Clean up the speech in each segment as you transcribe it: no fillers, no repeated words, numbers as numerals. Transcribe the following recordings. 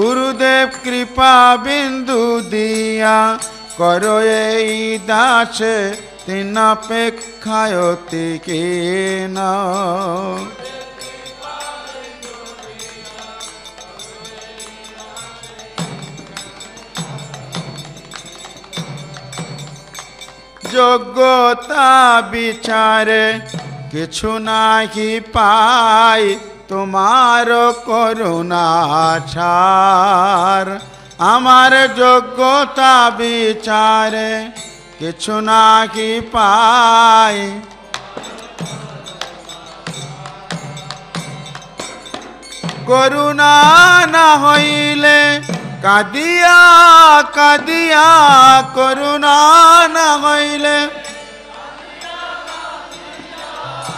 गुरुदेव कृपा बिंदु दिया करो ये दास तीन अपेक्षायति केन যোগ্যতা বিচারে কিছু নাহি পাই তোমার করুণা ছাড় আমার যোগ্যতা বিচারে কিছু নাহি পাই করুণা না হইলে কাদিয়া কাদিয়া করুণা না হইলে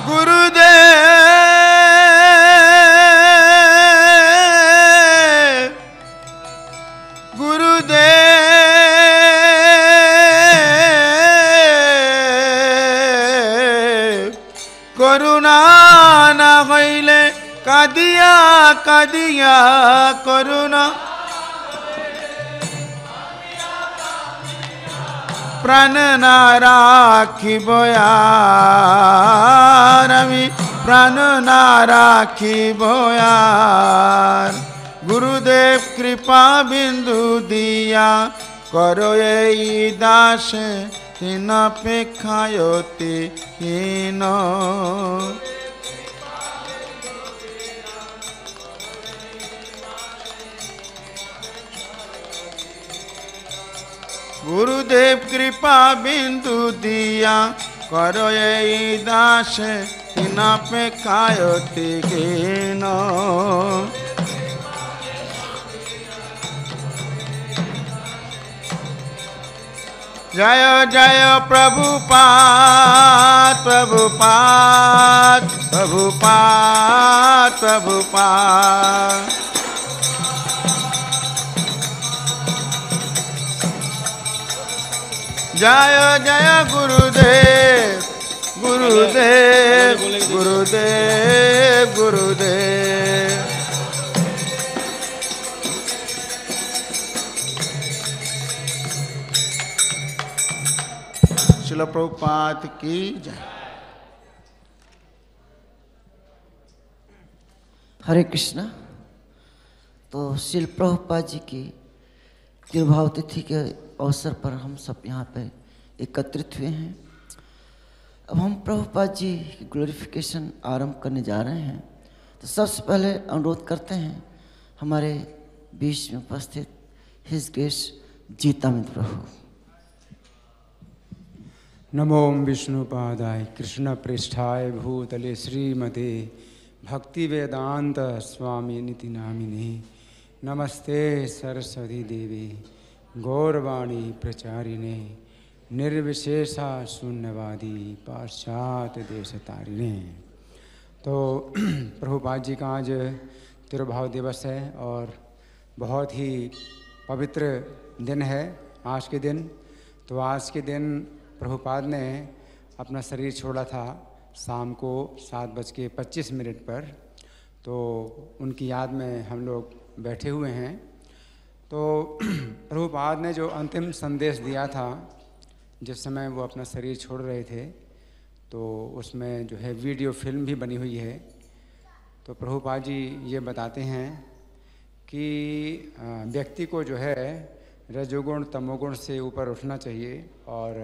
গুরুদেব গুরুদেব করুণা না হইলে কাদিয়া কাদিয়া করুণা প্রাণ না রাখিব আর আমি প্রাণ না রাখিব আর গুরুদেব কৃপা বিন্দু দিয়া করো এই দাস হীন অপেক্ষায়তি হীন गुरुदेव कृपा बिंदु दिया करो ये दास तीन अपेक्षायति केन जय जय प्रभुपाद प्रभुपाद प्रभुपाद प्रभुपाद जय जय गुरुदेव गुरुदेव गुरुदेव गुरुदेव श्रील प्रभुपाद की जय। हरे कृष्णा। तो श्रील प्रभुपाद जी की तिरुभाव तिथि के अवसर पर हम सब यहाँ पे एकत्रित हुए हैं। अब हम प्रभुपाद जी की ग्लोरिफिकेशन आरंभ करने जा रहे हैं। तो सबसे पहले अनुरोध करते हैं हमारे बीच में उपस्थित हिज ग्रेस जीतामित प्रभु। नमो विष्णुपादाय कृष्ण पृष्ठाय भूतले श्रीमते भक्ति वेदांत स्वामी निति नामिने नमस्ते सरस्वती देवी गौरवाणी प्रचारिणे निर्विशेषा शून्यवादी पाश्चात्य देश तारिणे। तो प्रभुपाद जी का आज तिरुभाव दिवस है और बहुत ही पवित्र दिन है आज के दिन। तो आज के दिन प्रभुपाद ने अपना शरीर छोड़ा था शाम को 7:25 पर। तो उनकी याद में हम लोग बैठे हुए हैं। तो प्रभुपाद ने जो अंतिम संदेश दिया था जिस समय वो अपना शरीर छोड़ रहे थे, तो उसमें जो है वीडियो फिल्म भी बनी हुई है। तो प्रभुपाद जी ये बताते हैं कि व्यक्ति को जो है रजोगुण तमोगुण से ऊपर उठना चाहिए और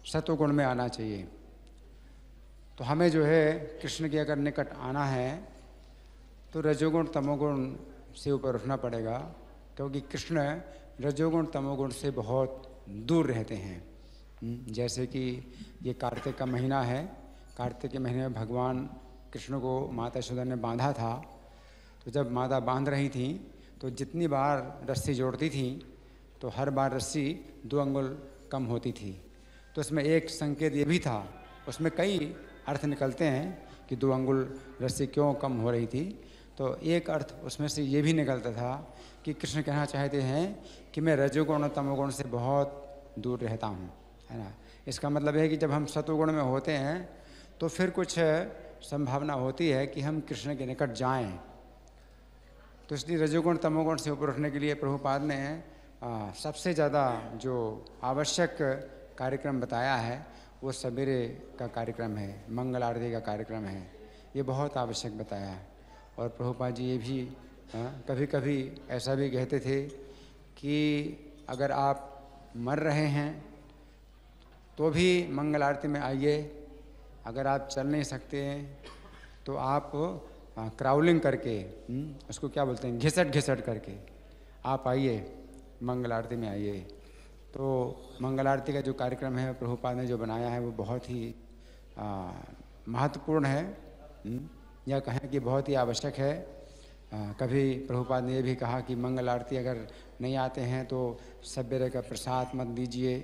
सतोगुण में आना चाहिए। तो हमें जो है कृष्ण के अगर निकट आना है तो रजोगुण तमोगुण से ऊपर उठना पड़ेगा, क्योंकि कृष्ण रजोगुण तमोगुण से बहुत दूर रहते हैं। जैसे कि ये कार्तिक का महीना है, कार्तिक के महीने में भगवान कृष्ण को माता यशोदा ने बांधा था। तो जब माता बांध रही थी तो जितनी बार रस्सी जोड़ती थी तो हर बार रस्सी 2 अंगुल कम होती थी। तो इसमें एक संकेत ये भी था, उसमें कई अर्थ निकलते हैं कि 2 अंगुल रस्सी क्यों कम हो रही थी। तो एक अर्थ उसमें से ये भी निकलता था कि कृष्ण कहना चाहते हैं कि मैं रजोगुण और तमोगुण से बहुत दूर रहता हूँ, है ना। इसका मतलब है कि जब हम सतोगुण में होते हैं तो फिर कुछ संभावना होती है कि हम कृष्ण के निकट जाएं। तो तो इसलिए रजोगुण तमोगुण से ऊपर उठने के लिए प्रभुपाद ने सबसे ज़्यादा जो आवश्यक कार्यक्रम बताया है वो सवेरे का कार्यक्रम है, मंगल आरती का कार्यक्रम है। ये बहुत आवश्यक बताया है। और प्रभुपाद जी ये भी कभी कभी ऐसा भी कहते थे कि अगर आप मर रहे हैं तो भी मंगल आरती में आइए, अगर आप चल नहीं सकते हैं तो आप क्राउलिंग करके, उसको क्या बोलते हैं, घिसट घिसट करके आप आइए, मंगल आरती में आइए। तो मंगल आरती का जो कार्यक्रम है प्रभुपाद ने जो बनाया है वो बहुत ही महत्वपूर्ण है, या कहें कि बहुत ही आवश्यक है। कभी प्रभुपाद ने ये भी कहा कि मंगल आरती अगर नहीं आते हैं तो सवेरे का प्रसाद मत दीजिए,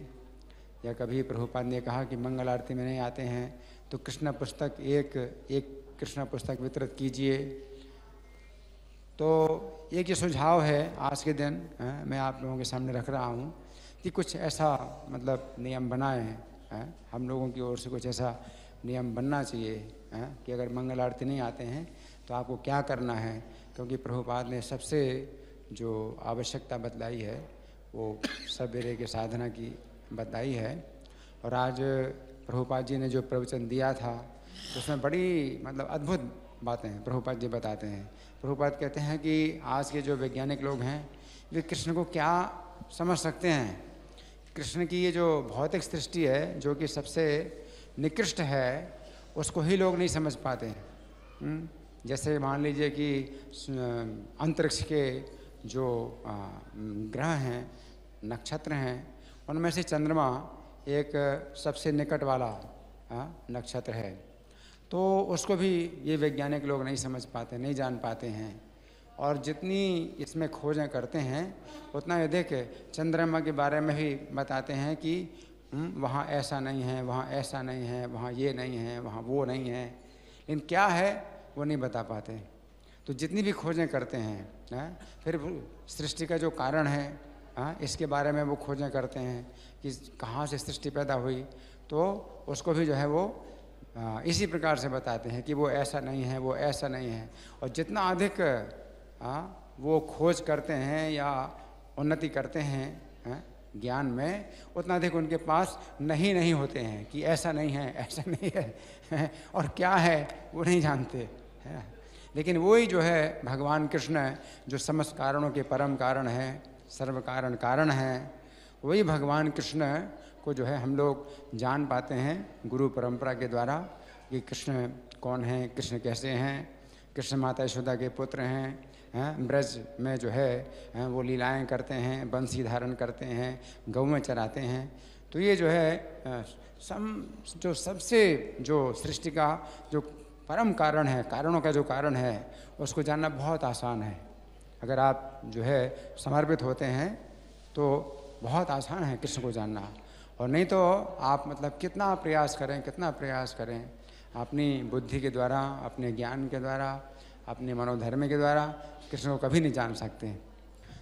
या कभी प्रभुपाद ने कहा कि मंगल आरती में नहीं आते हैं तो कृष्ण पुस्तक एक कृष्ण पुस्तक वितरित कीजिए। तो एक ये सुझाव है आज के दिन मैं आप लोगों के सामने रख रहा हूँ कि कुछ ऐसा मतलब नियम बनाए हैं, हम लोगों की ओर से कुछ ऐसा नियम बनना चाहिए कि अगर मंगल आरती नहीं आते हैं तो आपको क्या करना है। क्योंकि प्रभुपाद ने सबसे जो आवश्यकता बतलाई है वो सवेरे के साधना की बताई है। और आज प्रभुपाद जी ने जो प्रवचन दिया था उसमें बड़ी मतलब अद्भुत बातें प्रभुपाद जी बताते हैं। प्रभुपाद कहते हैं कि आज के जो वैज्ञानिक लोग हैं वे कृष्ण को क्या समझ सकते हैं। कृष्ण की ये जो भौतिक सृष्टि है जो कि सबसे निकृष्ट है उसको ही लोग नहीं समझ पाते हैं। जैसे मान लीजिए कि अंतरिक्ष के जो ग्रह हैं, नक्षत्र हैं, उनमें से चंद्रमा एक सबसे निकट वाला नक्षत्र है। तो उसको भी ये वैज्ञानिक लोग नहीं समझ पाते, नहीं जान पाते हैं। और जितनी इसमें खोजें करते हैं उतना ये देख चंद्रमा के बारे में भी बताते हैं कि वहाँ ऐसा नहीं है, वहाँ ऐसा नहीं है, वहाँ ये नहीं है, वहाँ वो नहीं है, लेकिन क्या है वो नहीं बता पाते। तो जितनी भी खोजें करते हैं फिर सृष्टि का जो कारण है इसके बारे में वो खोजें करते हैं कि कहाँ से सृष्टि पैदा हुई, तो उसको भी जो है वो इसी प्रकार से बताते हैं कि वो ऐसा नहीं है, वो ऐसा नहीं है। और जितना अधिक वो खोज करते हैं या उन्नति करते हैं ज्ञान में, उतना अधिक उनके पास नहीं होते हैं कि ऐसा नहीं है, ऐसा नहीं है और क्या है वो नहीं जानते हैं। लेकिन वही जो है भगवान कृष्ण जो समस्त कारणों के परम कारण है, सर्व कारण कारण है, वही भगवान कृष्ण को जो है हम लोग जान पाते हैं गुरु परंपरा के द्वारा कि कृष्ण कौन है, कृष्ण कैसे हैं। कृष्ण माता यशोदा के पुत्र हैं, ब्रज में जो है वो लीलाएं करते हैं, बंसी धारण करते हैं, गौएं चराते हैं। तो ये जो है जो सबसे जो सृष्टि का जो परम कारण है, कारणों का जो कारण है, उसको जानना बहुत आसान है। अगर आप जो है समर्पित होते हैं तो बहुत आसान है कृष्ण को जानना। और नहीं तो आप मतलब कितना प्रयास करें अपनी बुद्धि के द्वारा, अपने ज्ञान के द्वारा, अपने मनोधर्म के द्वारा कृष्ण को कभी नहीं जान सकते।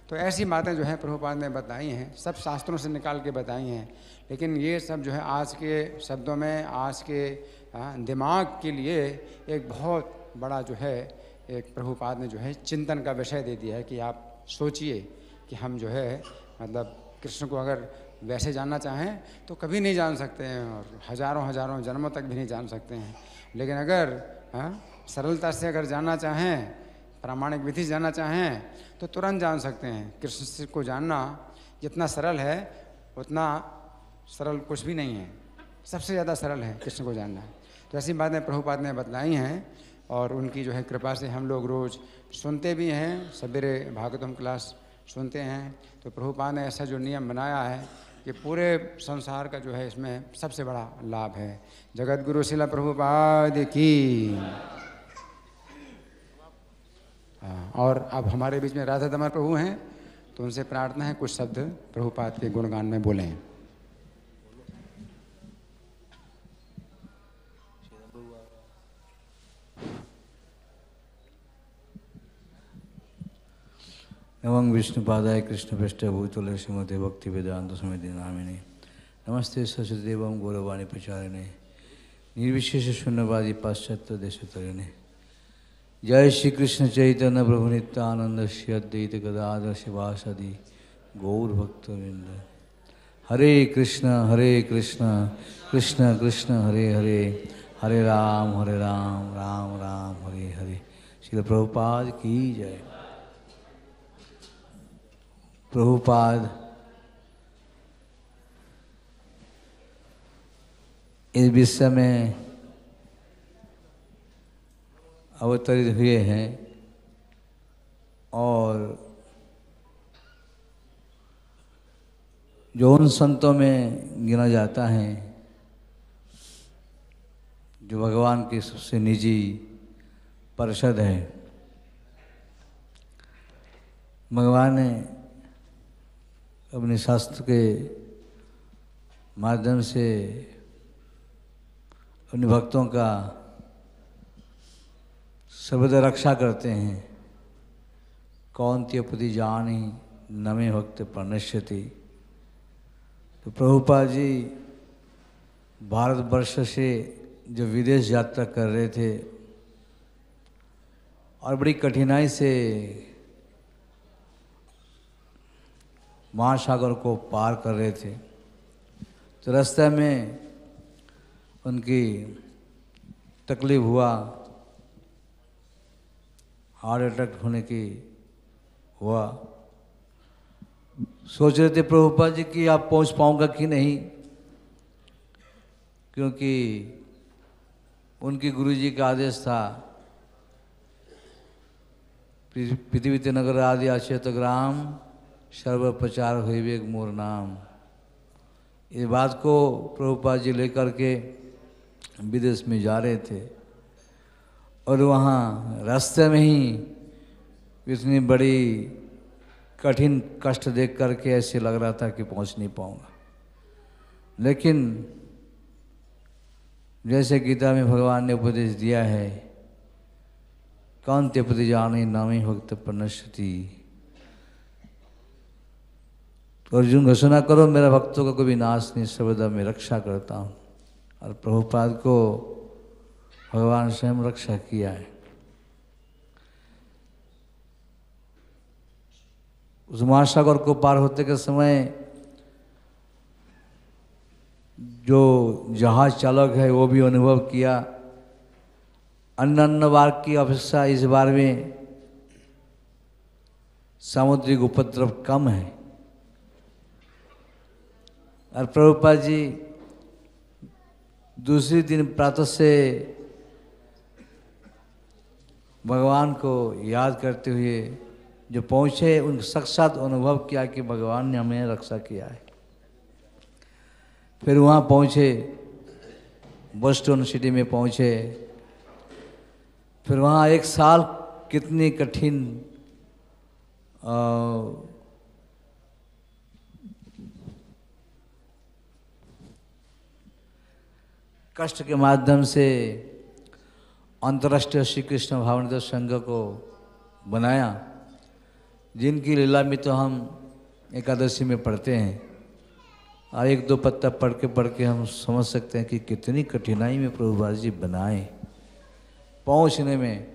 तो ऐसी बातें जो है प्रभुपाद ने बताई हैं, सब शास्त्रों से निकाल के बताई हैं। लेकिन ये सब जो है आज के शब्दों में, आज के दिमाग के लिए एक बहुत बड़ा जो है एक प्रभुपाद ने जो है चिंतन का विषय दे दिया है कि आप सोचिए कि हम जो है मतलब कृष्ण को अगर वैसे जानना चाहें तो कभी नहीं जान सकते हैं और हजारों जन्मों तक भी नहीं जान सकते हैं। लेकिन अगर सरलता से अगर जानना चाहें, प्रामाणिक विधि से जानना चाहें तो तुरंत जान सकते हैं। कृष्ण को जानना जितना सरल है उतना सरल कुछ भी नहीं है, सबसे ज़्यादा सरल है कृष्ण को जानना। तो ऐसी बातें प्रभुपाद ने बतलाई हैं और उनकी जो है कृपा से हम लोग रोज़ सुनते भी हैं, सवेरे भागवतम क्लास सुनते हैं। तो प्रभुपाद ने ऐसा जो नियम बनाया है कि पूरे संसार का जो है इसमें सबसे बड़ा लाभ है। जगत गुरु शिला प्रभुपाद की। और अब हमारे बीच में राधा दमन प्रभु हैं, तो उनसे प्रार्थना है कुछ शब्द प्रभुपाद के गुणगान में बोलें। नमं विष्णुपादाय कृष्णपृष्ठाय भूतले श्रीमते भक्ति वेदांत समिति नामिने नमस्ते सरस्वतीदेवं गौरवाणी प्रचारिणे निर्विशेष शून्यवादी पाश्चात्य देशतरिणे। नमस्ते सरस्वतीदेवं गौरवाणी प्रचारिणे निर्विशेष शून्यवादी पाश्चात्य देशतरिणे। नमस्ते सरस्वतीदेवं गौरवाणी प्रचारिणे निर्विशेष शून्यवादी पाश्चात्य देशतरिणे। नमस्ते सरस्वतीदेवं गौरवाणी प्रचारिणे निर्विशेष शून्यवादी पाश्चात्य देशतरिणे। नमस्ते सरस्वतीदेवं गौरवाणी प्रचारिणे निर्विशेष शून्यवादी पाश्चात्य देशतरिणे। जय श्री कृष्ण चैतन्य प्रभु नित्यानंद श्री अद्वैत गदाधर शिवासदि गौर भक्तवृंद। हरे कृष्ण कृष्ण कृष्ण हरे हरे, हरे राम राम राम हरे हरे। श्रील प्रभुपाद की जय। प्रभुपाद इस विषय में अवतरित हुए हैं और जो उन संतों में गिना जाता है जो भगवान की सबसे निजी परिषद है। भगवान ने अपने शास्त्र के माध्यम से अपने भक्तों का सर्वदा रक्षा करते हैं। कौन त्यपति जानी नमे भक्त प्रणश्यति। तो प्रभुपाद जी भारतवर्ष से जो विदेश यात्रा कर रहे थे और बड़ी कठिनाई से महासागर को पार कर रहे थे, तो रास्ते में उनकी तकलीफ हुआ, हार्ट अटैक होने की हुआ। सोच रहे थे प्रभुपाद जी कि आप पहुंच पाऊंगा कि नहीं, क्योंकि उनके गुरुजी का आदेश था पृथ्वी नगर आदि अक्षेत ग्राम सर्व प्रचार हुई मोर नाम। इस बात को प्रभुपाद जी लेकर के विदेश में जा रहे थे और वहाँ रास्ते में ही इतनी बड़ी कठिन कष्ट देख करके ऐसे लग रहा था कि पहुँच नहीं पाऊँगा। लेकिन जैसे गीता में भगवान ने उपदेश दिया है, कौन त्यपति जानी नामी भक्त प्रणश्यति। तो अर्जुन घोषणा करो मेरा भक्तों का कोई नाश नहीं, सर्वदा मैं रक्षा करता हूँ। और प्रभुपाद को भगवान स्वयं रक्षा किया है। उस महासागर को पार होते के समय जो जहाज चालक है वो भी अनुभव किया, अन्य बार की अपेक्षा इस बार में सामुद्रिक उपद्रव कम है। और प्रभुपाद जी दूसरे दिन प्रातः से भगवान को याद करते हुए जो पहुँचे, उन साक्षात अनुभव किया कि भगवान ने हमें रक्षा किया है। फिर वहाँ पहुँचे, बोस्टन सिटी में पहुँचे। फिर वहाँ एक साल कितनी कठिन कष्ट के माध्यम से अंतर्राष्ट्रीय श्री कृष्ण भावनामृत संघ को बनाया, जिनकी लीला में तो हम एकादशी में पढ़ते हैं और एक दो पत्ता पढ़ के हम समझ सकते हैं कि कितनी कठिनाई में प्रभुपाद जी बनाए। पहुंचने में,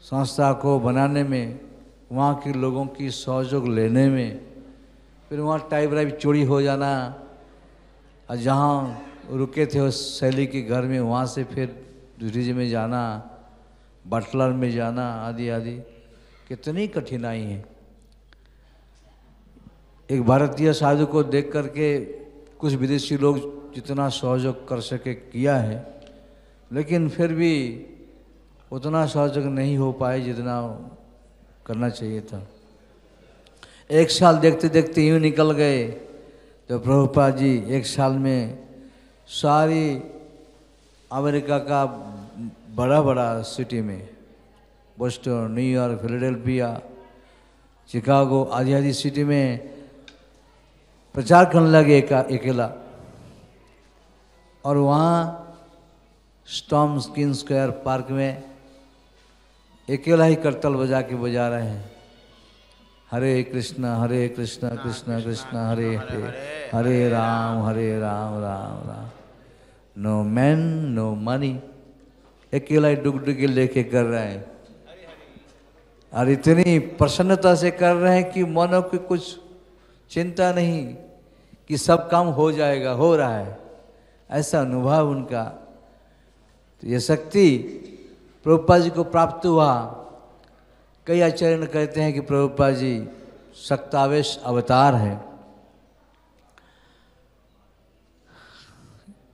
संस्था को बनाने में, वहाँ के लोगों की सहयोग लेने में, फिर वहाँ टाइप राइप चोरी हो जाना और जहाँ रुके थे उस शैली के घर में वहाँ से फिर दूसरी जगह में जाना, बटलर में जाना आदि आदि, कितनी कठिनाई है। एक भारतीय साधु को देख करके कुछ विदेशी लोग जितना सहयोग कर सके किया है, लेकिन फिर भी उतना सहयोग नहीं हो पाए जितना करना चाहिए था। एक साल देखते देखते यूँ निकल गए तो प्रभुपाद जी एक साल में सारी अमेरिका का बड़ा बड़ा सिटी में, बोस्टन, न्यूयॉर्क, फिलाडेल्फिया, चिकागो आदि आदि सिटी में प्रचार करने लगे अकेला। और वहाँ स्टॉर्म स्किन स्क्वायर पार्क में अकेला ही करतल बजा रहे हैं, Hare Krishna Krishna Krishna Hare Hare, Hare Ram Ram Ram. No man no money, अकेला ही डुगडुगी लेके कर रहे हैं और इतनी प्रसन्नता से कर रहे हैं कि मानो कि कुछ चिंता नहीं कि सब काम हो जाएगा, हो रहा है, ऐसा अनुभव उनका। तो ये शक्ति प्रभुपाद जी को प्राप्त हुआ। कई आचार्य कहते हैं कि प्रभुपाद जी शक्तावेश अवतार है।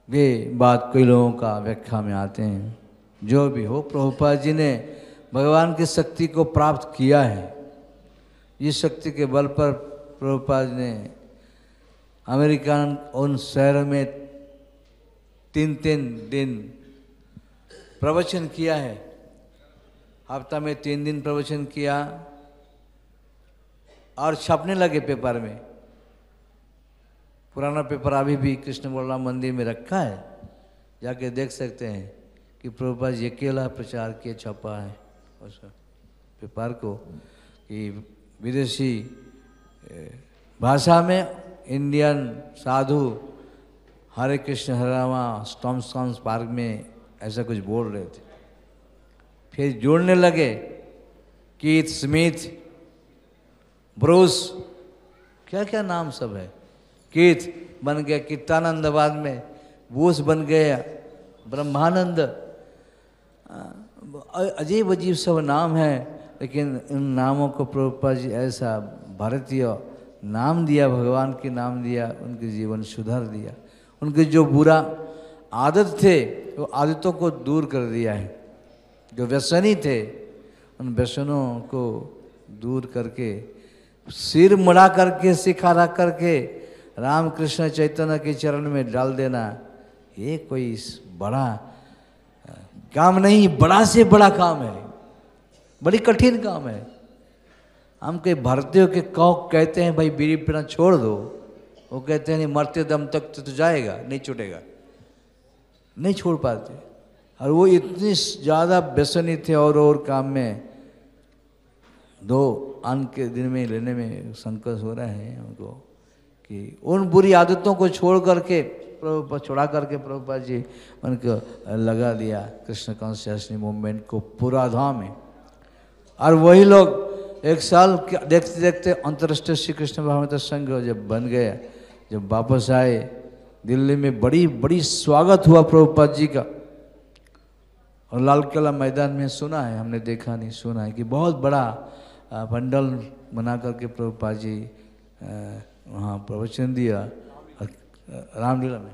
ये बात कई लोगों का व्याख्या में आते हैं। जो भी हो, प्रभुपाद जी ने भगवान की शक्ति को प्राप्त किया है। इस शक्ति के बल पर प्रभुपाद ने अमेरिका उन शहरों में 3-3 दिन प्रवचन किया है। हफ्ता में 3 दिन प्रवचन किया और छपने लगे पेपर में। पुराना पेपर अभी भी कृष्ण बलराम मंदिर में रखा है, जाके देख सकते हैं कि प्रभुपाद जी अकेला प्रचार किए, छपा है उस पेपर को कि विदेशी भाषा में इंडियन साधु हरे कृष्ण हरे रामा स्टॉम्स पार्क में ऐसा कुछ बोल रहे थे। फिर जोड़ने लगे कीथ स्मिथ, ब्रूस, क्या क्या नाम सब है। कीथ बन गया कीर्तानंदवाद में, बूस बन गया ब्रह्मानंद, अजीब अजीब सब नाम है। लेकिन इन नामों को प्रभुपाद जी ऐसा भारतीय नाम दिया, भगवान के नाम दिया, उनके जीवन सुधार दिया। उनके जो बुरा आदत थे वो आदतों को दूर कर दिया है। जो व्यसनी थे उन व्यसनों को दूर करके सिर मुड़ा करके सिखा रख करके रामकृष्ण चैतन्य के चरण में डाल देना, ये कोई बड़ा काम नहीं, बड़ा से बड़ा काम है, बड़ी कठिन काम है। हम के भारतीयों के कहते हैं भाई बीड़ी पीना छोड़ दो, वो कहते हैं नहीं मरते दम तक तो जाएगा, नहीं छूटेगा, नहीं छोड़ पाते। और वो इतनी ज़्यादा व्यसनी थे और काम में 2 अन्न के दिन में लेने में संकट हो रहे हैं हमको कि उन बुरी आदतों को छोड़ करके छुड़ा करके प्रभुपाद जी उनको लगा दिया कृष्ण कॉन्शियसनेस मूवमेंट को पूरा धाम में। और वही लोग 1 साल देखते देखते अंतर्राष्ट्रीय श्री कृष्ण भावनामृत संघ जब बन गया, जब वापस आए दिल्ली में बड़ी स्वागत हुआ प्रभुपाद जी का। और लाल किला मैदान में सुना है, हमने देखा नहीं, सुना है कि बहुत बड़ा पंडल बना करके प्रभुपाद जी वहाँ प्रवचन दिया रामलीला में,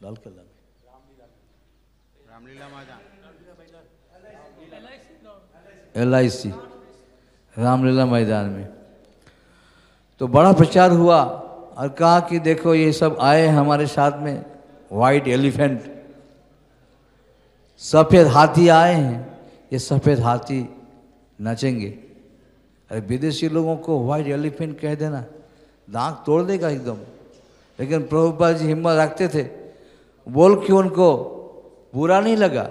लाल किला में, रामलीला मैदान, LIC रामलीला मैदान में। तो बड़ा प्रचार हुआ और कहा कि देखो ये सब आए हमारे साथ में, वाइट एलिफेंट, सफ़ेद हाथी आए हैं, ये सफ़ेद हाथी नाचेंगे। अरे विदेशी लोगों को वाइट एलिफेंट कह देना, दांत तोड़ देगा एकदम। लेकिन प्रभुपाद जी हिम्मत रखते थे, बोल के उनको बुरा नहीं लगा,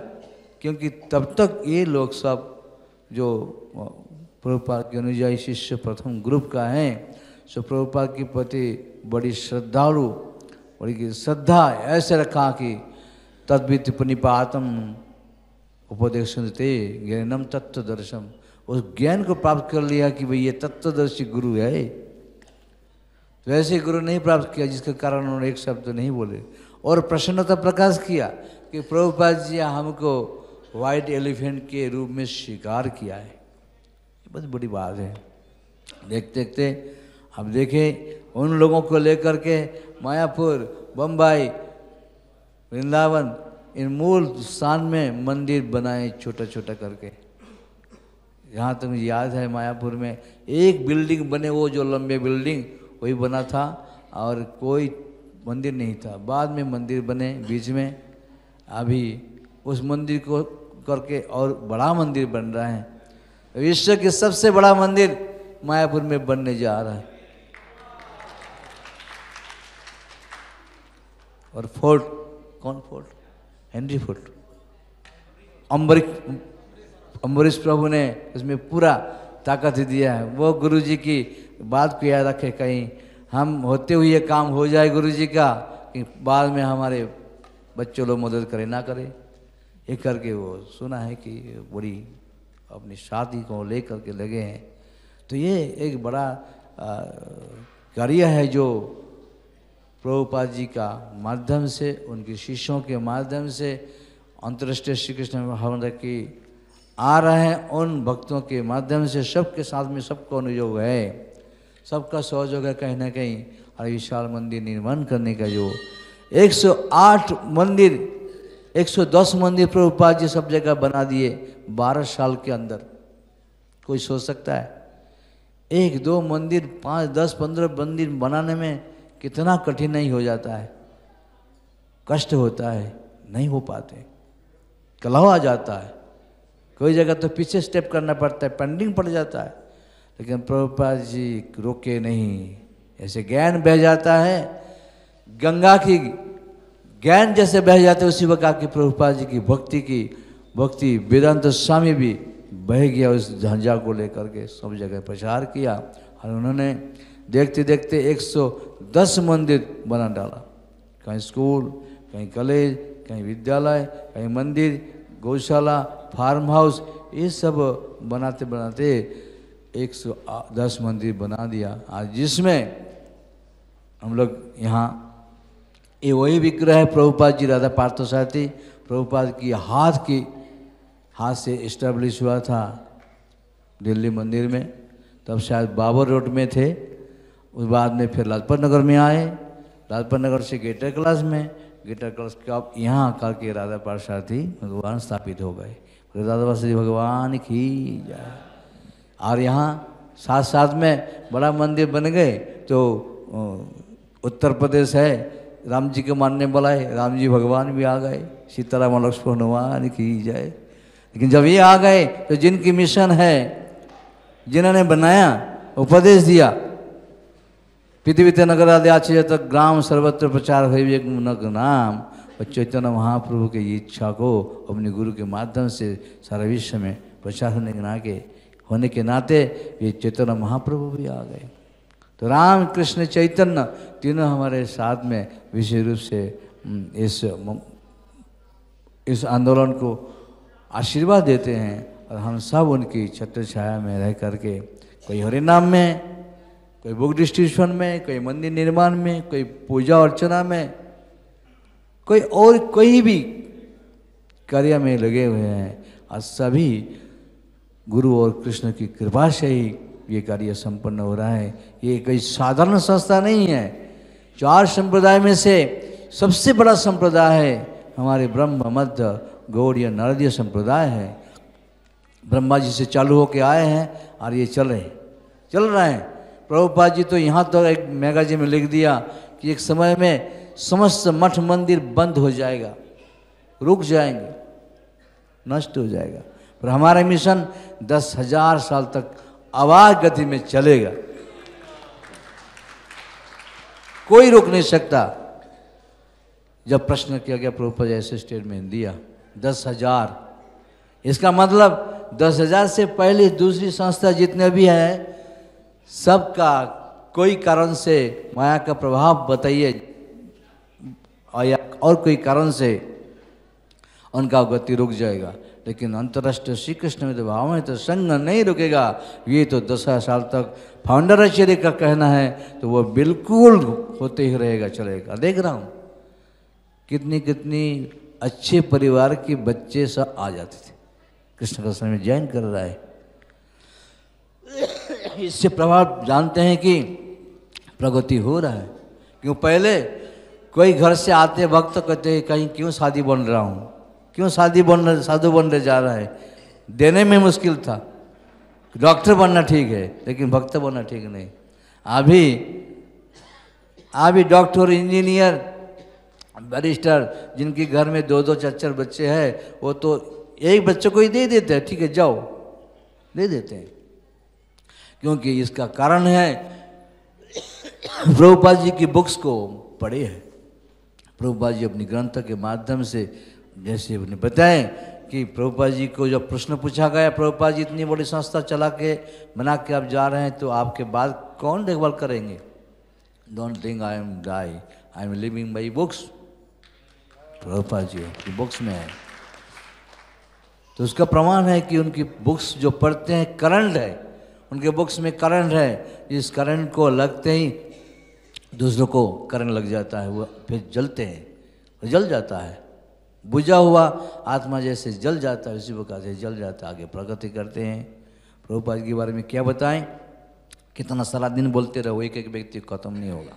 क्योंकि तब तक ये लोग सब जो प्रभुपाद के अनुयायी शिष्य प्रथम ग्रुप का हैं, सो प्रभुपाद के प्रति बड़ी श्रद्धालु, बड़ी श्रद्धा ऐसे रखा कि तद्वित प्रणिपातम उपदेशन्ते ज्ञानम तत्व दर्शम, उस ज्ञान को प्राप्त कर लिया कि भाई ये तत्वदर्शी गुरु है। तो ऐसे गुरु नहीं प्राप्त किया जिसके कारण उन्होंने एक शब्द नहीं बोले और प्रसन्नता प्रकाश किया कि प्रभुपाद जी हमको वाइट एलिफेंट के रूप में स्वीकार किया है। बहुत बड़ी बात है। देखते देखते अब देखें उन लोगों को लेकर के मायापुर, बम्बई, वृंदावन, इन मूल स्थान में मंदिर बनाए छोटा छोटा करके। यहाँ तक मुझे याद है मायापुर में एक बिल्डिंग बने, वो जो लंबे बिल्डिंग वही बना था और कोई मंदिर नहीं था। बाद में मंदिर बने बीच में, अभी उस मंदिर को करके और बड़ा मंदिर बन रहा है। विश्व के सबसे बड़ा मंदिर मायापुर में बनने जा रहा है। और फोर्ट, कौन fort? Henry fort. Ambarish Prabhu ने उसमें पूरा ताकत दिया है। वो गुरुजी की बात को याद रखे, कहीं हम होते हुए काम हो जाए गुरुजी का कि बाद में हमारे बच्चों लोग मदद करे ना करे, ये करके वो सुना है कि बड़ी अपनी शादी को लेकर के लगे हैं। तो ये एक बड़ा कार्य है जो प्रभुपाद जी का माध्यम से, उनके शिष्यों के माध्यम से अंतर्राष्ट्रीय श्री कृष्ण भवन की आ रहे हैं, उन भक्तों के माध्यम से सबके साथ में सबका अनुयोग है, सबका सहयोग है कहीं ना कहीं। और विशाल मंदिर निर्माण करने का जो 108 मंदिर 110 मंदिर प्रभुपाद जी सब जगह बना दिए 12 साल के अंदर। कोई सोच सकता है 1-2 मंदिर 5-10-15 मंदिर बनाने में कितना कठिनाई हो जाता है, कष्ट होता है, नहीं हो पाते, कलह आ जाता है, कोई जगह तो पीछे स्टेप करना पड़ता है, पेंडिंग पड़ जाता है। लेकिन प्रभुपाद जी रोके नहीं, ऐसे ज्ञान बह जाता है, गंगा की ज्ञान जैसे बह जाते उसी प्रकार की प्रभुपाद जी की भक्ति वेदांत स्वामी भी बह गया उस झंझा को लेकर के, सब जगह प्रचार किया। और उन्होंने देखते देखते 110 मंदिर बना डाला, कहीं स्कूल, कहीं कॉलेज, कहीं विद्यालय, कहीं मंदिर, गौशाला, फार्म हाउस, ये सब बनाते बनाते 110 मंदिर बना दिया। आज जिसमें हम लोग यहाँ ये वही विग्रह है प्रभुपाद जी राधा पार्थसारथी, प्रभुपाद की हाथ से इस्टेब्लिश हुआ था दिल्ली मंदिर में, तब शायद बाबर रोड में थे, उस बाद में फिर लाजपत नगर में आए, लाजपत नगर से गेटर क्लास में, गेटर क्लास के अब यहाँ आकर के राधा पार्थसारथी भगवान स्थापित हो गए। राधा पार्थसारथी भगवान की जय। और यहाँ साथ साथ में बड़ा मंदिर बन गए। तो उत्तर प्रदेश है, राम जी के मानने वाला है, राम जी भगवान भी आ गए, सीताराम लक्ष्मण हनुमान की जय। लेकिन जब ये आ गए तो जिनकी मिशन है, जिन्होंने बनाया, उपदेश दिया, पृथ्वी नगर आदि आचे तक ग्राम सर्वत्र प्रचार हुए नाम, और चैतन्य महाप्रभु की इच्छा को अपने गुरु के माध्यम से सारा विश्व में प्रचार होने के नाते ये चैतन्य महाप्रभु भी आ गए। तो राम कृष्ण चैतन्य तीनों हमारे साथ में विशेष रूप से इस आंदोलन को आशीर्वाद देते हैं। और हम सब उनकी छत्र छाया में रह करके, कोई हरिनाम में, कोई बुक डिस्ट्रीब्यूशन में, कोई मंदिर निर्माण में, कोई पूजा अर्चना में, कोई और कोई भी कार्य में लगे हुए हैं। और सभी गुरु और कृष्ण की कृपा से ही ये कार्य संपन्न हो रहा है। ये कोई साधारण संस्था नहीं है। 4 संप्रदाय में से सबसे बड़ा संप्रदाय है हमारे ब्रह्म मध्य गौड़ीय नारदीय संप्रदाय है। ब्रह्मा जी से चालू होके आए हैं और ये चल रहे हैं। प्रभुपाद जी तो यहाँ तो एक मैगजीन में लिख दिया कि एक समय में समस्त मठ मंदिर बंद हो जाएगा, रुक जाएंगे, नष्ट हो जाएगा। पर हमारा मिशन 10,000 साल तक आवाज गति में चलेगा, कोई रोक नहीं सकता। जब प्रश्न किया गया प्रभुपाद ऐसे स्टेटमेंट दिया 10,000, इसका मतलब 10,000 से पहले दूसरी संस्था जितने भी हैं सबका कोई कारण से माया का प्रभाव बताइए और कोई कारण से उनका गति रुक जाएगा। लेकिन अंतर्राष्ट्रीय श्री कृष्ण में तो भाव में तो संग नहीं रुकेगा। ये तो 10 साल तक फाउंडर आचार्य का कहना है, तो वो बिल्कुल होते ही रहेगा, चलेगा। देख रहा हूँ कितनी अच्छे परिवार के बच्चे सब आ जाते थे, कृष्ण का समय ज्वाइन कर रहा है। इससे प्रभाव जानते हैं कि प्रगति हो रहा है। क्यों पहले कोई घर से आते भक्त कहते कहीं क्यों शादी बन रहा हूँ, क्यों साधु बनने जा रहा है, देने में मुश्किल था। डॉक्टर बनना ठीक है लेकिन भक्त बनना ठीक नहीं। अभी डॉक्टर, इंजीनियर, बैरिस्टर जिनके घर में 2-2 4-4 बच्चे हैं, वो तो एक बच्चे को ही दे देते हैं, ठीक है जाओ, दे देते हैं। क्योंकि इसका कारण है प्रभुपाद जी की बुक्स को पढ़े हैं। प्रभुपाद जी अपनी ग्रंथ के माध्यम से, जैसे उन्हें बताएं कि प्रभुपाद जी को जब प्रश्न पूछा गया, प्रभुपाद जी इतनी बड़ी संस्था चला के बना के आप जा रहे हैं तो आपके बाद कौन देखभाल करेंगे? Don't think I am living by books, Prabhupada ji की बुक्स में है। तो उसका प्रमाण है कि उनकी बुक्स जो पढ़ते हैं करंट है, उनके बुक्स में करंट है, जिस करंट को लगते ही दूसरों को करंट लग जाता है, वो फिर जलते हैं, जल जाता है, बुझा हुआ आत्मा जैसे जल जाता है उसी प्रकार से जल जाता है, आगे प्रगति करते हैं। प्रभुपाद जी के बारे में क्या बताएं, कितना सारा दिन बोलते रहो, एक एक व्यक्ति खत्म नहीं होगा।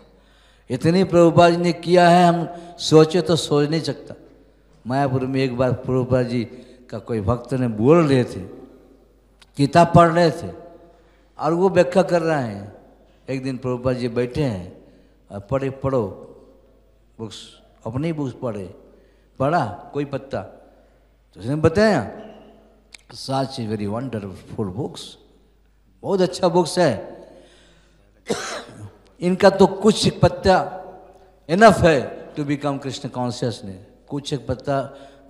इतनी प्रभुपाद जी ने किया है, हम सोचे तो सोच नहीं सकता। मायापुर में एक बार प्रभुपाद जी का कोई भक्त ने बोल रहे थे, किताब पढ़ रहे थे और वो व्याख्या कर रहे हैं। एक दिन प्रभुपाद जी बैठे हैं और पढ़ो बुक्स, अपनी बुक्स पढ़ा कोई पत्ता, तो उसने बताया सच वेरी वंडरफुल बुक्स, बहुत अच्छा बुक्स है, इनका तो कुछ एक पत्ता इनफ है टू बिकम कृष्ण कॉन्शियसनेस, कुछ एक पत्ता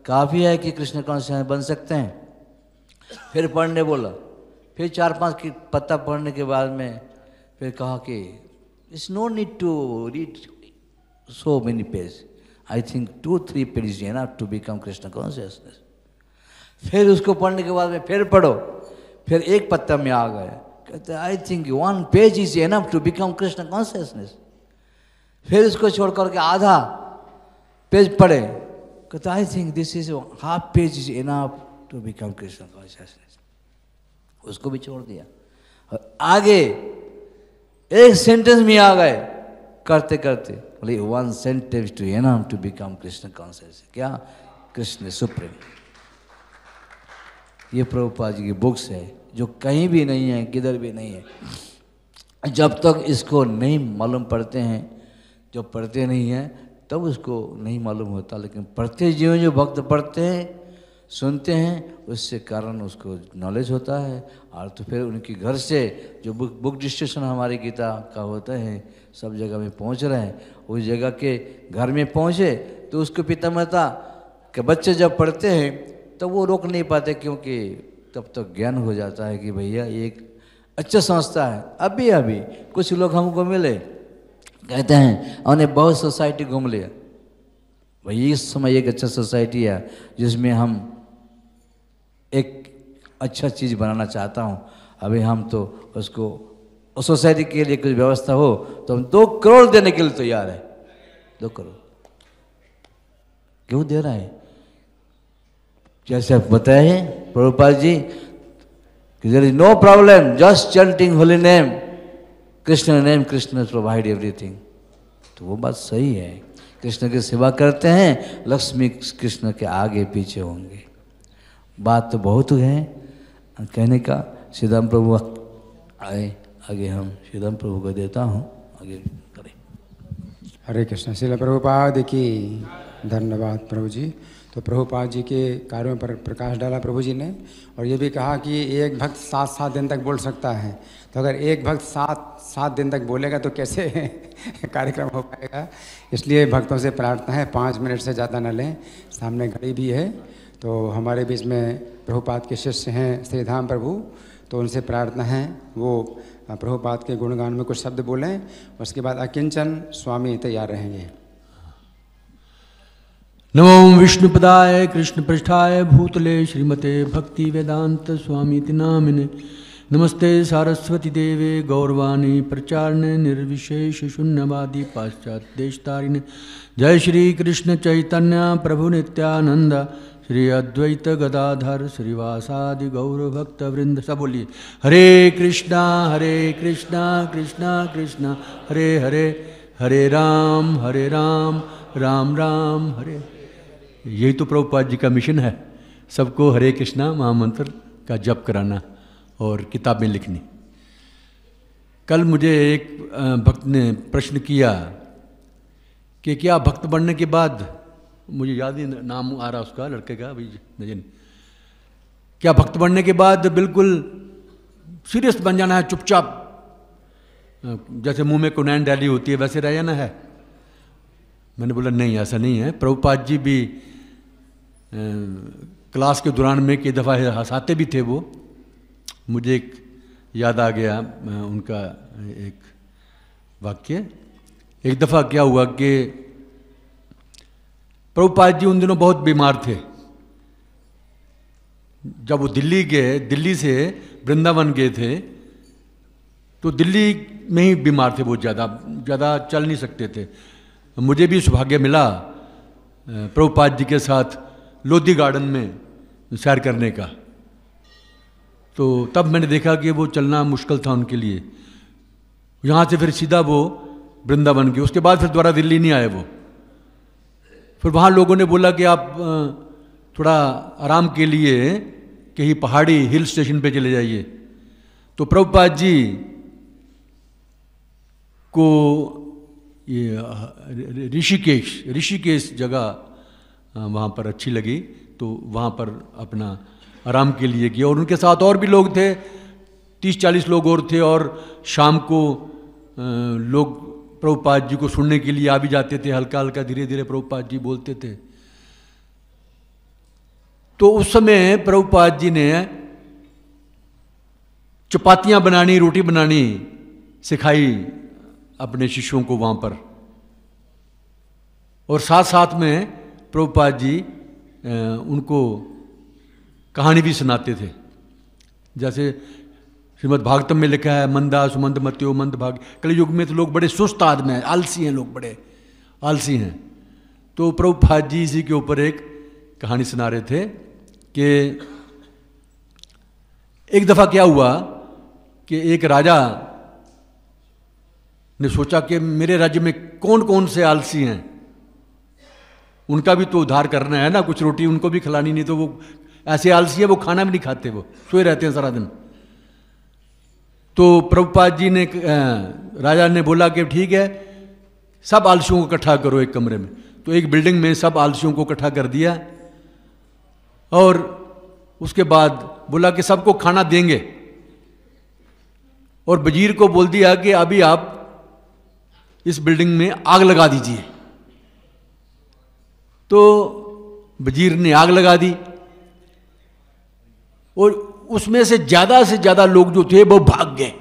काफ़ी है कि कृष्ण कॉन्शियस बन सकते हैं। फिर पढ़ने बोला, फिर 4-5 की पत्ता पढ़ने के बाद में फिर कहा कि it's no need to read so many page, I think 2-3 page enough to become Krishna consciousness. फिर उसको पढ़ने के बाद में फिर पढ़ो, फिर एक पत्ता में आ गए, कहते I think 1 page is enough to become Krishna consciousness. फिर उसको छोड़ करके आधा पेज पढ़े, कहते I think this is half page is enough to become Krishna consciousness, उसको भी छोड़ दिया और आगे एक सेंटेंस में आ गए करते करते, बोले 1 sentence too enough to become Krishna conscious, क्या कृष्ण सुप्रीम। ये प्रभुपाद जी की बुक्स है जो कहीं भी नहीं है, किधर भी नहीं है। जब तक इसको नहीं मालूम पढ़ते हैं, जो पढ़ते नहीं हैं तब उसको नहीं मालूम होता, लेकिन पढ़ते जीवन जो भक्त पढ़ते हैं सुनते हैं उससे कारण उसको नॉलेज होता है। और तो फिर उनके घर से जो बुक डिस्ट्रीब्यूशन हमारी गीता का होता है सब जगह में पहुंच रहे हैं, उस जगह के घर में पहुंचे तो उसके पिता माता के बच्चे जब पढ़ते हैं तब वो रोक नहीं पाते, क्योंकि तब तक ज्ञान हो जाता है कि भैया एक अच्छा संस्था है। अभी कुछ लोग हमको मिले, कहते हैं हमने बहुत सोसाइटी घूम लिया, भाई इस समय एक अच्छा सोसाइटी है जिसमें हम एक अच्छा चीज़ बनाना चाहता हूँ, अभी हम तो उसको उस सोसाइटी के लिए कुछ व्यवस्था हो तो हम 2 करोड़ देने के लिए तैयार है। 2 करोड़ क्यों दे रहा है? जैसे आप बताए प्रभुपाद जी कि there is no problem just chanting holy name, Krishna provide everything. तो वो बात सही है, कृष्ण की सेवा करते हैं, लक्ष्मी कृष्ण के आगे पीछे होंगे। बात तो बहुत है कहने का। श्रीराम प्रभु आए, आगे हम श्रीराम प्रभु को देता हूँ, आगे करें। हरे कृष्ण। श्रील प्रभुपाद की धन्यवाद प्रभु जी। तो प्रभुपाद जी के कार्यों पर प्रकाश डाला प्रभु जी ने, और ये भी कहा कि एक भक्त 7-7 दिन तक बोल सकता है। तो अगर एक भक्त 7 दिन तक बोलेगा तो कैसे कार्यक्रम हो पाएगा। इसलिए भक्तों से प्रार्थना है 5 मिनट से ज़्यादा न लें। सामने घड़ी भी है। तो हमारे बीच में प्रभुपाद के शिष्य हैं श्रीधाम प्रभु, तो उनसे प्रार्थना है वो प्रभुपाद के गुणगान में कुछ शब्द बोलें। उसके बाद अकिंचन स्वामी तैयार रहेंगे। नमो विष्णुपदाय कृष्ण पृष्ठाय भूतले श्रीमते भक्ति वेदांत स्वामीति नामिने। नमस्ते सारस्वती देवे गौरवाणी प्रचारणे निर्विशेष शून्यवादी पाश्चात्य देशतारिणे। जय श्री कृष्ण चैतन्य प्रभु नित्यानंद श्री अद्वैत गदाधर श्रीवासादि गौर भक्त वृंद। सब बोलिए हरे कृष्णा कृष्णा कृष्णा हरे हरे, हरे राम राम राम हरे। यही तो प्रभुपाद जी का मिशन है, सबको हरे कृष्णा महामंत्र का जप कराना और किताबें लिखनी। कल मुझे एक भक्त ने प्रश्न किया कि क्या भक्त बनने के बाद, मुझे याद ही नाम आ रहा उसका लड़के का अभी नजर, क्या भक्त बनने के बाद बिल्कुल सीरियस बन जाना है, चुपचाप जैसे मुंह में कुनैन डाली होती है वैसे रह जाना है? मैंने बोला नहीं, ऐसा नहीं है। प्रभुपाद जी भी क्लास के दौरान में कई दफ़ा हंसाते भी थे। वो मुझे एक याद आ गया उनका एक वाक्य। एक दफ़ा क्या हुआ कि प्रभुपाद जी उन दिनों बहुत बीमार थे। जब वो दिल्ली गए, दिल्ली से वृंदावन गए थे, तो दिल्ली में ही बीमार थे, बहुत ज़्यादा चल नहीं सकते थे। मुझे भी सौभाग्य मिला प्रभुपाद जी के साथ लोधी गार्डन में सैर करने का, तो तब मैंने देखा कि वो चलना मुश्किल था उनके लिए। यहाँ से फिर सीधा वो वृंदावन गए, उसके बाद फिर दोबारा दिल्ली नहीं आए वो। फिर वहाँ लोगों ने बोला कि आप थोड़ा आराम के लिए कहीं पहाड़ी हिल स्टेशन पे चले जाइए। तो प्रभुपाद जी को ये ऋषिकेश जगह वहाँ पर अच्छी लगी, तो वहाँ पर अपना आराम के लिए किया। और उनके साथ और भी लोग थे, 30-40 लोग और थे। और शाम को लोग प्रभुपाद जी को सुनने के लिए आ भी जाते थे, हल्का हल्का धीरे धीरे प्रभुपाद जी बोलते थे। तो उस समय प्रभुपाद जी ने चपातियाँ बनानी, रोटी बनानी सिखाई अपने शिष्यों को वहाँ पर। और साथ साथ में प्रभुपाद जी उनको कहानी भी सुनाते थे। जैसे श्रीमद् भागवतम में लिखा है, मंदा सुमंद मत्यो मंद भाग। कलयुग में तो लोग बड़े सुस्त आदमी हैं, आलसी हैं, लोग बड़े आलसी हैं। तो प्रभुपाद जी इसी के ऊपर एक कहानी सुना रहे थे कि एक दफ़ा क्या हुआ कि एक राजा ने सोचा कि मेरे राज्य में कौन कौन से आलसी हैं, उनका भी तो उद्धार करना है ना, कुछ रोटी उनको भी खिलानी। नहीं तो वो ऐसे आलसी है, वो खाना भी नहीं खाते, वो सोए रहते हैं सारा दिन। तो प्रभुपाद जी ने, राजा ने बोला कि ठीक है, सब आलसियों को इकट्ठा करो एक कमरे में। तो एक बिल्डिंग में सब आलसियों को इकट्ठा कर दिया और उसके बाद बोला कि सबको खाना देंगे। और वजीर को बोल दिया कि अभी आप इस बिल्डिंग में आग लगा दीजिए। तो वजीर ने आग लगा दी और उसमें से ज़्यादा लोग जो थे वो भाग गए।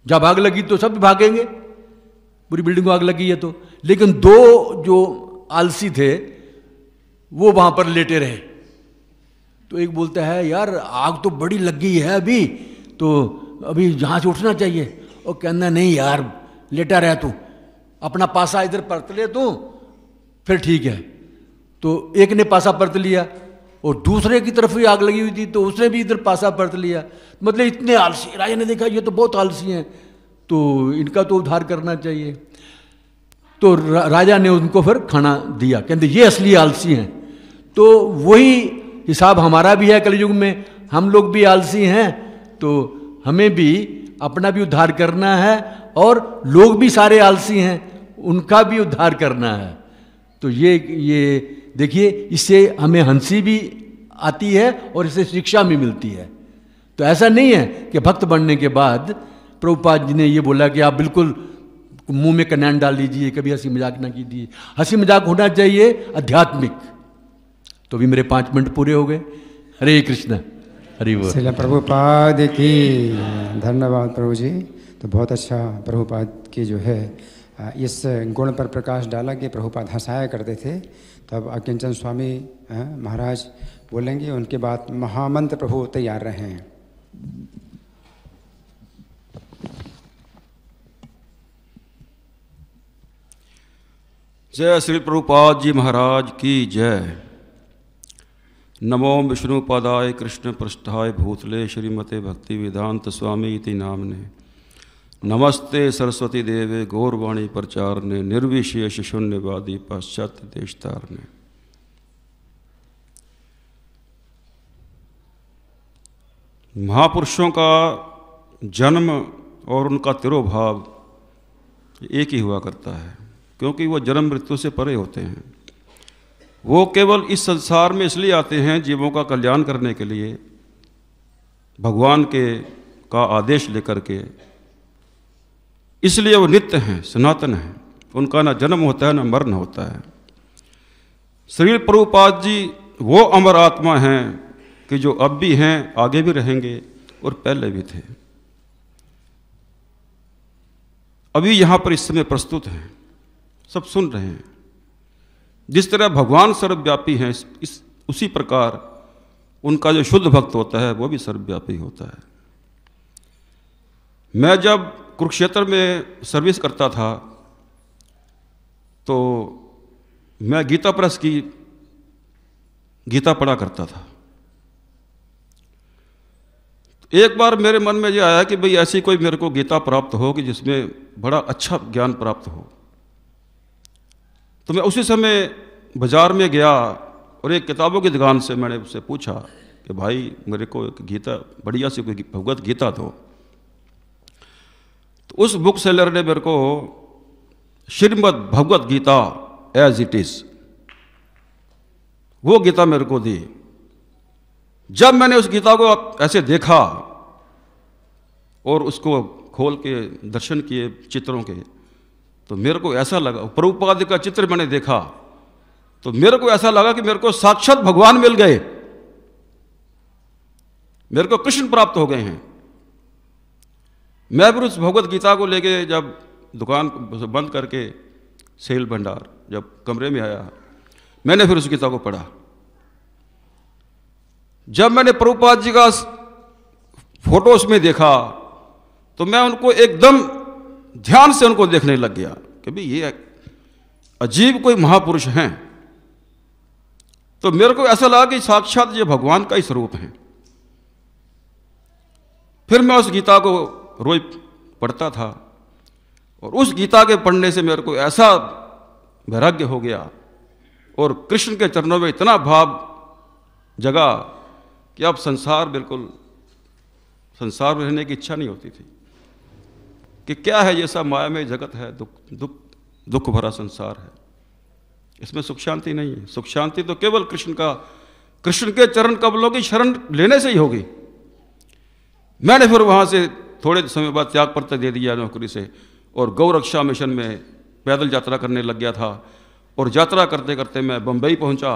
जब आग लगी तो सब भागेंगे, पूरी बिल्डिंग को आग लगी है तो। लेकिन दो जो आलसी थे वो वहाँ पर लेटे रहे। तो एक बोलता है, यार आग तो बड़ी लग गई है अभी, तो अभी यहाँ से उठना चाहिए। और कहना नहीं यार, लेटा रह तू, अपना पासा इधर परत ले तू, फिर ठीक है। तो एक ने पासा परत लिया और दूसरे की तरफ भी आग लगी हुई थी, तो उसने भी इधर पासा परत लिया। मतलब इतने आलसी। राजा ने देखा ये तो बहुत आलसी हैं, तो इनका तो उद्धार करना चाहिए। तो राजा ने उनको फिर खाना दिया, कहते ये असली आलसी हैं। तो वही हिसाब हमारा भी है कलयुग में, हम लोग भी आलसी हैं, तो हमें भी अपना भी उद्धार करना है और लोग भी सारे आलसी हैं, उनका भी उद्धार करना है। तो ये देखिए, इससे हमें हंसी भी आती है और इससे शिक्षा भी मिलती है। तो ऐसा नहीं है कि भक्त बनने के बाद प्रभुपाद जी ने ये बोला कि आप बिल्कुल मुंह में कन्यान डाल लीजिए, कभी हंसी मजाक ना कीजिए। हंसी मजाक होना चाहिए आध्यात्मिक। तो भी मेरे 5 मिनट पूरे हो गए। हरे कृष्ण, हरि बोल। श्रील प्रभुपाद की धन्यवाद प्रभु जी। तो बहुत अच्छा प्रभुपाद की जो है इस गुण पर प्रकाश डाला कि प्रभुपाद हंसाया करते थे। तो अब अकिंचन स्वामी महाराज बोलेंगे, उनके बाद महामंत्र प्रभु तैयार रहे हैं। जय श्री प्रभुपाद जी महाराज की जय। नमो विष्णुपादाय कृष्ण पृष्ठाय भूतले श्रीमते भक्ति वेदांत स्वामी इति नामने। नमस्ते सरस्वती देवे गौरवाणी प्रचारने निर्विशेष शून्यवादी पाश्चात्य देशतारने। महापुरुषों का जन्म और उनका तिरोभाव एक ही हुआ करता है, क्योंकि वो जन्म मृत्यु से परे होते हैं। वो केवल इस संसार में इसलिए आते हैं जीवों का कल्याण करने के लिए, भगवान का आदेश लेकर के। इसलिए वो नित्य हैं, सनातन हैं। उनका ना जन्म होता है ना मरण होता है। श्रील प्रभुपाद जी वो अमर आत्मा हैं कि जो अब भी हैं, आगे भी रहेंगे और पहले भी थे। अभी यहाँ पर इस समय प्रस्तुत हैं, सब सुन रहे हैं। जिस तरह भगवान सर्वव्यापी हैं, उसी प्रकार उनका जो शुद्ध भक्त होता है वो भी सर्वव्यापी होता है। मैं जब कुरुक्षेत्र में सर्विस करता था तो मैं गीता प्रेस की गीता पढ़ा करता था। एक बार मेरे मन में यह आया कि भाई ऐसी कोई मेरे को गीता प्राप्त हो कि जिसमें बड़ा अच्छा ज्ञान प्राप्त हो। तो मैं उसी समय बाजार में गया और एक किताबों की दुकान से मैंने उससे पूछा कि भाई मेरे को एक गीता बढ़िया सी कोई भगवत गीता दो। तो उस बुक सेलर ने मेरे को Shrimad Bhagavad Gita as it is वो गीता मेरे को दी। जब मैंने उस गीता को ऐसे देखा और उसको खोल के दर्शन किए चित्रों के, तो मेरे को ऐसा लगा, प्रभुपाद का चित्र मैंने देखा तो मेरे को ऐसा लगा कि मेरे को साक्षात भगवान मिल गए, मेरे को कृष्ण प्राप्त हो गए हैं। मैं फिर उस भगवत गीता को लेके जब दुकान बंद करके सेल भंडार जब कमरे में आया, मैंने फिर उस गीता को पढ़ा। जब मैंने प्रभुपाद जी का फोटो उसमें देखा तो मैं उनको एकदम ध्यान से उनको देखने लग गया कि भाई ये अजीब कोई महापुरुष हैं। तो मेरे को ऐसा लगा कि साक्षात ये भगवान का ही स्वरूप है। फिर मैं उस गीता को रोज पढ़ता था और उस गीता के पढ़ने से मेरे को ऐसा वैराग्य हो गया और कृष्ण के चरणों में इतना भाव जगा कि अब संसार में रहने की इच्छा नहीं होती थी कि क्या है ये सब मायामय जगत है, दुख भरा संसार है, इसमें सुख शांति नहीं है। सुख शांति तो केवल कृष्ण के चरण कमलों की शरण लेने से ही होगी। मैंने फिर वहां से थोड़े समय बाद त्याग पत्र दे दिया नौकरी से और गौ रक्षा मिशन में पैदल यात्रा करने लग गया था। और यात्रा करते करते मैं बम्बई पहुंचा।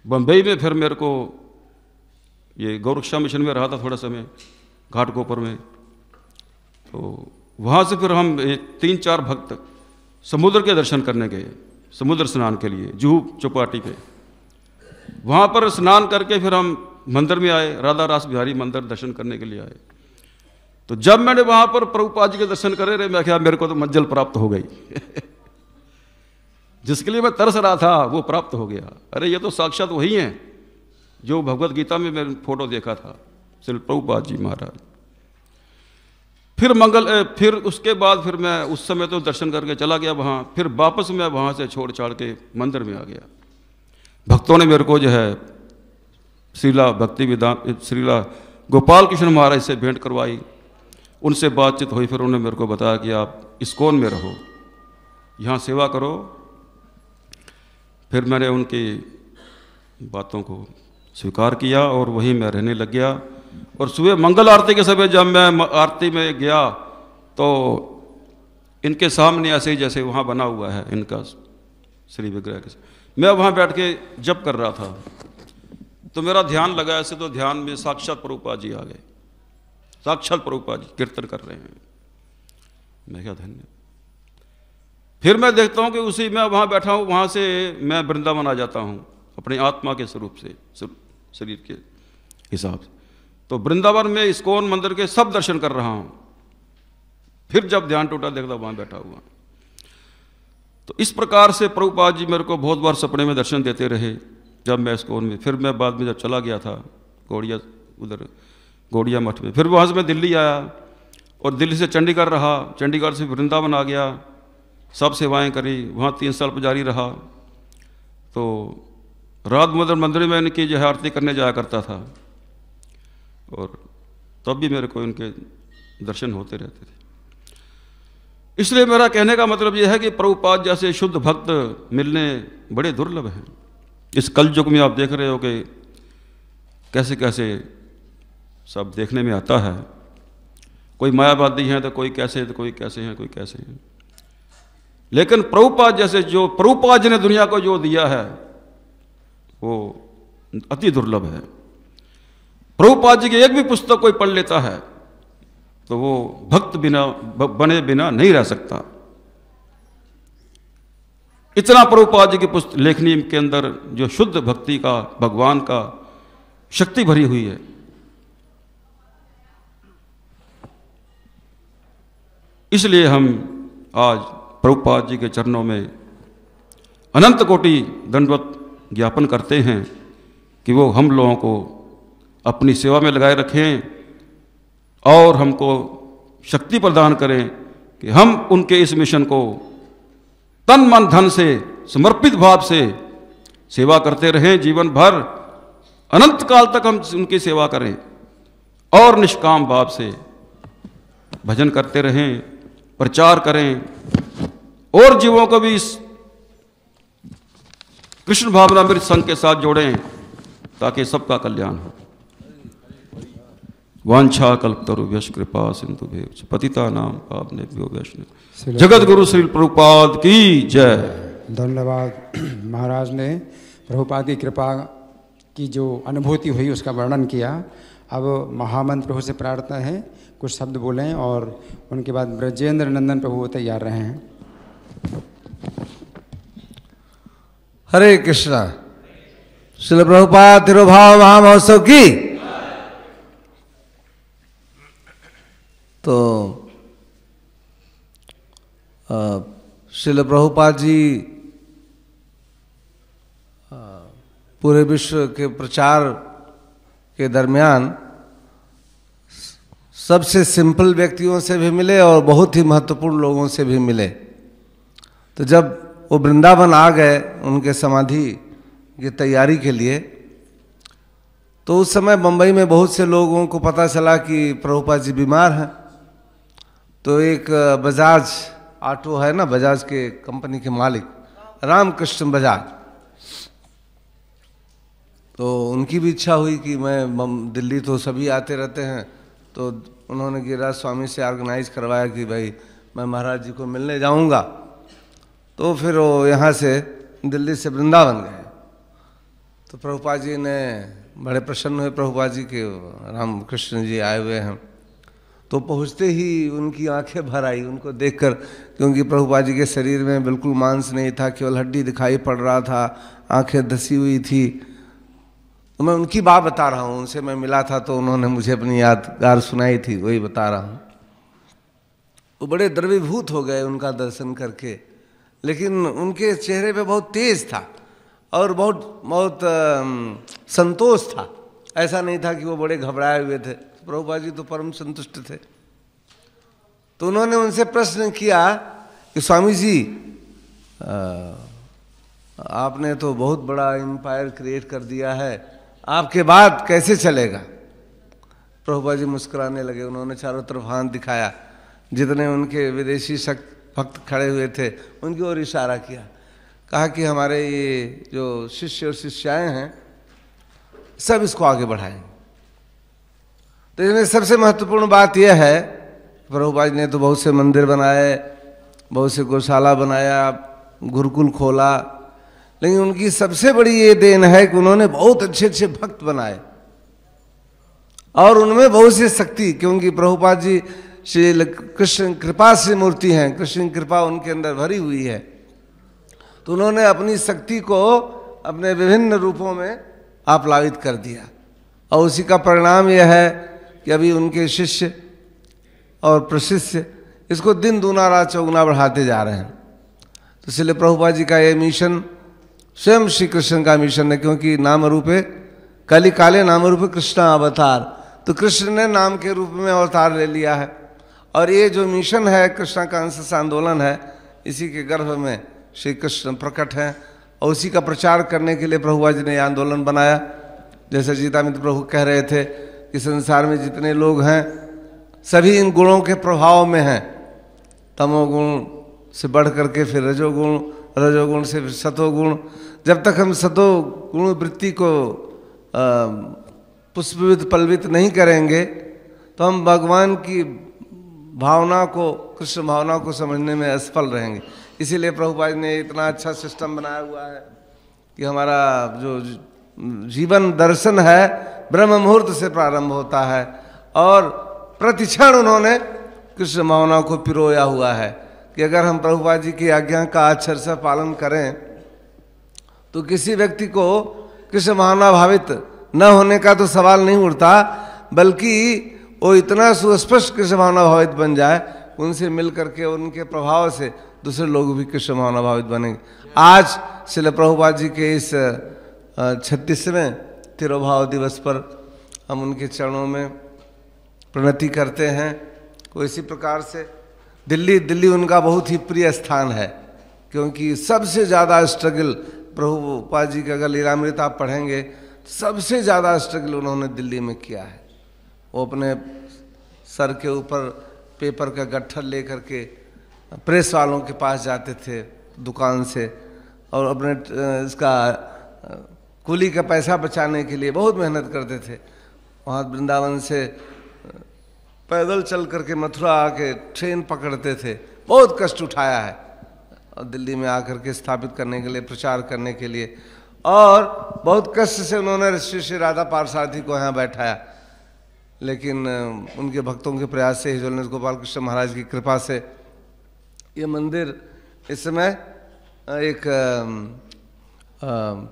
बम्बई में फिर मेरे को ये गौ रक्षा मिशन में रहा था थोड़ा समय घाटकोपर में। तो वहाँ से फिर हम 3-4 भक्त समुद्र के दर्शन करने गए, समुद्र स्नान के लिए जुहू चौपाटी पे। वहाँ पर स्नान करके फिर हम मंदिर में आए, राधा रास बिहारी मंदिर दर्शन करने के लिए आए। तो जब मैंने वहाँ पर प्रभुपाद जी के दर्शन करे रहे, मैं क्या मेरे को तो मंजिल प्राप्त हो गई जिसके लिए मैं तरस रहा था वो प्राप्त हो गया। अरे ये तो साक्षात वही हैं जो भगवत गीता में मैंने फोटो देखा था, श्री प्रभुपाद जी महाराज। फिर उसके बाद फिर मैं उस समय तो दर्शन करके चला गया वहाँ। फिर वापस मैं वहाँ से छोड़ छाड़ के मंदिर में आ गया। भक्तों ने मेरे को जो है श्रीला गोपाल कृष्ण महाराज से भेंट करवाई, उनसे बातचीत हुई। फिर उन्होंने मेरे को बताया कि आप इस्कॉन में रहो, यहाँ सेवा करो। फिर मैंने उनकी बातों को स्वीकार किया और वहीं मैं रहने लग गया। और सुबह मंगल आरती के समय जब मैं आरती में गया तो इनके सामने ऐसे ही जैसे वहाँ बना हुआ है इनका श्री विग्रह के, मैं वहाँ बैठ के जप कर रहा था। तो मेरा ध्यान लगा ऐसे, तो ध्यान में साक्षात प्रभुपाद जी आ गए। साक्षात प्रभुपाद जी कीर्तन कर रहे हैं। मैं क्या धन्य। फिर मैं देखता हूँ कि उसी में वहाँ बैठा हूँ, वहाँ से मैं वृंदावन आ जाता हूँ अपनी आत्मा के स्वरूप से, शरीर के हिसाब से। तो वृंदावन में इस्कॉन मंदिर के सब दर्शन कर रहा हूँ। फिर जब ध्यान टूटा देखता वहाँ बैठा हुआ। तो इस प्रकार से प्रभुपाद जी मेरे को बहुत बार सपने में दर्शन देते रहे जब मैं इस्कॉन में। फिर मैं बाद में जब चला गया था गौड़िया मठ में, फिर वहाँ से मैं दिल्ली आया और दिल्ली से चंडीगढ़ रहा, चंडीगढ़ से वृंदावन आ गया, सब सेवाएं करी, वहाँ 3 साल पुजारी रहा। तो रात मंदिर में इनकी जो है आरती करने जाया करता था और तब भी मेरे को इनके दर्शन होते रहते थे। इसलिए मेरा कहने का मतलब यह है कि प्रभुपाद जैसे शुद्ध भक्त मिलने बड़े दुर्लभ हैं। इस कल युग में आप देख रहे हो कि कैसे कैसे सब देखने में आता है। कोई मायावादी हैं तो कोई कैसे हैं, कोई कैसे हैं। लेकिन प्रभुपाद जैसे, जो प्रभुपाद जी ने दुनिया को जो दिया है वो अति दुर्लभ है। प्रभुपाद जी की एक भी पुस्तक कोई पढ़ लेता है तो वो भक्त बने बिना नहीं रह सकता। इतना प्रभुपाद जी की पुस्तक लेखनी के अंदर जो शुद्ध भक्ति का, भगवान का शक्ति भरी हुई है। इसलिए हम आज प्रभुपाद जी के चरणों में अनंत कोटि दंडवत ज्ञापन करते हैं कि वो हम लोगों को अपनी सेवा में लगाए रखें और हमको शक्ति प्रदान करें कि हम उनके इस मिशन को तन मन धन से समर्पित भाव से सेवा करते रहें, जीवन भर अनंत काल तक हम उनकी सेवा करें और निष्काम भाव से भजन करते रहें, प्रचार करें और जीवों को भी इस कृष्ण भावनामृत संघ के साथ जोड़ें ताकि सबका कल्याण हो। वांछा कल्पतरुभ्यश्च कृपा सिंधुभ्यो पतिता नाम पावनेभ्यो वैष्णव। जगत गुरु श्री प्रभुपाद की जय। धन्यवाद। महाराज ने प्रभुपाद की कृपा की जो अनुभूति हुई उसका वर्णन किया। अब महामंत्र प्रभु से प्रार्थना है कुछ शब्द बोलें और उनके बाद ब्रजेंद्र नंदन प्रभु तैयार रहे हैं। हरे कृष्णा। श्रील प्रभुपाद तिरुभाव महामहोत्सव की। तो श्रील प्रभुपाद जी पूरे विश्व के प्रचार के दरमियान सबसे सिंपल व्यक्तियों से भी मिले और बहुत ही महत्वपूर्ण लोगों से भी मिले। तो जब वो वृंदावन आ गए उनके समाधि की तैयारी के लिए, तो उस समय बम्बई में बहुत से लोगों को पता चला कि प्रभुपाद जी बीमार हैं। तो एक बजाज ऑटो है ना, बजाज के कंपनी के मालिक रामकृष्ण बजाज, तो उनकी भी इच्छा हुई कि मैं दिल्ली तो सभी आते रहते हैं, तो उन्होंने गिरिराज स्वामी से ऑर्गेनाइज करवाया कि भाई मैं महाराज जी को मिलने जाऊंगा। तो फिर वो यहाँ से दिल्ली से वृंदावन गए। तो प्रभुपाद जी ने बड़े प्रसन्न हुए प्रभुपाद जी के रामकृष्ण जी आए हुए हैं। तो पहुँचते ही उनकी आंखें भर आई उनको देखकर, क्योंकि प्रभुपाद जी के शरीर में बिल्कुल मांस नहीं था, केवल हड्डी दिखाई पड़ रहा था, आंखें धसी हुई थी। तो मैं उनकी बात बता रहा हूँ, उनसे मैं मिला था तो उन्होंने मुझे अपनी यादगार सुनाई थी, वही बता रहा हूँ। वो बड़े द्रवीभूत हो गए उनका दर्शन करके, लेकिन उनके चेहरे पे बहुत तेज था और बहुत संतोष था। ऐसा नहीं था कि वो बड़े घबराए हुए थे। प्रभुपाद जी तो परम संतुष्ट थे। तो उन्होंने उनसे प्रश्न किया कि स्वामी जी आपने तो बहुत बड़ा एम्पायर क्रिएट कर दिया है, आपके बाद कैसे चलेगा। प्रभुपाद जी मुस्कुराने लगे। उन्होंने चारों तरफ हाथ दिखाया, जितने उनके विदेशी भक्त खड़े हुए थे उनकी ओर इशारा किया, कहा कि हमारे ये जो शिष्य और शिष्याएं हैं सब इसको आगे बढ़ाएंगे। तो इसमें सबसे महत्वपूर्ण बात यह है, प्रभुपाद ने तो बहुत से मंदिर बनाए, बहुत से गौशाला बनाया, गुरुकुल खोला, लेकिन उनकी सबसे बड़ी ये देन है कि उन्होंने बहुत अच्छे अच्छे भक्त बनाए और उनमें बहुत सी शक्ति, क्योंकि प्रभुपाद जी श्री कृष्ण कृपा से मूर्ति हैं, कृष्ण कृपा उनके अंदर भरी हुई है। तो उन्होंने अपनी शक्ति को अपने विभिन्न रूपों में आप्लावित कर दिया और उसी का परिणाम यह है कि अभी उनके शिष्य और प्रशिष्य इसको दिन दूना रात चौगुना बढ़ाते जा रहे हैं। तो इसलिए प्रभुपाद जी का ये मिशन स्वयं श्री कृष्ण का मिशन है, क्योंकि नाम रूपे कली काले नाम रूपे कृष्ण अवतार। तो कृष्ण ने नाम के रूप में अवतार ले लिया है और ये जो मिशन है कृष्ण का अंश आंदोलन है, इसी के गर्भ में श्री कृष्ण प्रकट हैं और उसी का प्रचार करने के लिए प्रभुपाद जी ने आंदोलन बनाया। जैसे जीतामित्र प्रभु कह रहे थे कि संसार में जितने लोग हैं सभी इन गुणों के प्रभाव में हैं, तमोगुण से बढ़ करके फिर रजोगुण, रजोगुण से फिर सतोगुण। जब तक हम सतोगुण वृत्ति को पुष्पित पल्वित नहीं करेंगे तो हम भगवान की भावना को, कृष्ण भावना को समझने में असफल रहेंगे। इसीलिए प्रभुपाद ने इतना अच्छा सिस्टम बनाया हुआ है कि हमारा जो जीवन दर्शन है ब्रह्म मुहूर्त से प्रारंभ होता है और प्रतिक्षण उन्होंने कृष्ण भावना को पिरोया हुआ है। कि अगर हम प्रभुपाद जी की आज्ञा का अक्षर से पालन करें तो किसी व्यक्ति को कृष्ण भावनाभावित न होने का तो सवाल नहीं उठता, बल्कि वो इतना सुस्पष्ट कृष्ण भावनाभावित बन जाए, उनसे मिल करके उनके प्रभाव से दूसरे लोग भी कृष्ण भावनाभावित बनेंगे। आज श्रील प्रभुपाद जी के इस 36वें तिरोभाव दिवस पर हम उनके चरणों में प्रणति करते हैं। कोई इसी प्रकार से दिल्ली उनका बहुत ही प्रिय स्थान है, क्योंकि सबसे ज़्यादा स्ट्रगल प्रभुपाद जी का अगर लीलामृत आप पढ़ेंगे, सबसे ज़्यादा स्ट्रगल उन्होंने दिल्ली में किया है। वो अपने सर के ऊपर पेपर का गट्ठर ले करके प्रेस वालों के पास जाते थे दुकान से, और अपने इसका कुली का पैसा बचाने के लिए बहुत मेहनत करते थे। वहाँ वृंदावन से पैदल चल करके मथुरा आके ट्रेन पकड़ते थे, बहुत कष्ट उठाया है, और दिल्ली में आकर के स्थापित करने के लिए, प्रचार करने के लिए, और बहुत कष्ट से उन्होंने श्री राधा पार्षार्थी को यहाँ बैठाया। लेकिन उनके भक्तों के प्रयास से, हिजोलनाथ गोपाल कृष्ण महाराज की कृपा से ये मंदिर इस समय एक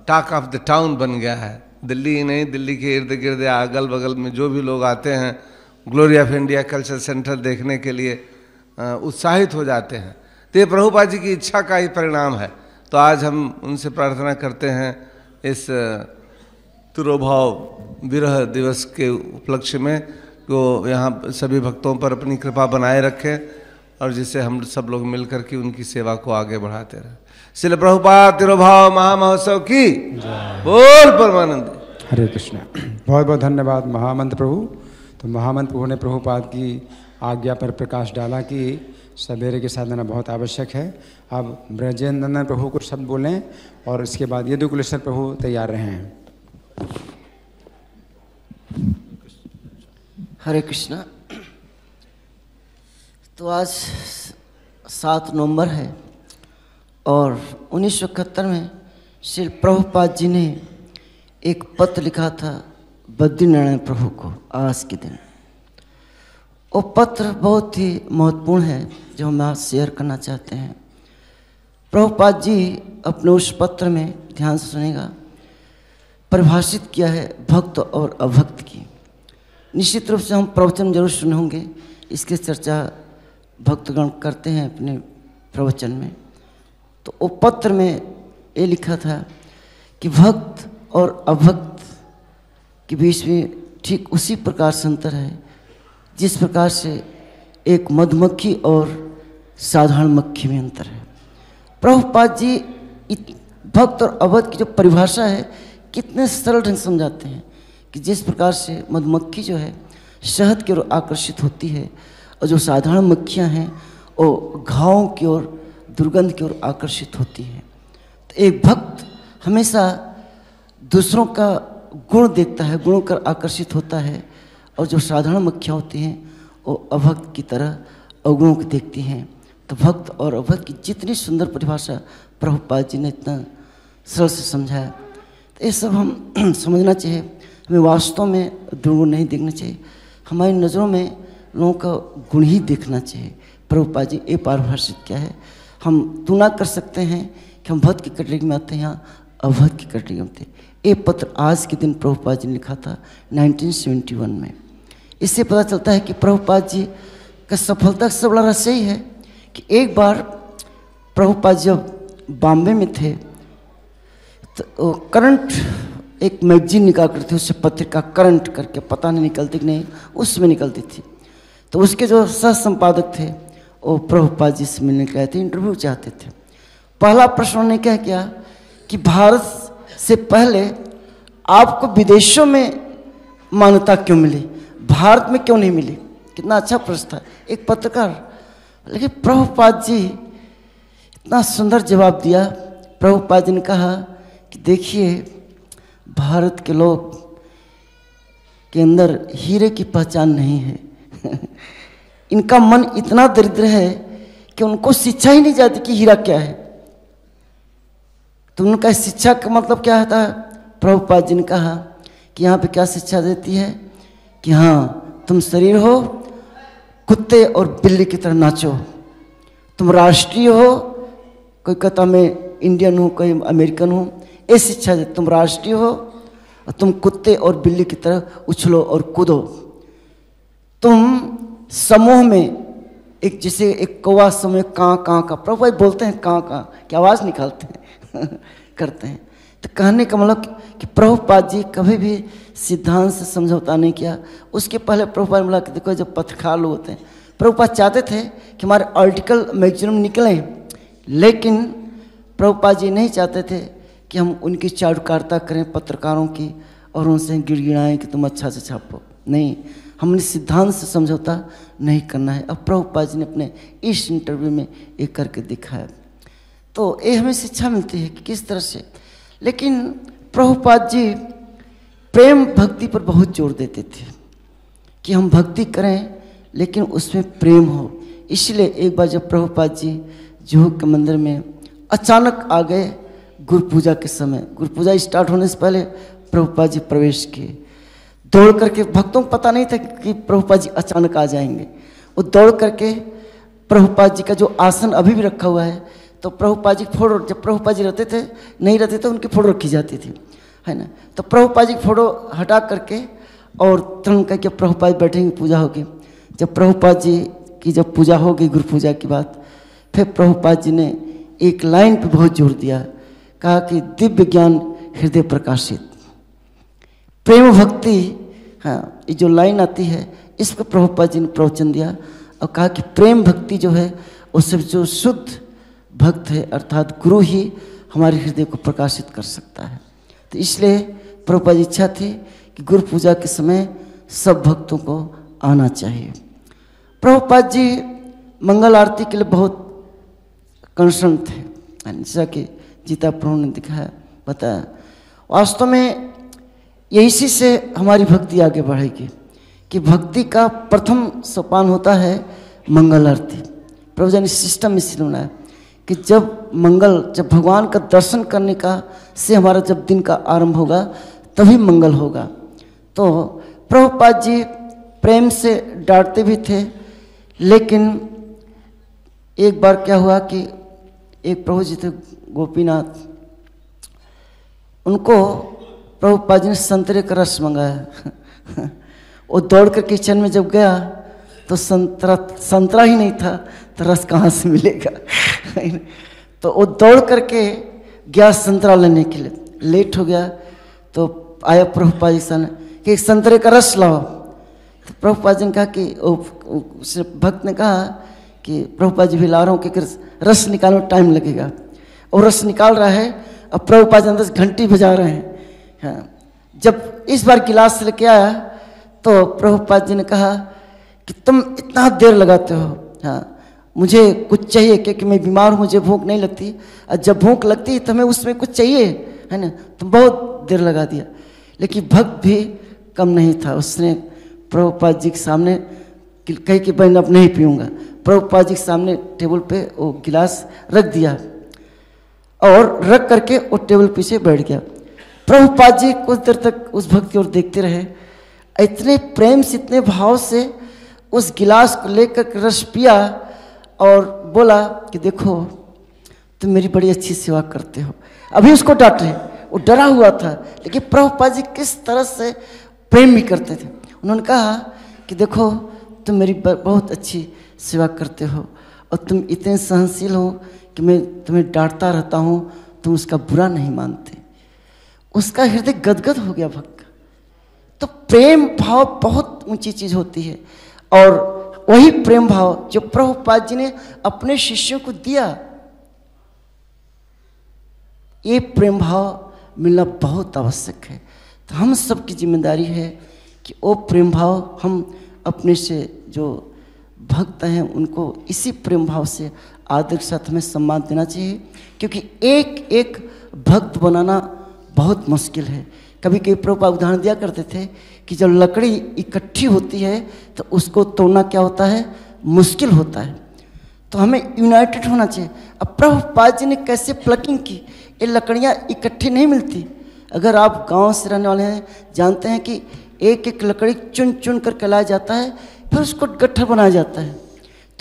टॉक ऑफ द टाउन बन गया है। दिल्ली ही नहीं, दिल्ली के इर्द गिर्द अगल बगल में जो भी लोग आते हैं glory of India culture centre देखने के लिए उत्साहित हो जाते हैं। तो ये प्रभुपाद जी की इच्छा का ही परिणाम है। तो आज हम उनसे प्रार्थना करते हैं इस तिरोभाव विरह दिवस के उपलक्ष्य में को यहाँ सभी भक्तों पर अपनी कृपा बनाए रखें, और जिससे हम सब लोग मिलकर के उनकी सेवा को आगे बढ़ाते रहें। श्रील प्रभुपाद तिरोभाव महामहोत्सव की बोल परमानंद। हरे कृष्णा। बहुत बहुत धन्यवाद महामंत्र प्रभु। तो महामंत्र प्रभु ने प्रभुपाद की आज्ञा पर प्रकाश डाला कि सवेरे की साधना बहुत आवश्यक है। अब ब्रजेंद्र नंदन प्रभु कुछ शब्द बोलें, और इसके बाद यदुकुलेश्वर प्रभु तैयार रहे हैं। हरे कृष्णा। तो आज 7 नवंबर है, और 1971 में श्री प्रभुपाद जी ने एक पत्र लिखा था बद्रीनारायण प्रभु को आज के दिन। वो पत्र बहुत ही महत्वपूर्ण है जो हम आज शेयर करना चाहते हैं। प्रभुपाद जी अपने उस पत्र में, ध्यान से सुनेगा, परिभाषित किया है भक्त और अभक्त की। निश्चित रूप से हम प्रवचन जरूर सुने होंगे, इसकी चर्चा भक्तगण करते हैं अपने प्रवचन में। तो वो पत्र में ये लिखा था कि भक्त और अभक्त के बीच में ठीक उसी प्रकार से अंतर है जिस प्रकार से एक मधुमक्खी और साधारण मक्खी में अंतर है। प्रभुपाद जी भक्त और अभक्त की जो परिभाषा है कितने सरल ढंग से समझाते हैं कि जिस प्रकार से मधुमक्खी जो है शहद की ओर आकर्षित होती है, और जो साधारण मक्खियाँ हैं वो घावों की ओर, दुर्गंध की ओर आकर्षित होती हैं। तो एक भक्त हमेशा दूसरों का गुण देखता है, गुणों कर आकर्षित होता है, और जो साधारण मक्खियाँ होती हैं वो अभक्त की तरह अवगुणों को देखती हैं। तो भक्त और अभक्त की जितनी सुंदर परिभाषा प्रभुपाद जी ने इतना सरल से समझाया, तो ये सब हम समझना चाहिए। हमें वास्तव में दुर्गुण नहीं देखना चाहिए, हमारी नज़रों में लोगों का गुण ही देखना चाहिए। प्रभुपाद जी ये परिभाषित क्या है, हम तुलना कर सकते हैं कि हम भक्त की कैटेगरी में आते हैं या अभक्त की कैटेगरी में आते हैं। ये पत्र आज के दिन प्रभुपाद जी ने लिखा था 1971 में। इससे पता चलता है कि प्रभुपाद जी का सफलता का सबसे बड़ा रहस्य ही है कि एक बार प्रभुपाद जब बॉम्बे में थे तो करंट एक मैगजीन निकाल करते थे, उससे पत्रिका करंट करके, पता नहीं निकलती कि नहीं, उसमें निकलती थी। तो उसके जो सह संपादक थे वो प्रभुपाद जी से मिलने गए थे, इंटरव्यू चाहते थे। पहला प्रश्न उन्होंने क्या किया कि भारत से पहले आपको विदेशों में मान्यता क्यों मिली, भारत में क्यों नहीं मिली। कितना अच्छा प्रश्न था एक पत्रकार। लेकिन प्रभुपाद जी इतना सुंदर जवाब दिया। प्रभुपाद जी ने कहा कि देखिए, भारत के लोग के अंदर हीरे की पहचान नहीं है इनका मन इतना दरिद्र है कि उनको शिक्षा ही नहीं जाती कि हीरा क्या है। तो उनका शिक्षा का मतलब क्या था। प्रभुपाद जी ने कहा कि यहाँ पे क्या शिक्षा देती है कि हाँ, तुम शरीर हो, कुत्ते और बिल्ली की तरह नाचो। तुम राष्ट्रीय हो, कोई कहता मैं इंडियन हूँ, कोई अमेरिकन हूँ, ये शिक्षा दे। तुम राष्ट्रीय हो और तुम कुत्ते और बिल्ली की तरह उछलो और कूदो। तुम समूह में एक जैसे एक कौवा समूह काँ का प्रभु भाई बोलते हैं काँ की आवाज़ निकालते हैं करते हैं। तो कहने का मतलब कि प्रभुपाद जी कभी भी सिद्धांत से समझौता नहीं किया। उसके पहले प्रभुपाद बोला कि देखो जब पत्रकार लोग होते हैं, प्रभुपाद चाहते थे कि हमारे आर्टिकल मैगजीन में निकलें, लेकिन प्रभुपाद जी नहीं चाहते थे कि हम उनकी चारुकारिता करें पत्रकारों की और उनसे गिड़गिड़ाएं कि तुम अच्छा से छापो। नहीं, हमने सिद्धांत से समझौता नहीं करना है। अब प्रभुपाद जी ने अपने इस इंटरव्यू में ये करके दिखाया। तो ये हमें शिक्षा मिलती है कि किस तरह से। लेकिन प्रभुपाद जी प्रेम भक्ति पर बहुत जोर देते थे कि हम भक्ति करें लेकिन उसमें प्रेम हो। इसलिए एक बार जब प्रभुपाद जी जुहू के मंदिर में अचानक आ गए गुरु पूजा के समय, गुरु पूजा स्टार्ट होने से पहले प्रभुपाद जी प्रवेश किए। दौड़ करके, भक्तों को पता नहीं था कि प्रभुपाद जी अचानक आ जाएंगे। वो दौड़ करके प्रभुपाद जी का जो आसन अभी भी रखा हुआ है, तो प्रभुपाद जी फोटो, जब प्रभुपाद जी रहते थे नहीं रहते थे उनकी फ़ोटो रखी जाती थी, है ना। तो प्रभुपाद जी की फ़ोटो हटा करके और तुरंत करके प्रभुपाद बैठेंगे, पूजा होगी। जब प्रभुपाद जी की जब पूजा होगी गुरु पूजा की बात, फिर प्रभुपाद जी ने एक लाइन पे बहुत जोर दिया, कहा कि दिव्य ज्ञान हृदय प्रकाशित, प्रेम भक्ति। हाँ, ये जो लाइन आती है इस पर प्रभुपाद जी ने प्रवचन दिया और कहा कि प्रेम भक्ति जो है उससे जो शुद्ध भक्त है अर्थात गुरु ही हमारे हृदय को प्रकाशित कर सकता है। तो इसलिए प्रभुपाद जी इच्छा थी कि गुरु पूजा के समय सब भक्तों को आना चाहिए। प्रभुपाद जी मंगल आरती के लिए बहुत कंसर्न थे, जैसा कि गीता प्रभु ने दिखाया बताया। वास्तव में इसी से हमारी भक्ति आगे बढ़ेगी कि भक्ति का प्रथम सोपान होता है मंगल आरती। प्रभु जी ने सिस्टम इसलिए बनाया कि जब भगवान का दर्शन करने का से हमारा जब दिन का आरंभ होगा तभी मंगल होगा। तो प्रभुपाद जी प्रेम से डांटते भी थे, लेकिन एक बार क्या हुआ कि एक प्रभु जी थे गोपीनाथ, उनको प्रभुपाद जी ने संतरे का रस मंगाया। वो दौड़ कर किचन में जब गया तो संतरा ही नहीं था, तो रस कहाँ से मिलेगा। तो वो दौड़ करके गया संतरा लेने के लिए, लेट हो गया। तो आया प्रभुपाद जी सन कि संतरे का रस लाओ। तो प्रभुपाद जी ने कहा कि उस भक्त ने कहा कि प्रभुपाद जी भी ला रहा हूँ, कि रस निकालने में टाइम लगेगा। और रस निकाल रहा है और प्रभुपाद जी अंदर से घंटी बजा रहे हैं। हाँ, जब इस बार गिलास लेके आया तो प्रभुपाद जी ने कहा कि तुम इतना देर लगाते हो, हाँ मुझे कुछ चाहिए क्योंकि मैं बीमार हूँ, मुझे भूख नहीं लगती, और जब भूख लगती है तो हमें उसमें कुछ चाहिए, है ना। तुम बहुत देर लगा दिया। लेकिन भक्त भी कम नहीं था, उसने प्रभुपाद जी के सामने कही कि बहन अब नहीं पीऊँगा। प्रभुपाद जी के सामने टेबल पे वो गिलास रख दिया और रख करके वो टेबल पीछे बैठ गया। प्रभुपाद जी कुछ देर तक उस भक्त की ओर देखते रहे, इतने प्रेम से इतने भाव से उस गिलास को लेकर रस पिया और बोला कि देखो तुम मेरी बड़ी अच्छी सेवा करते हो। अभी उसको डांटे, वो डरा हुआ था, लेकिन प्रभुपाद जी किस तरह से प्रेम भी करते थे। उन्होंने कहा कि देखो तुम मेरी बहुत अच्छी सेवा करते हो और तुम इतने सहनशील हो कि मैं तुम्हें डांटता रहता हूँ, तुम उसका बुरा नहीं मानते। उसका हृदय गदगद हो गया भक्त का। तो प्रेम भाव बहुत ऊंची चीज होती है, और वही प्रेम भाव जो प्रभुपाद जी ने अपने शिष्यों को दिया, ये प्रेम भाव मिलना बहुत आवश्यक है। तो हम सबकी जिम्मेदारी है कि वो प्रेम भाव हम अपने से जो भक्त हैं उनको इसी प्रेम भाव से आदर के साथ हमें सम्मान देना चाहिए, क्योंकि एक एक भक्त बनाना बहुत मुश्किल है। कभी कभी प्रभुपाद उदाहरण दिया करते थे कि जब लकड़ी इकट्ठी होती है तो उसको तोड़ना क्या होता है, मुश्किल होता है। तो हमें यूनाइटेड होना चाहिए। अब प्रभुपाद जी ने कैसे प्लकिंग की, ये लकड़ियाँ इकट्ठी नहीं मिलती। अगर आप गांव से रहने वाले हैं जानते हैं कि एक एक लकड़ी चुन चुन कर लाया जाता है, फिर उसको गट्ठर बनाया जाता है।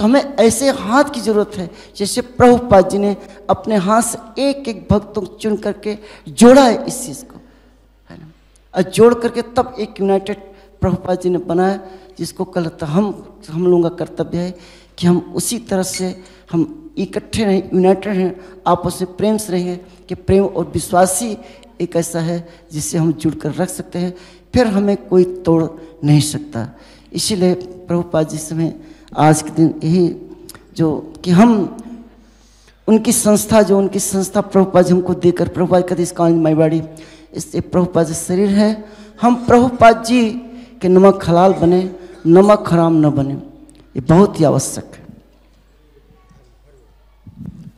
तो हमें ऐसे हाथ की ज़रूरत है जैसे प्रभुपाद जी ने अपने हाथ से एक एक भक्तों को चुन करके जोड़ा है इस चीज़ को, है ना, और जोड़ करके तब एक यूनाइटेड प्रभुपाद जी ने बनाया, जिसको कल हम लोगों का कर्तव्य है कि हम उसी तरह से हम इकट्ठे रहें, यूनाइटेड रहें, आपस में प्रेम से रहेंगे कि प्रेम और विश्वास ही एक ऐसा है जिससे हम जुड़ कर रख सकते हैं, फिर हमें कोई तोड़ नहीं सकता। इसीलिए प्रभुपाद जी से मैं आज के दिन यही जो कि हम उनकी संस्था प्रभुपाद जी हमको देकर, प्रभुपाद कहते इस कान माई बॉडी, इससे प्रभुपाद जी शरीर है, हम प्रभुपाद जी के नमक हलाल बने, नमक हराम न बने, ये बहुत ही आवश्यक है।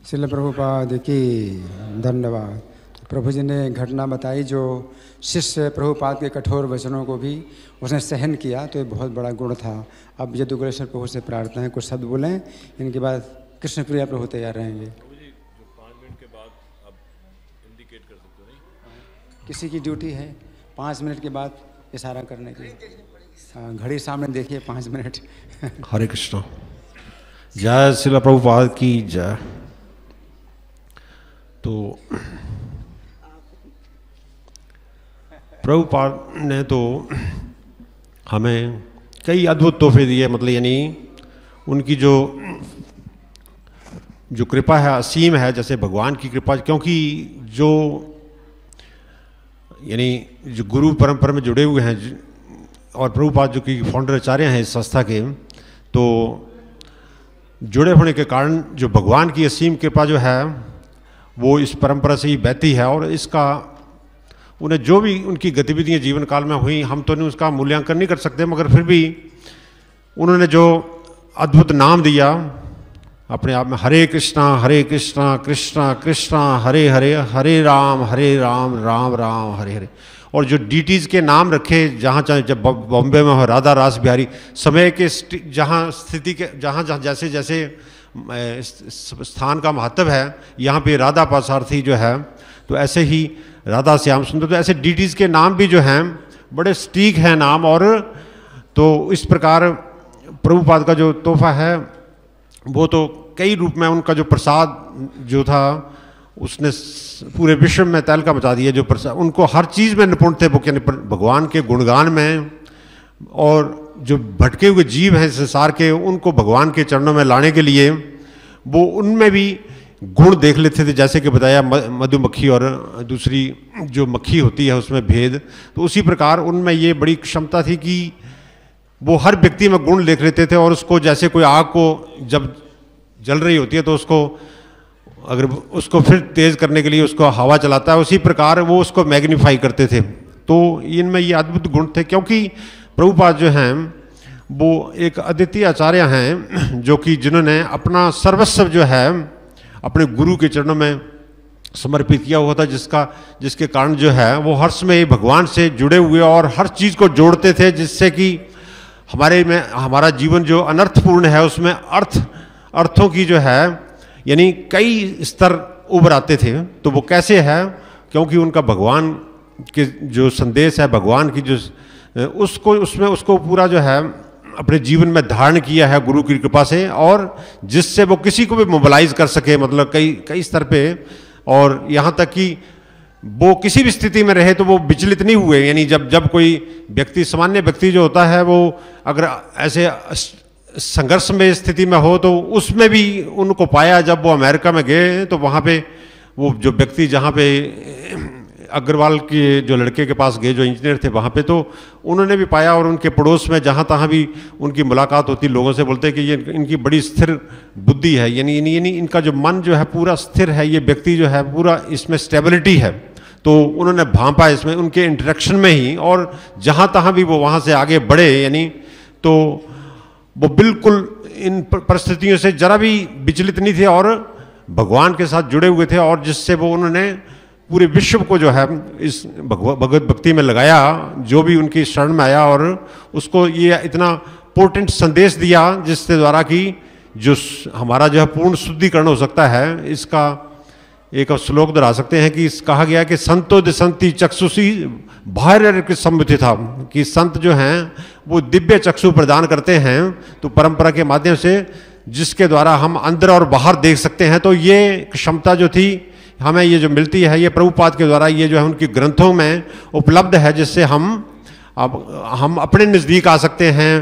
श्रील प्रभुपाद की धन्यवाद। प्रभु जी ने घटना बताई जो शिष्य प्रभुपाद के कठोर वचनों को भी उसने सहन किया, तो ये बहुत बड़ा गुण था। अब यदुग्रेश्वर प्रभु से प्रार्थना है कुछ शब्द बोलें, इनके बाद कृष्णप्रिया प्रभु तैयार रहेंगे। जो 5 मिनट के बाद आप इंडिकेट कर सकते हो, नहीं किसी की ड्यूटी है 5 मिनट के बाद इशारा करने की। हाँ, घड़ी सामने देखिए 5 मिनट। हरे कृष्ण। जय श्रील प्रभुपाद की जय। तो प्रभुपाद ने तो हमें कई अद्भुत तोहफे दिए, मतलब यानी उनकी जो कृपा है असीम है, जैसे भगवान की कृपा, क्योंकि जो यानी जो गुरु परंपरा में जुड़े हुए हैं और प्रभुपाद जो कि फाउंडर आचार्य हैं इस संस्था के, तो जुड़े होने के कारण जो भगवान की असीम कृपा जो है वो इस परंपरा से ही बहती है, और इसका उन्हें जो भी उनकी गतिविधियां जीवन काल में हुई, हम तो नहीं उसका मूल्यांकन नहीं कर सकते, मगर फिर भी उन्होंने जो अद्भुत नाम दिया अपने आप में, हरे कृष्णा कृष्णा कृष्णा हरे हरे, हरे राम राम राम हरे हरे, और जो डीटीज़ के नाम रखे जहाँ चाहे, जब बॉम्बे में हो राधा रास बिहारी, समय के जहाँ स्थिति के जहाँ जैसे जैसे स्थान का महत्व है, यहाँ पे राधा पासार्थी जो है, तो ऐसे ही राधा श्याम सुंदर, तो ऐसे डीटीज़ के नाम भी जो हैं बड़े सटीक हैं नाम। और तो इस प्रकार प्रभुपाद का जो तोहफा है वो तो कई रूप में, उनका जो प्रसाद जो था उसने पूरे विश्व में तहलका मचा दिया। जो प्रसाद, उनको हर चीज़ में निपुण थे, यानी भगवान के गुणगान में, और जो भटके हुए जीव हैं संसार के, उनको भगवान के चरणों में लाने के लिए वो उनमें भी गुण देख लेते थे, जैसे कि बताया मधुमक्खी और दूसरी जो मक्खी होती है उसमें भेद, तो उसी प्रकार उनमें ये बड़ी क्षमता थी कि वो हर व्यक्ति में गुण देख लेते थे, और उसको जैसे कोई आग को जब जल रही होती है तो उसको अगर उसको फिर तेज़ करने के लिए उसको हवा चलाता है, उसी प्रकार वो उसको मैग्नीफाई करते थे। तो इनमें ये अद्भुत गुण थे, क्योंकि प्रभुपाद जो हैं वो एक अद्वितीय आचार्य हैं, जो कि जिन्होंने अपना सर्वस्व जो है अपने गुरु के चरणों में समर्पित किया हुआ था, जिसके कारण जो है वो हर समय भगवान से जुड़े हुए और हर चीज़ को जोड़ते थे, जिससे कि हमारा जीवन जो अनर्थपूर्ण है उसमें अर्थों की जो है यानी कई स्तर उभर आते थे। तो वो कैसे है, क्योंकि उनका भगवान के जो संदेश है, भगवान की जो उसको पूरा जो है अपने जीवन में धारण किया है गुरु की कृपा से, और जिससे वो किसी को भी मोबिलाइज कर सके, मतलब कई स्तर पे, और यहाँ तक कि वो किसी भी स्थिति में रहे तो वो विचलित नहीं हुए। यानी जब कोई व्यक्ति, सामान्य व्यक्ति जो होता है, वो अगर ऐसे संघर्ष में स्थिति में हो तो उसमें भी उनको पाया। जब वो अमेरिका में गए तो वहाँ पे वो जो व्यक्ति, जहाँ पे अग्रवाल के जो लड़के के पास गए जो इंजीनियर थे, वहाँ पे तो उन्होंने भी पाया, और उनके पड़ोस में जहाँ तहाँ भी उनकी मुलाकात होती, लोगों से बोलते कि ये इनकी बड़ी स्थिर बुद्धि है, यानी इनका जो मन जो है पूरा स्थिर है, ये व्यक्ति जो है पूरा इसमें स्टेबिलिटी है। तो उन्होंने भांपा इसमें उनके इंटरेक्शन में ही, और जहाँ तहाँ भी वो वहाँ से आगे बढ़े, यानी तो वो बिल्कुल इन परिस्थितियों से जरा भी विचलित नहीं थे और भगवान के साथ जुड़े हुए थे, और जिससे वो उन्होंने पूरे विश्व को जो है इस भगवत भक्ति में लगाया, जो भी उनकी शरण में आया, और उसको ये इतना पोर्टेंट संदेश दिया जिसके द्वारा कि जो हमारा जो है पूर्ण शुद्धिकरण हो सकता है। इसका एक श्लोक दोहरा सकते हैं कि कहा गया कि संतो दिशंति चक्षुषी बाह्य सम्मुति था, कि संत जो हैं वो दिव्य चक्षु प्रदान करते हैं। तो परंपरा के माध्यम से जिसके द्वारा हम अंदर और बाहर देख सकते हैं। तो ये क्षमता जो थी हमें ये जो मिलती है ये प्रभुपाद के द्वारा ये जो है उनके ग्रंथों में उपलब्ध है, जिससे हम अपने नज़दीक आ सकते हैं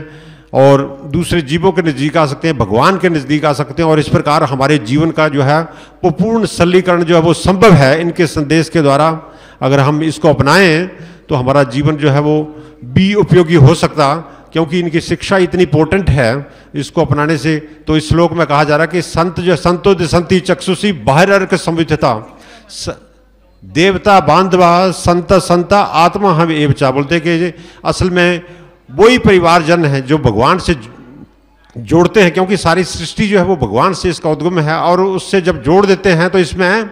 और दूसरे जीवों के नज़दीक आ सकते हैं, भगवान के नज़दीक आ सकते हैं, और इस प्रकार हमारे जीवन का जो है वो पूर्ण सरलीकरण जो है वो संभव है इनके संदेश के द्वारा। अगर हम इसको अपनाएं तो हमारा जीवन जो है वो भी उपयोगी हो सकता, क्योंकि इनकी शिक्षा इतनी इंपॉर्टेंट है इसको अपनाने से। तो इस श्लोक में कहा जा रहा है कि संत जो संतो दिसंती चक्षुषी बाहर अर्क संविधता देवता बांधवा संत संता आत्मा हम एवचा, बोलते कि असल में वही परिवारजन है जो भगवान से जोड़ते हैं, क्योंकि सारी सृष्टि जो है वो भगवान से इसका उद्गम है, और उससे जब जोड़ देते हैं तो इसमें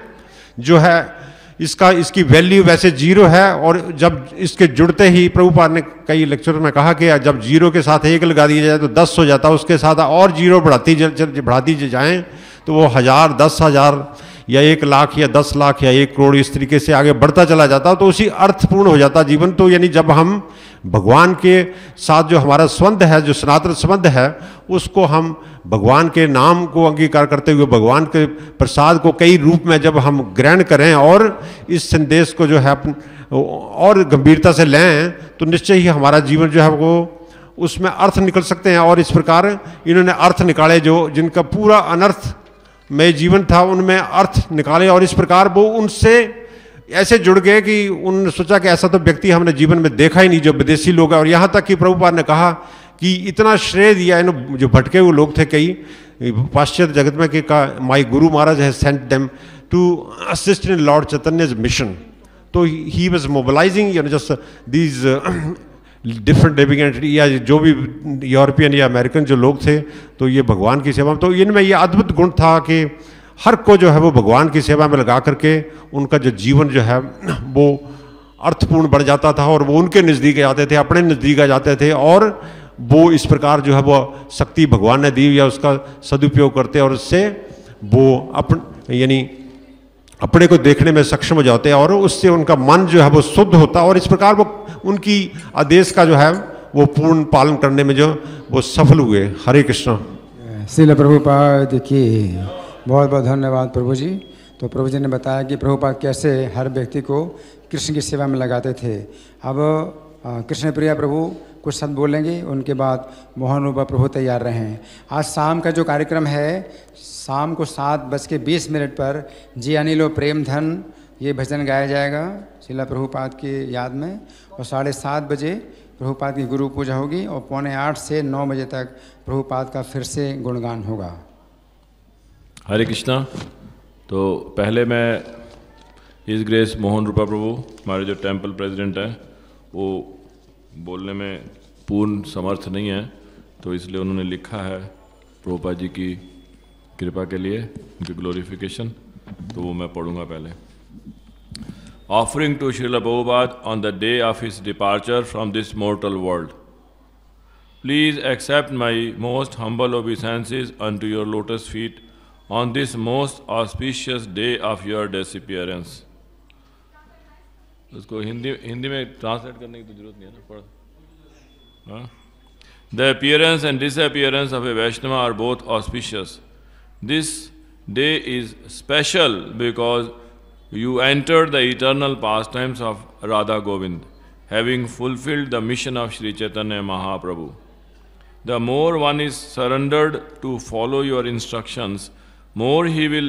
जो है इसकी वैल्यू वैसे जीरो है। और जब इसके जुड़ते ही प्रभुपाद ने कई लेक्चर में कहा कि जब जीरो के साथ 1 लगा दिया जाए तो 10 हो जाता, उसके साथ और जीरो बढ़ाती जाएं तो वो 1000, 10,000 या 1 लाख या 10 लाख या 1 करोड़ इस तरीके से आगे बढ़ता चला जाता, तो उसी अर्थपूर्ण हो जाता जीवन। तो यानी जब हम भगवान के साथ जो हमारा संबंध है, जो सनातन संबंध है, उसको हम भगवान के नाम को अंगीकार करते हुए भगवान के प्रसाद को कई रूप में जब हम ग्रहण करें और इस संदेश को जो है और गंभीरता से लें, तो निश्चय ही हमारा जीवन जो है वो उसमें अर्थ निकल सकते हैं। और इस प्रकार इन्होंने अर्थ निकाले, जो जिनका पूरा अनर्थ में जीवन था उनमें अर्थ निकाले, और इस प्रकार वो उनसे ऐसे जुड़ गए कि उन्होंने सोचा कि ऐसा तो व्यक्ति हमने जीवन में देखा ही नहीं जो विदेशी लोग हैं। और यहाँ तक कि प्रभुपाद ने कहा कि इतना श्रेय दिया इन जो भटके हुए लोग थे कई पाश्चात्य जगत में कि my guru Maharaj has sent them to assist in lord Chaitanya's mission. तो he was mobilising just these different living entity, या जो भी यूरोपियन या अमेरिकन जो लोग थे, तो ये भगवान की सेवा में, तो इनमें ये अद्भुत गुण था कि हर को जो है वो भगवान की सेवा में लगा करके उनका जो जीवन जो है वो अर्थपूर्ण बन जाता था, और वो उनके नज़दीक आ जाते थे, अपने नज़दीक आ जाते थे, और वो इस प्रकार जो है वो शक्ति भगवान ने दी या उसका सदुपयोग करते, और उससे वो यानी अपने को देखने में सक्षम हो जाते हैं, और उससे उनका मन जो है वो शुद्ध होता, और इस प्रकार वो उनकी आदेश का जो है वो पूर्ण पालन करने में जो वो सफल हुए। हरे कृष्ण। श्रील प्रभुपाद की बहुत बहुत धन्यवाद प्रभु जी। तो प्रभु जी ने बताया कि प्रभुपाद कैसे हर व्यक्ति को कृष्ण की सेवा में लगाते थे। अब कृष्ण प्रिया प्रभु कुछ शब्द बोलेंगे, उनके बाद मोहन रूपा प्रभु तैयार रहें। आज शाम का जो कार्यक्रम है, शाम को 7:20 पर जी अनिलो प्रेम धन ये भजन गाया जाएगा शिला प्रभुपाद की याद में, और 7:30 बजे प्रभुपाद की गुरु पूजा होगी, और 7:45 से 9 बजे तक प्रभुपाद का फिर से गुणगान होगा। हरे कृष्णा। तो पहले मैं इस ग्रेस मोहन रूपा प्रभु हमारे जो टेंपल प्रेसिडेंट हैं, वो बोलने में पूर्ण समर्थ नहीं है, तो इसलिए उन्होंने लिखा है प्रभुपाद जी की कृपा के लिए, उनकी ग्लोरिफिकेशन, तो वो मैं पढ़ूंगा पहले। Offering to Srila Prabhupada on the day of his departure from this mortal world, please accept my most humble obeisances unto your lotus feet on this most auspicious day of your disappearance। उसको हिंदी में translate करने की तो जरूरत नहीं है ना, पढ़। The appearance and disappearance of a Vaishnava are both auspicious. This day is special because you entered the eternal pastimes of Radha Govind, having fulfilled the mission of Sri Chaitanya Mahaprabhu. The more one is surrendered to follow your instructions, more he will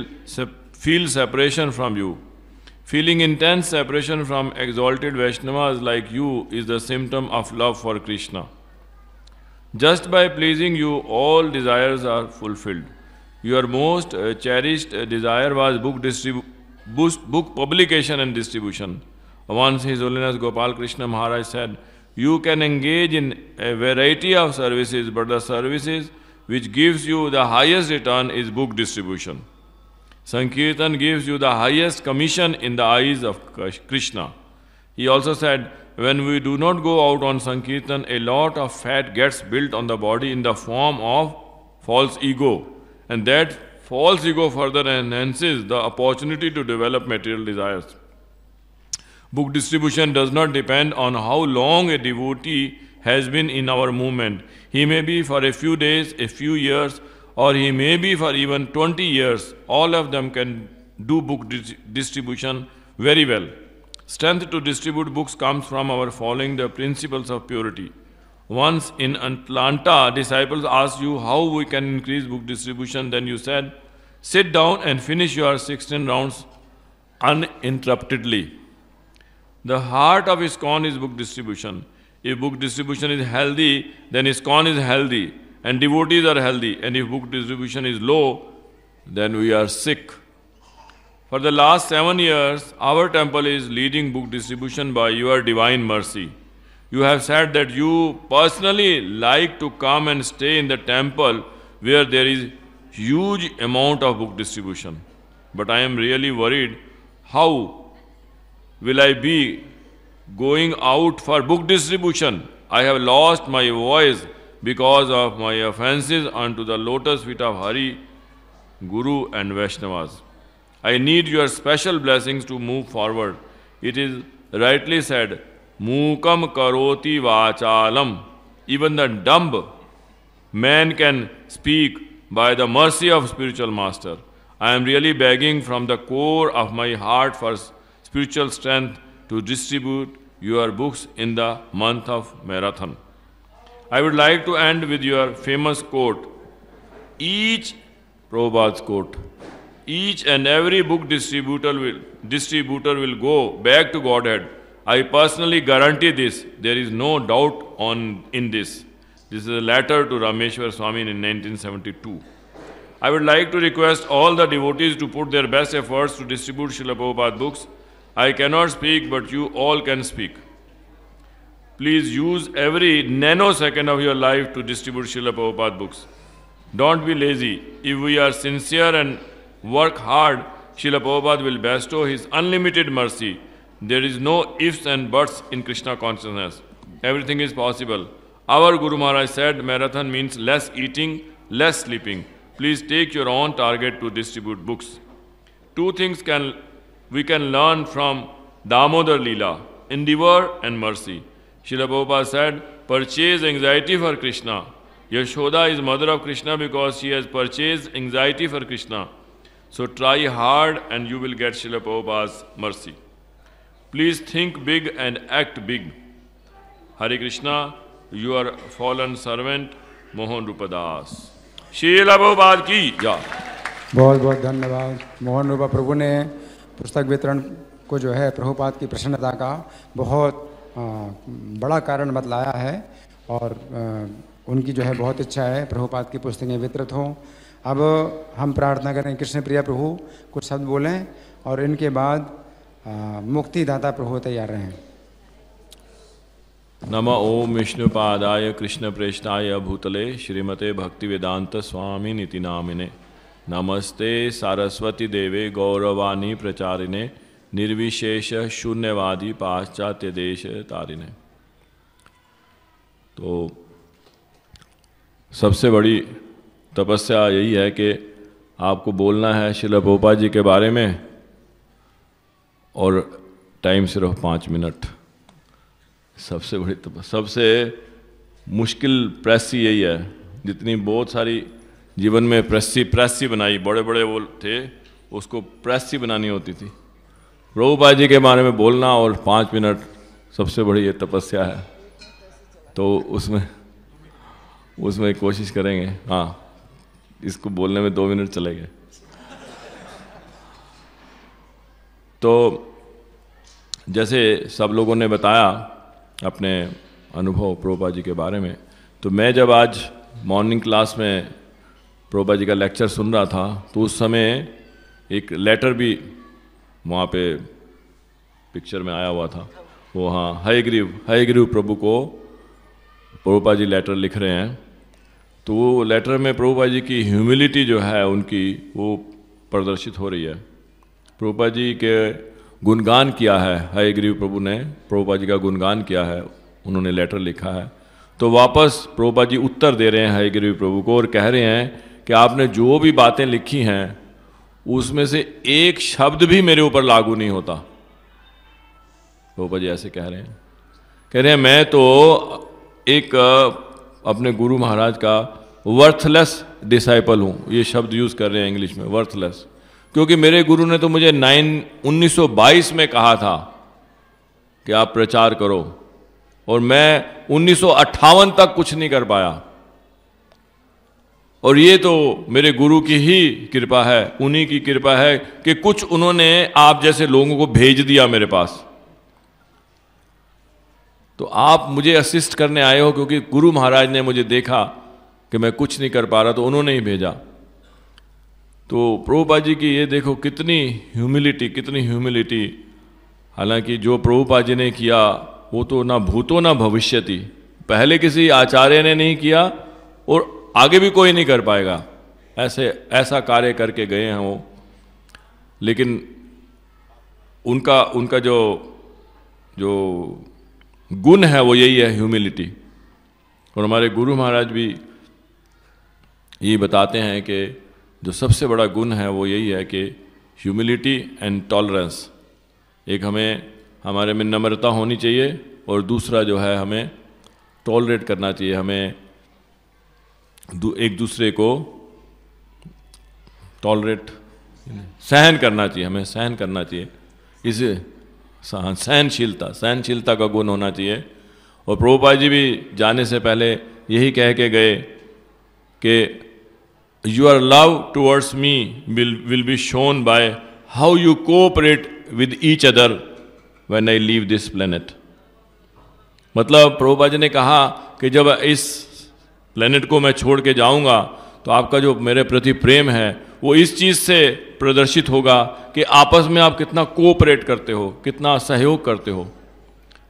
feel separation from you. Feeling intense separation from exalted Vaishnavas like you is the symptom of love for Krishna. Just by pleasing you, all desires are fulfilled. Your most cherished desire was book publication and distribution. Once His Holiness Gopal Krishna Maharaj said, "You can engage in a variety of services, but the services which gives you the highest return is book distribution. Sankirtan gives you the highest commission in the eyes of Krishna." He also said, when we do not go out on Sankirtan, a lot of fat gets built on the body in the form of false ego, and that false ego further enhances the opportunity to develop material desires. Book distribution does not depend on how long a devotee has been in our movement. He may be for a few days, a few years, or he may be for even 20 years, all of them can do book distribution very well. Strength to distribute books comes from our following the principles of purity. Once in Atlanta, disciples asked you how we can increase book distribution. Then you said, sit down and finish your 16 rounds uninterruptedly. The heart of ISKCON is book distribution. If book distribution is healthy, then ISKCON is healthy and devotees are healthy. And if book distribution is low, then we are sick. For the last 7 years, our temple is leading book distribution by your divine mercy. You have said that you personally like to come and stay in the temple where there is huge amount of book distribution. But I am really worried, how will I be going out for book distribution? I have lost my voice because of my offenses unto the lotus feet of Hari, Guru and Vaishnavas. I need your special blessings to move forward. It is rightly said, Mukam karoti vachalam. Even the dumb man can speak by the mercy of spiritual master. I am really begging from the core of my heart for spiritual strength to distribute your books in the month of Marathon. I would like to end with your famous quote. Prabhupada's quote. Each and every book distributor will go back to Godhead. I personally guarantee this. There is no doubt in this. This is a letter to Rameshwar Swami in 1972. I would like to request all the devotees to put their best efforts to distribute Srila Prabhupada books. I cannot speak, but you all can speak. Please use every nanosecond of your life to distribute Srila Prabhupada books. Don't be lazy. If we are sincere and work hard, Srila Prabhupada will bestow his unlimited mercy. There is no ifs and buts in Krishna consciousness. Everything is possible. Our Guru Maharaj said marathon means less eating, less sleeping. Please take your own target to distribute books. Two things we can learn from Damodar Leela, endeavor and mercy. Srila Prabhupada said, purchase anxiety for Krishna. Yashoda is mother of Krishna because she has purchased anxiety for Krishna. So try hard and you will get Srila Prabhupada's mercy. Please think big and act big. Hare Krishna, your fallen servant, Mohan Rupadas. Srila Prabhupada की जय। बहुत बहुत धन्यवाद। मोहन रूपा प्रभु ने पुस्तक वितरण को जो है प्रभुपाद की प्रसन्नता का बहुत बड़ा कारण बतलाया है और उनकी जो है बहुत इच्छा है प्रभुपाद की पुस्तकें वितरित हों। अब हम प्रार्थना करें कृष्ण प्रिया प्रभु कुछ शब्द बोलें और इनके बाद मुक्तिदाता प्रभु तैयार रहें। नमः ओम विष्णुपादाय कृष्ण प्रेष्ठाय भूतले श्रीमते भक्तिवेदांत स्वामी निति नामिने नमस्ते सारस्वती देवे गौरवाणी प्रचारिणे निर्विशेष शून्यवादी पाश्चात्य देश तारिणे। तो सबसे बड़ी तपस्या यही है कि आपको बोलना है श्रील प्रभुपाद जी के बारे में और टाइम सिर्फ 5 मिनट। सबसे बड़ी सबसे मुश्किल प्रेस ही यही है। जितनी बहुत सारी जीवन में प्रेस ही बनाई, बड़े बड़े वो थे, उसको प्रेस ही बनानी होती थी। प्रभुपाद जी के बारे में बोलना और 5 मिनट सबसे बड़ी ये तपस्या है। तो उसमें कोशिश करेंगे। हाँ, इसको बोलने में 2 मिनट चले गए। तो जैसे सब लोगों ने बताया अपने अनुभव प्रभुपाद जी के बारे में, तो मैं जब आज मॉर्निंग क्लास में प्रभुपाद जी का लेक्चर सुन रहा था तो उस समय एक लेटर भी वहाँ पे पिक्चर में आया हुआ था। वो हाँ, हयग्रीव प्रभु को प्रभुपाद जी लेटर लिख रहे हैं। तो वो लेटर में प्रभुपाद जी की ह्यूमिलिटी जो है उनकी वो प्रदर्शित हो रही है। प्रभुपाद जी के गुणगान किया है, हयग्रीव प्रभु ने प्रभुपाद जी का गुणगान किया है, उन्होंने लेटर लिखा है। तो वापस प्रभुपाद जी उत्तर दे रहे हैं हयग्रीव प्रभु को और कह रहे हैं कि आपने जो भी बातें लिखी हैं उसमें से एक शब्द भी मेरे ऊपर लागू नहीं होता। प्रभुपाद जी ऐसे कह रहे हैं, मैं तो एक अपने गुरु महाराज का वर्थलेस डिसाइपल हूँ। ये शब्द यूज़ कर रहे हैं इंग्लिश में, वर्थलेस, क्योंकि मेरे गुरु ने तो मुझे 1922 में कहा था कि आप प्रचार करो, और मैं 1958 तक कुछ नहीं कर पाया। और ये तो मेरे गुरु की ही कृपा है, उन्हीं की कृपा है कि कुछ उन्होंने आप जैसे लोगों को भेज दिया मेरे पास। तो आप मुझे असिस्ट करने आए हो, क्योंकि गुरु महाराज ने मुझे देखा कि मैं कुछ नहीं कर पा रहा, तो उन्होंने ही भेजा। तो प्रभुपाद जी की ये देखो कितनी ह्यूमिलिटी, कितनी ह्यूमिलिटी। हालांकि जो प्रभुपाद जी ने किया वो तो ना भूतो ना भविष्यति, पहले किसी आचार्य ने नहीं किया और आगे भी कोई नहीं कर पाएगा। ऐसा कार्य करके गए हैं वो। लेकिन उनका जो गुण है वो यही है, ह्यूमिलिटी। और हमारे गुरु महाराज भी ये बताते हैं कि जो सबसे बड़ा गुण है वो यही है कि ह्यूमिलिटी एंड टॉलरेंस। एक हमारे में नम्रता होनी चाहिए, और दूसरा जो है हमें टॉलरेट करना चाहिए, हमें एक दूसरे को टॉलरेट सहन करना चाहिए, हमें सहन करना चाहिए। इसे सहनशीलता का गुण होना चाहिए। और प्रभुपाद जी भी जाने से पहले यही कह के गए कि your love towards me will be shown by how you cooperate with each other when I leave this planet. मतलब प्रभुपाद जी ने कहा कि जब इस प्लेनेट को मैं छोड़ के जाऊंगा तो आपका जो मेरे प्रति प्रेम है वो इस चीज़ से प्रदर्शित होगा कि आपस में आप कितना कोऑपरेट करते हो, कितना सहयोग करते हो।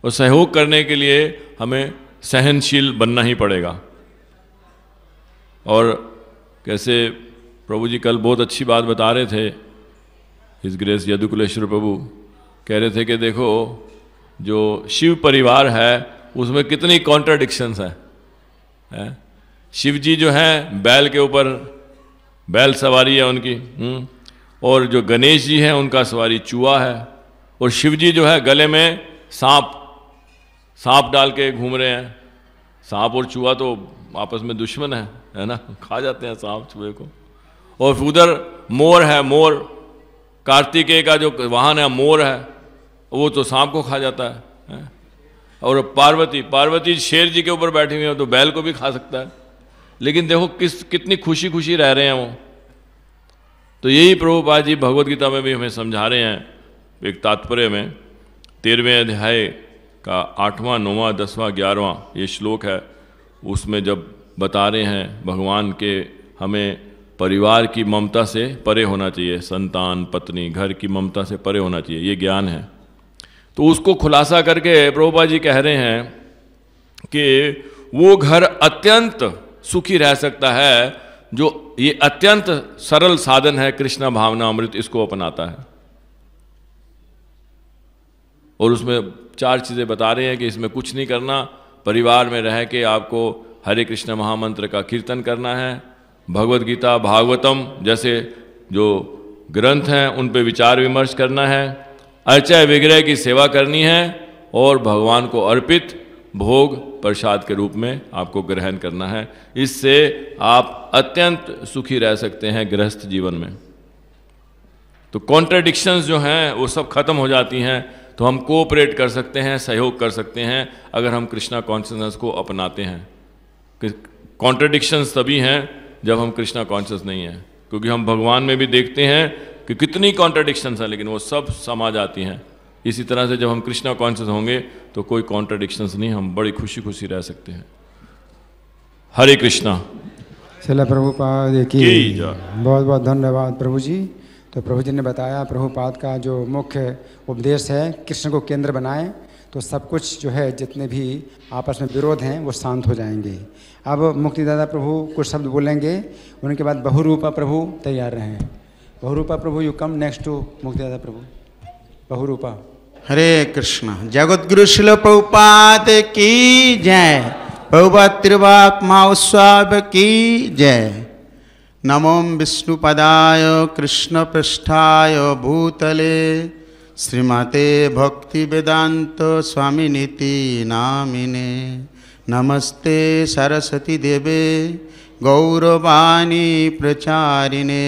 और सहयोग करने के लिए हमें सहनशील बनना ही पड़ेगा। और कैसे प्रभु जी कल बहुत अच्छी बात बता रहे थे, हिज ग्रेस यदुकुलेश्वर प्रभु कह रहे थे कि देखो जो शिव परिवार है उसमें कितनी कॉन्ट्राडिक्शंस है। शिव जी जो है बैल के ऊपर, बैल सवारी है उनकी, और जो गणेश जी हैं उनका सवारी चूहा है, और शिव जी जो है गले में सांप डाल के घूम रहे हैं। सांप और चूहा तो आपस में दुश्मन है ना, खा जाते हैं सांप चूहे को। और उधर मोर है, मोर कार्तिकेय का जो वाहन है मोर है, वो तो सांप को खा जाता है। और पार्वती शेर जी के ऊपर बैठी हुई है, तो बैल को भी खा सकता है। लेकिन देखो कितनी खुशी खुशी रह रहे हैं वो। तो यही प्रभुपाद जी भगवद गीता में भी हमें समझा रहे हैं, एक तात्पर्य में 13वें अध्याय का 8वां, 9वां, 10वां, 11वां ये श्लोक है। उसमें जब बता रहे हैं भगवान के हमें परिवार की ममता से परे होना चाहिए, संतान, पत्नी, घर की ममता से परे होना चाहिए, ये ज्ञान है। तो उसको खुलासा करके प्रभुपाद जी कह रहे हैं कि वो घर अत्यंत सुखी रह सकता है जो ये अत्यंत सरल साधन है कृष्ण भावना अमृत, इसको अपनाता है। और उसमें 4 चीज़ें बता रहे हैं कि इसमें कुछ नहीं करना, परिवार में रह के आपको हरे कृष्ण महामंत्र का कीर्तन करना है, भगवद गीता, भागवतम जैसे जो ग्रंथ हैं उन पे विचार विमर्श करना है, अर्चा विग्रह की सेवा करनी है, और भगवान को अर्पित भोग प्रसाद के रूप में आपको ग्रहण करना है। इससे आप अत्यंत सुखी रह सकते हैं गृहस्थ जीवन में। तो कॉन्ट्रडिक्शंस जो हैं वो सब खत्म हो जाती हैं, तो हम कोऑपरेट कर सकते हैं, सहयोग कर सकते हैं अगर हम कृष्णा कॉन्शियसनेस को अपनाते हैं। कॉन्ट्रडिक्शंस तभी हैं जब हम कृष्णा कॉन्शियस नहीं हैं, क्योंकि हम भगवान में भी देखते हैं कि कितनी कॉन्ट्रडिक्शंस हैं, लेकिन वो सब समा जाती हैं। इसी तरह से जब हम कृष्णा कॉन्शियस होंगे तो कोई कॉन्ट्रडिक्शंस नहीं, हम बड़ी खुशी खुशी रह सकते हैं। हरे कृष्णा। श्रील प्रभुपाद की बहुत बहुत धन्यवाद प्रभु जी। तो प्रभु जी ने बताया प्रभुपाद का जो मुख्य उपदेश है कृष्ण को केंद्र बनाएं, तो सब कुछ जो है जितने भी आपस में विरोध हैं वो शांत हो जाएंगे। अब मुक्तिदाता प्रभु कुछ शब्द बोलेंगे, उनके बाद बहुरूपा प्रभु तैयार रहें। बहुरूपा प्रभु यू कम नेक्स्ट टू मुक्तिदाता प्रभु। बहुरूपा। हरे कृष्ण। जगतगुरु श्रील प्रभुपाद की जय। प्रभुपाद त्रिवाक महोत्सव की जय। नमो विष्णुपदाय कृष्ण पृष्ठाय भूतले श्रीमते भक्ति वेदांत स्वामिनीति नामिने। नमस्ते सरस्वती देवे गौरवाणी प्रचारिणे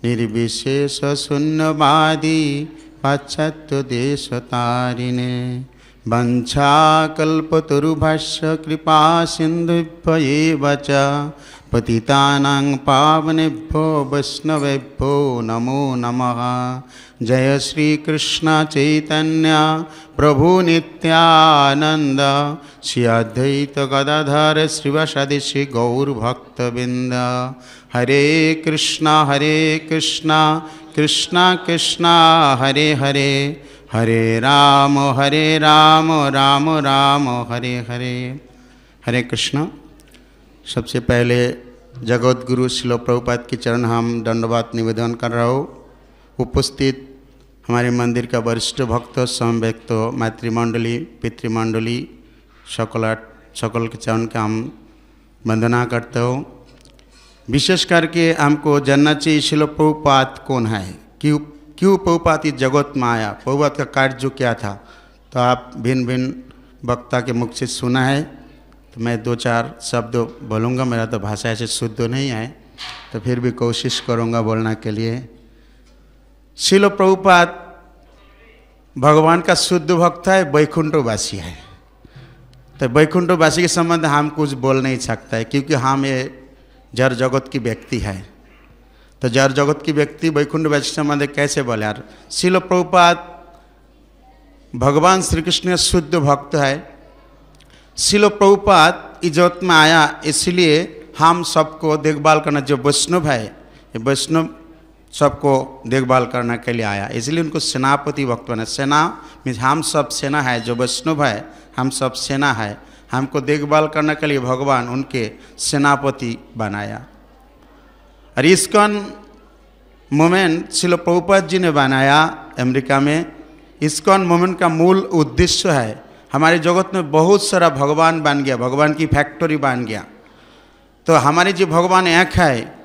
निर्विशेष शून्यवादी पाश्चात्य देश तारिणे वंशाकल्पतरुभ्यश्च कृपा सिन्धुभ्येव च पतितानां पावनेभ्यो वैष्णवेभ्यो नमो नमः। जय श्री कृष्ण चैतन्य प्रभु नित्यानंद श्री अद्वैत गदाधर श्रीवासादि श्री गौर भक्तबिंद। हरे कृष्णा कृष्णा कृष्णा हरे हरे, हरे राम राम राम हरे हरे। हरे कृष्ण। सबसे पहले जगत गुरु श्रील प्रभुपाद के चरण हम दंडवत निवेदन कर रहा हूँ। उपस्थित हमारे मंदिर का वरिष्ठ भक्त समभक्त मातृमंडली पितृमंडली सकल के चरण का हम वंदना करते हो। विशेष करके हमको जानना चाहिए श्रील प्रभुपाद कौन है, क्यों प्रभुपाद इस जगत में आया, प्रभुपाद का कार्य जो क्या था। तो आप भिन्न भिन्न वक्ता के मुख से सुना है, तो मैं दो चार शब्द बोलूँगा। मेरा तो भाषा ऐसे शुद्ध नहीं है, तो फिर भी कोशिश करूँगा बोलने के लिए। श्रील प्रभुपाद भगवान का शुद्ध भक्त है, वैकुंठवासी है। तो वैकुंठवासी के संबंध हम कुछ बोल नहीं सकता है, क्योंकि हम ये जड़ जगत की व्यक्ति है। तो जड़ जगत की व्यक्ति वैकुंठवासी के संबंध कैसे बोले यार। श्रील प्रभुपाद भगवान श्री कृष्ण शुद्ध भक्त है। श्रील प्रभुपाद इस जगत में आया, इसलिए हम सबको देखभाल करना, जो वैष्णव है ये वैष्णव सबको देखभाल करने के लिए आया, इसलिए उनको सेनापति भक्त बना। सेना मीन्स हम सब सेना है, जो वैष्णव है हम सब सेना है। हमको देखभाल करने के लिए भगवान उनके सेनापति बनाया। और इस्कॉन मूवमेंट श्रील प्रभुपाद जी ने बनाया अमेरिका में। इस्कॉन मूवमेंट का मूल उद्देश्य है, हमारे जगत में बहुत सारा भगवान बन गया, भगवान की फैक्ट्री बन गया। तो हमारे जो भगवान एक है,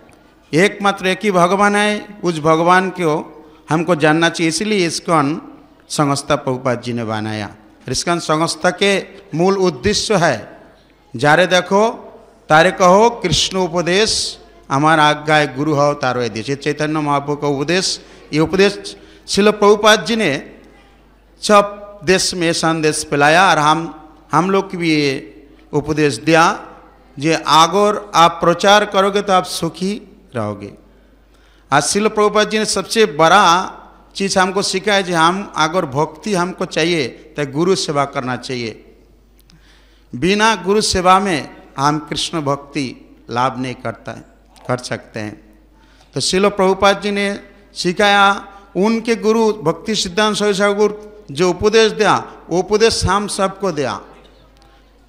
एकमात्र एक ही भगवान है, उस भगवान को हमको जानना चाहिए। इसलिए इस्कॉन संस्था प्रभुपाद जी ने बनाया। इस्कॉन संस्था के मूल उद्देश्य है, जारे देखो तारे कहो कृष्ण उपदेश हमारा आज्ञा गुरु हो तारो देश। चैतन्य महाप्रभु का उपदेश, ये उपदेश श्रील प्रभुपाद जी ने सब देश में संदेश फैलाया। और हम लोग की भी ये उपदेश दिया, जे अगर आप प्रचार करोगे तो आप सुखी रहोगे। आज श्रील प्रभुपाद जी ने सबसे बड़ा चीज़ हमको सिखाया, जो हम अगर भक्ति हमको चाहिए तो गुरु सेवा करना चाहिए। बिना गुरु सेवा में हम कृष्ण भक्ति लाभ नहीं कर सकते हैं। तो श्रील प्रभुपाद जी ने सिखाया, उनके गुरु भक्ति सिद्धांत सरस्वती गुरु जो उपदेश दिया, वो उपदेश हम सबको दिया।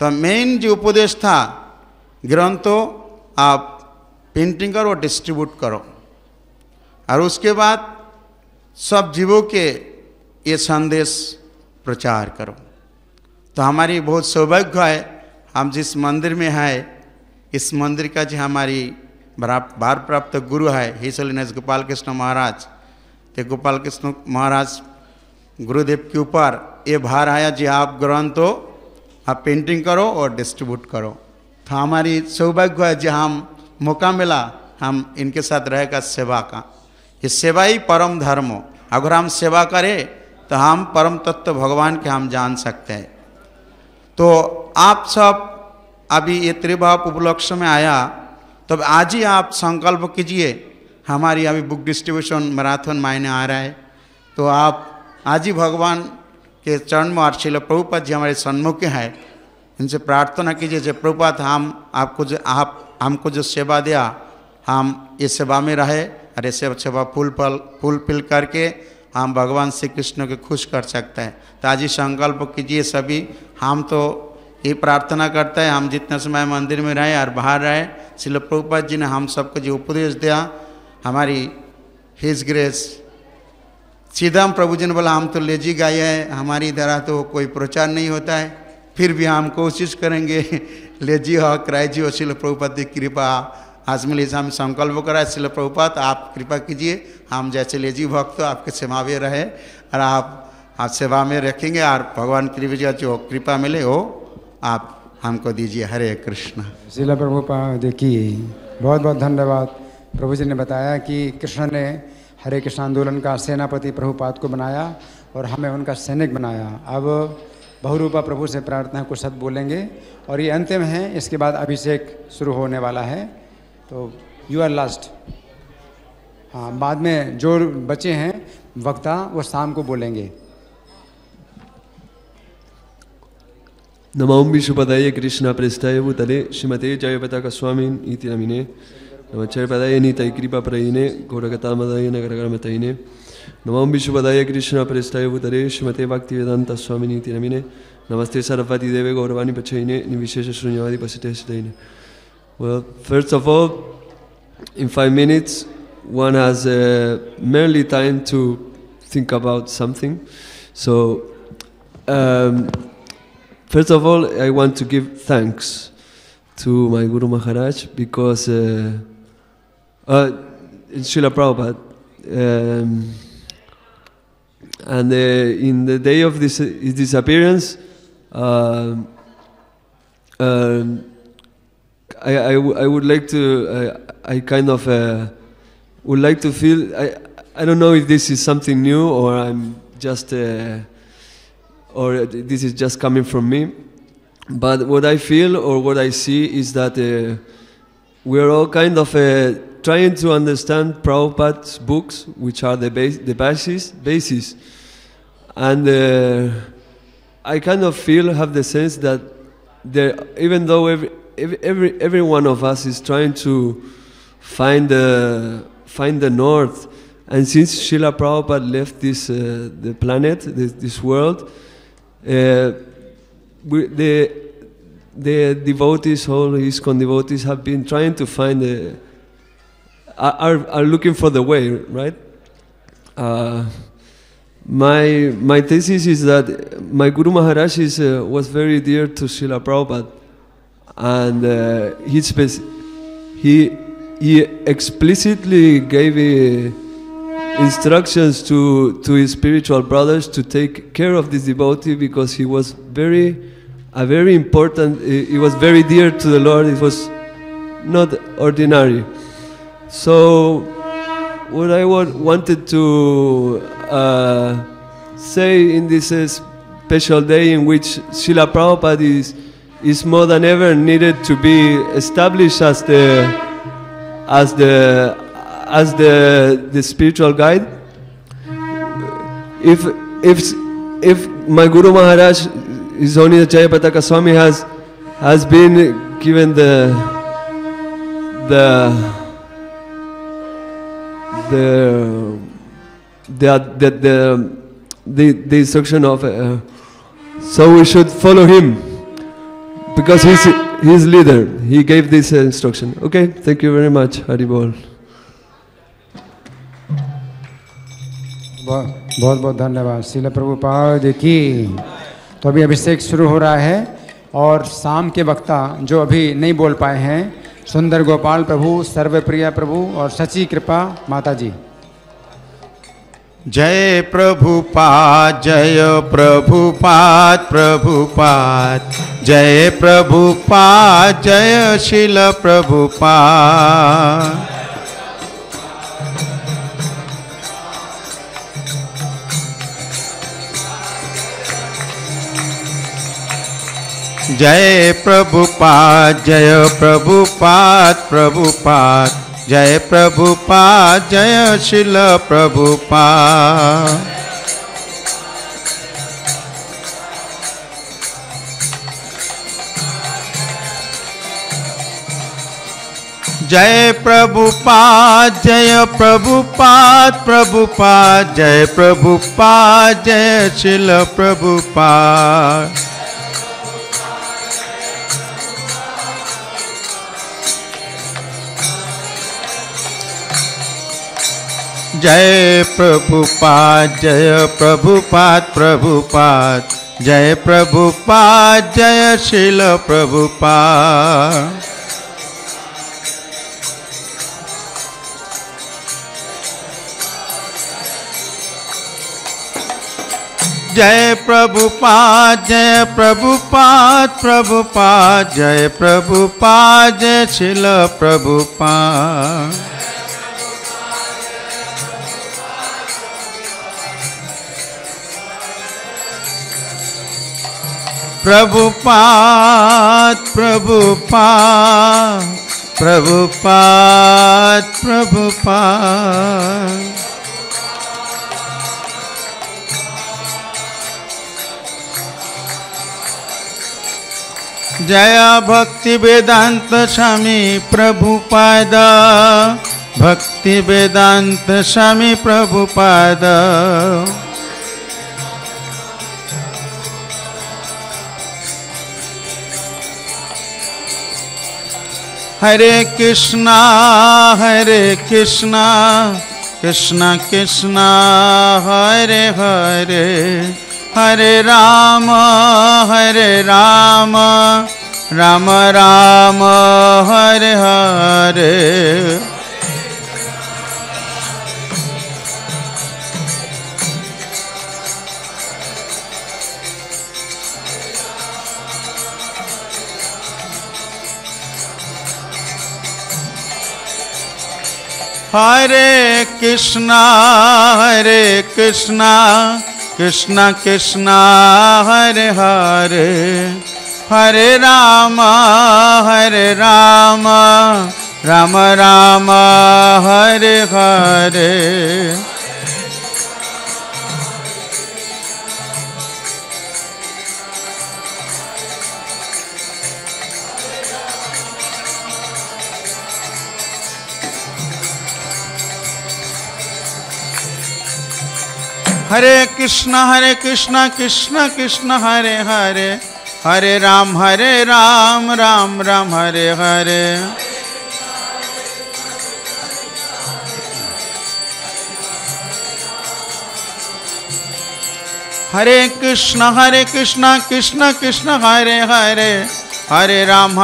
तो मेन जो उपदेश था, ग्रंथों आप पेंटिंग करो, डिस्ट्रीब्यूट करो, और उसके बाद सब जीवों के ये संदेश प्रचार करो। तो हमारी बहुत सौभाग्य है, हम जिस मंदिर में है, इस मंदिर का जो हमारी भार प्राप्त गुरु है हिज होलीनेस गोपाल कृष्ण महाराज। तो गोपाल कृष्ण महाराज गुरुदेव के ऊपर ये भार आया, जी आप ग्रंथों आप पेंटिंग करो और डिस्ट्रीब्यूट करो। तो हमारी सौभाग्य है, जो हम मौका मिला हम इनके साथ रहेगा सेवा का। ये सेवा ही परम धर्म हो। अगर हम सेवा करें तो हम परम तत्व भगवान के हम जान सकते हैं। तो आप सब अभी ये त्रिभाव उपलक्ष्य में आया, तो आज ही आप संकल्प कीजिए। हमारी अभी बुक डिस्ट्रीब्यूशन मैराथन महीने आ रहा है, तो आप आज ही भगवान के चरण में श्रील प्रभुपाद जी हमारे सन्मुख हैं, इनसे प्रार्थना कीजिए, जब प्रभुपाद आप हमको जो सेवा दिया, हम इस सेवा में रहे, और ये सेवा फुलफिल करके हम भगवान श्री कृष्ण को खुश कर सकते हैं। तो आज ही संकल्प कीजिए सभी। हम तो ये प्रार्थना करते हैं, हम जितना समय मंदिर में रहे और बाहर रहे, श्रील प्रभुपाद जी ने हम सबको जो उपदेश दिया, हमारी हिज ग्रेस सीधाम प्रभु जी ने बोला, हम तो लेजी गाय है, हमारी तरह तो कोई प्रचार नहीं होता है, फिर भी हम कोशिश करेंगे लेजी हो क्राइजी हो। श्रील प्रभुपाद की कृपा आज में हम संकल्प करा, श्रील प्रभुपाद आप कृपा कीजिए, हम जैसे लेजी भक्त आपके सेवा में रहे, और आप सेवा में रखेंगे, और भगवान कृपा जो कृपा मिले वो आप हमको दीजिए। हरे कृष्ण। श्रील प्रभुपाद की बहुत बहुत धन्यवाद। प्रभु जी ने बताया कि कृष्ण ने हरे कृष्ण आंदोलन का सेनापति प्रभुपाद को बनाया और हमें उनका सैनिक बनाया। अब बहुरूपा प्रभु से प्रार्थना कुछ शब्द बोलेंगे और ये अंतिम है, इसके बाद अभिषेक शुरू होने वाला है। तो यू आर लास्ट। हाँ, बाद में जो बचे हैं वक्ता वो शाम को बोलेंगे। नमो विष्णुपदाय कृष्ण प्रेष्ठाय भूतले श्रीमते जयपताका स्वामिन इति नमिने नमश्चर्यपदाय नीताय कृपा प्रयिने घोरगतामदाय नगरगरमतयिने नमो विष्णुपदाय कृष्ण प्रेष्ठाय भूतले श्रीमते भक्तिवेदांत स्वामिन इति नमिने नमस्ते सरस्वती देवे गौरवाणी प्रचयिने निर्विशेष शून्यवादी पसितेशयिने। Well, first of all, in 5 minutes, one has merely time to think about something. So, first of all, I want to give thanks to my Guru Maharaj because Srila Prabhupada, and in the day of his disappearance, I would like to, I kind of would like to feel, I don't know if this is something new or I'm just, or this is just coming from me, but what I feel or what I see is that we're all kind of trying to understand Prabhupada's books, which are the basis, and I kind of have the sense that even though every one of us is trying to find the north, and since Srila Prabhupada left the planet, this world, the devotees, all his devotees, have been trying to find are looking for the way, right? My thesis is that my Guru Maharaj was very dear to Srila Prabhupada, and he explicitly gave instructions to his spiritual brothers to take care of this devotee because he was very important. He was very dear to the Lord. It was not ordinary. So, what I wanted to say in this special day in which Srila Prabhupada is more than ever needed to be established as the spiritual guide. If my Guru Maharaj, His Holiness Jayapataka Swami, has been given the instruction of, so we should follow him because he's leader. He gave this instruction. Okay, thank you very much. Hari Bol. बहुत बहुत धन्यवाद। श्रील प्रभुपाद की। तो अभी अभिषेक शुरू हो रहा है और शाम के वक्ता जो अभी नहीं बोल पाए हैं, सुंदर गोपाल प्रभु, सर्वप्रिया प्रभु और सची कृपा माता जी। जय प्रभुपाद, जय प्रभुपाद, प्रभुपाद, जय प्रभुपाद, जय श्रील प्रभुपाद। जय प्रभुपाद, जय प्रभुपाद, प्रभुपाद, जय प्रभुपाद, जय श्रील प्रभुपाद। जय प्रभुपाद, जय प्रभुपाद, प्रभुपाद, जय प्रभुपाद, जय श्रील प्रभुपाद। जय प्रभुपाद, जय प्रभुपाद, प्रभुपाद, जय प्रभुपाद, जय श्रील प्रभुपाद। जय प्रभुपाद जय प्रभुपाद प्रभुपाद जय प्रभुपाद जय श्रील प्रभुपाद प्रभुपाद प्रभुपाद प्रभुपाद प्रभुपाद जय भक्ति वेदांत स्वामी प्रभुपाद भक्ति वेदांत स्वामी प्रभुपाद हरे कृष्णा कृष्णा कृष्णा हरे हरे हरे राम राम राम हरे हरे हरे कृष्णा कृष्णा कृष्णा हरे हरे हरे राम राम राम हरे हरे हरे कृष्णा कृष्णा कृष्णा हरे हरे हरे राम राम राम हरे हरे हरे कृष्णा कृष्णा कृष्णा हरे हरे हरे राम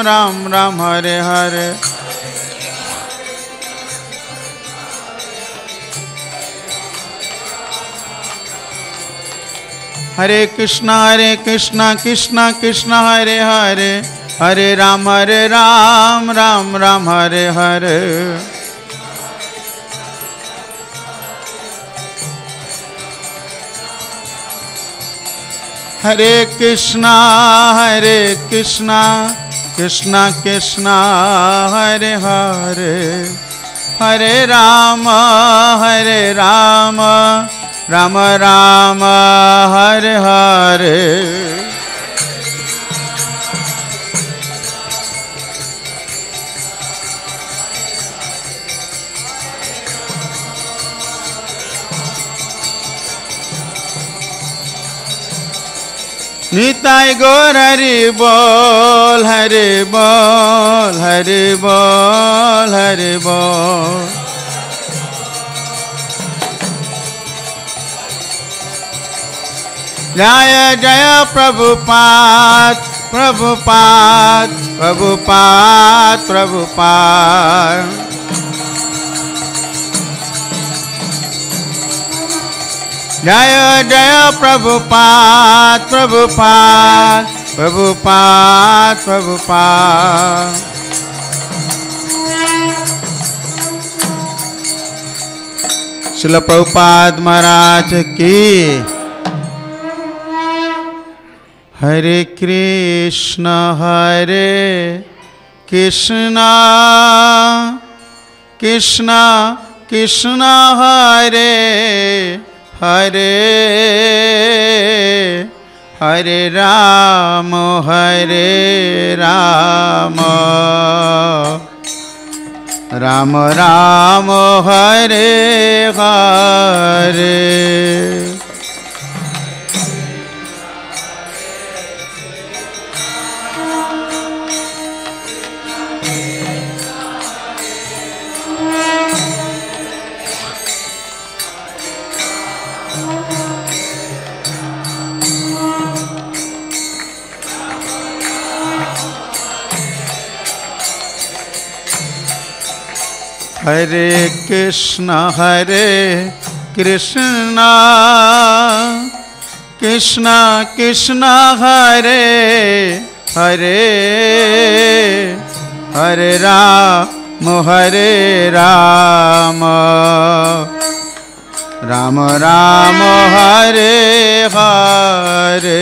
राम राम हरे हरे हरे कृष्णा कृष्णा कृष्णा हरे हरे हरे राम राम राम हरे हरे हरे कृष्णा कृष्णा कृष्णा हरे हरे हरे राम राम राम हरे हरे निताई गौर हरि बोल हरि बोल हरि बोल हरि बोल जय जय प्रभुपाद प्रभुपाद प्रभुपाद प्रभुपाद जय जय प्रभुपाद प्रभुपाद प्रभुपाद प्रभुपाद श्रील प्रभुपाद महाराज की हरे कृष्ण कृष्ण कृष्ण हरे हरे हरे राम राम राम हरे हरे हरे कृष्ण कृष्णा कृष्णा कृष्णा हरे हरे हरे राम राम राम हरे हरे।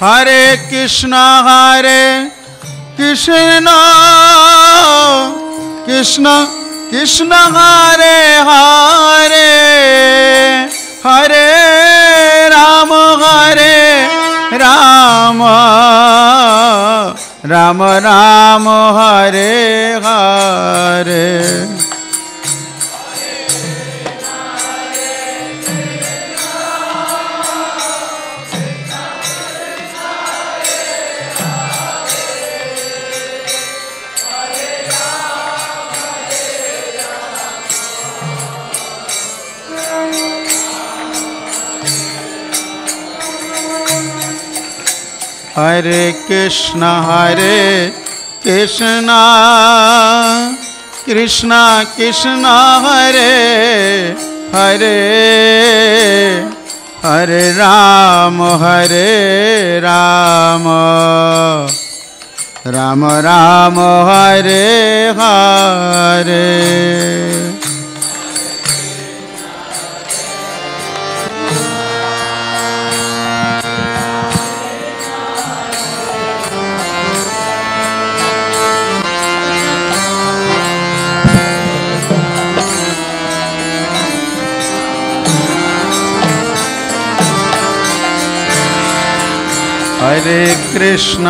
हरे कृष्ण कृष्ण कृष्ण हरे हरे हरे राम राम राम हरे हरे। हरे कृष्ण कृष्ण कृष्ण हरे हरे हरे राम राम राम हरे हरे। हरे कृष्ण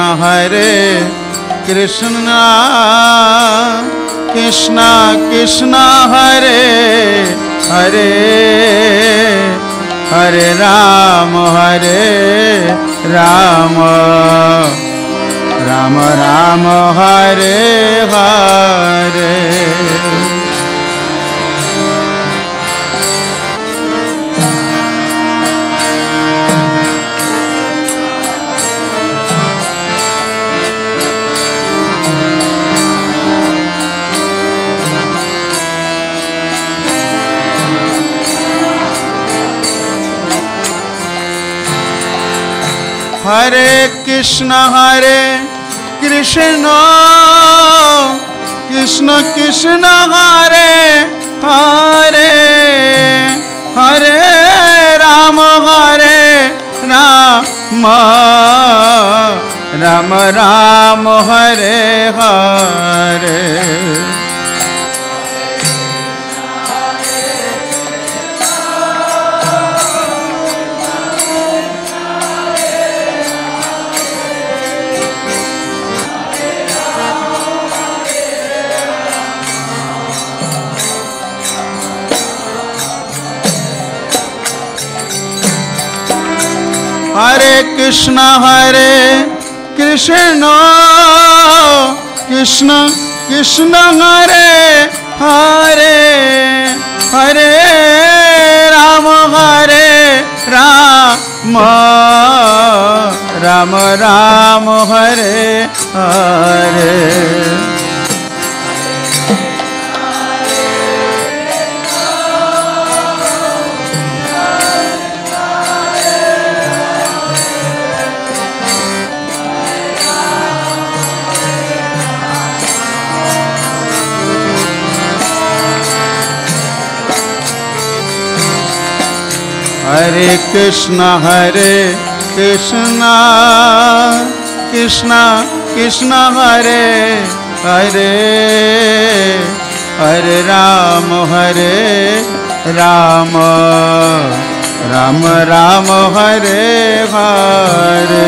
कृष्ण कृष्ण हरे हरे हरे राम राम राम हरे हरे। हरे कृष्ण कृष्ण कृष्ण हरे हरे हरे राम राम राम हरे हरे। हरे कृष्ण कृष्ण कृष्ण हरे हरे हरे राम राम राम हरे हरे। हरे कृष्ण कृष्ण कृष्ण हरे हरे हरे राम राम राम हरे हरे।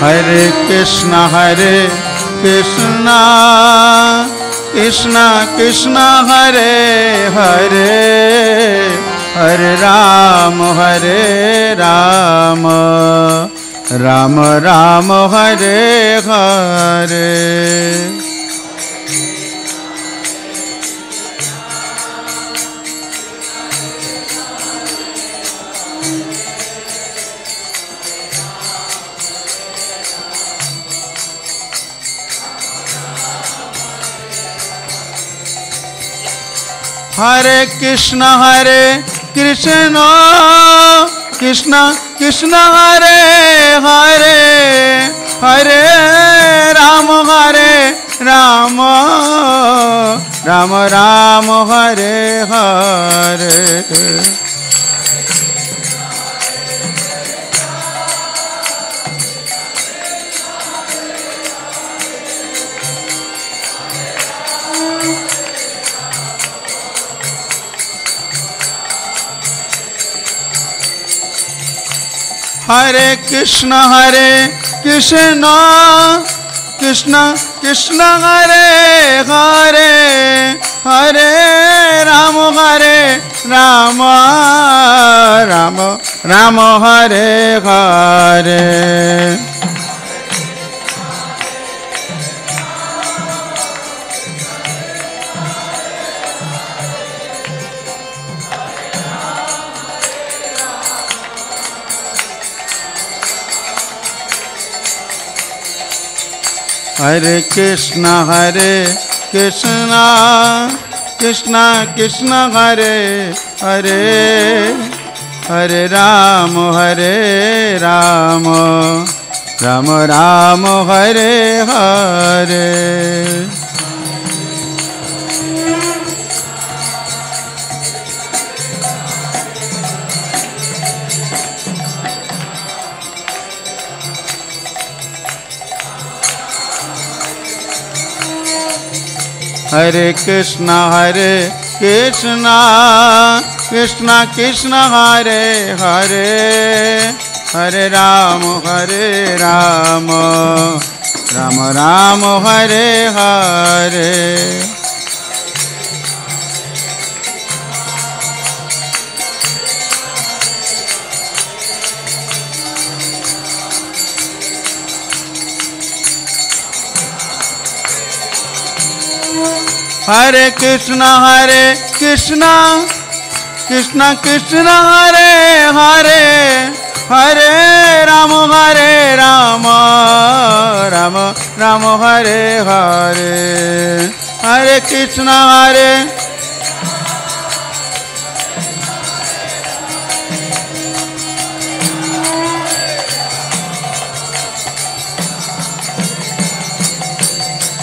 हरे कृष्णा कृष्णा कृष्णा हरे हरे हरे राम राम राम हरे हरे। हरे कृष्ण कृष्ण कृष्ण हरे हरे हरे राम राम राम हरे हरे। हरे कृष्ण कृष्ण कृष्ण हरे हरे हरे राम राम राम हरे हरे। हरे कृष्ण कृष्ण कृष्ण हरे हरे हरे राम राम राम हरे हरे। हरे कृष्ण कृष्ण कृष्ण हरे हरे हरे राम राम राम हरे हरे। हरे कृष्ण कृष्ण कृष्ण हरे हरे हरे राम राम हरे हरे।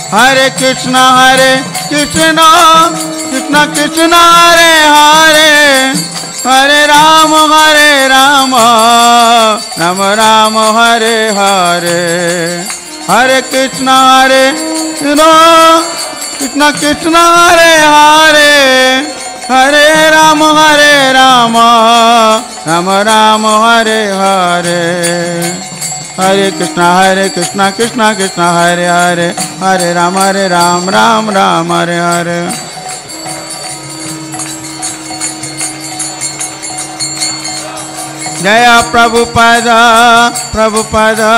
हरे कृष्ण हरे कृष्ण कृष्ण कृष्ण हरे हरे हरे राम राम राम हरे हरे। हरे कृष्ण कृष्ण कृष्ण हरे हरे हरे राम राम राम हरे हरे। हरे कृष्ण कृष्ण कृष्ण हरे हरे हरे राम राम राम हरे हरे। जय प्रभुपादा प्रभुपादा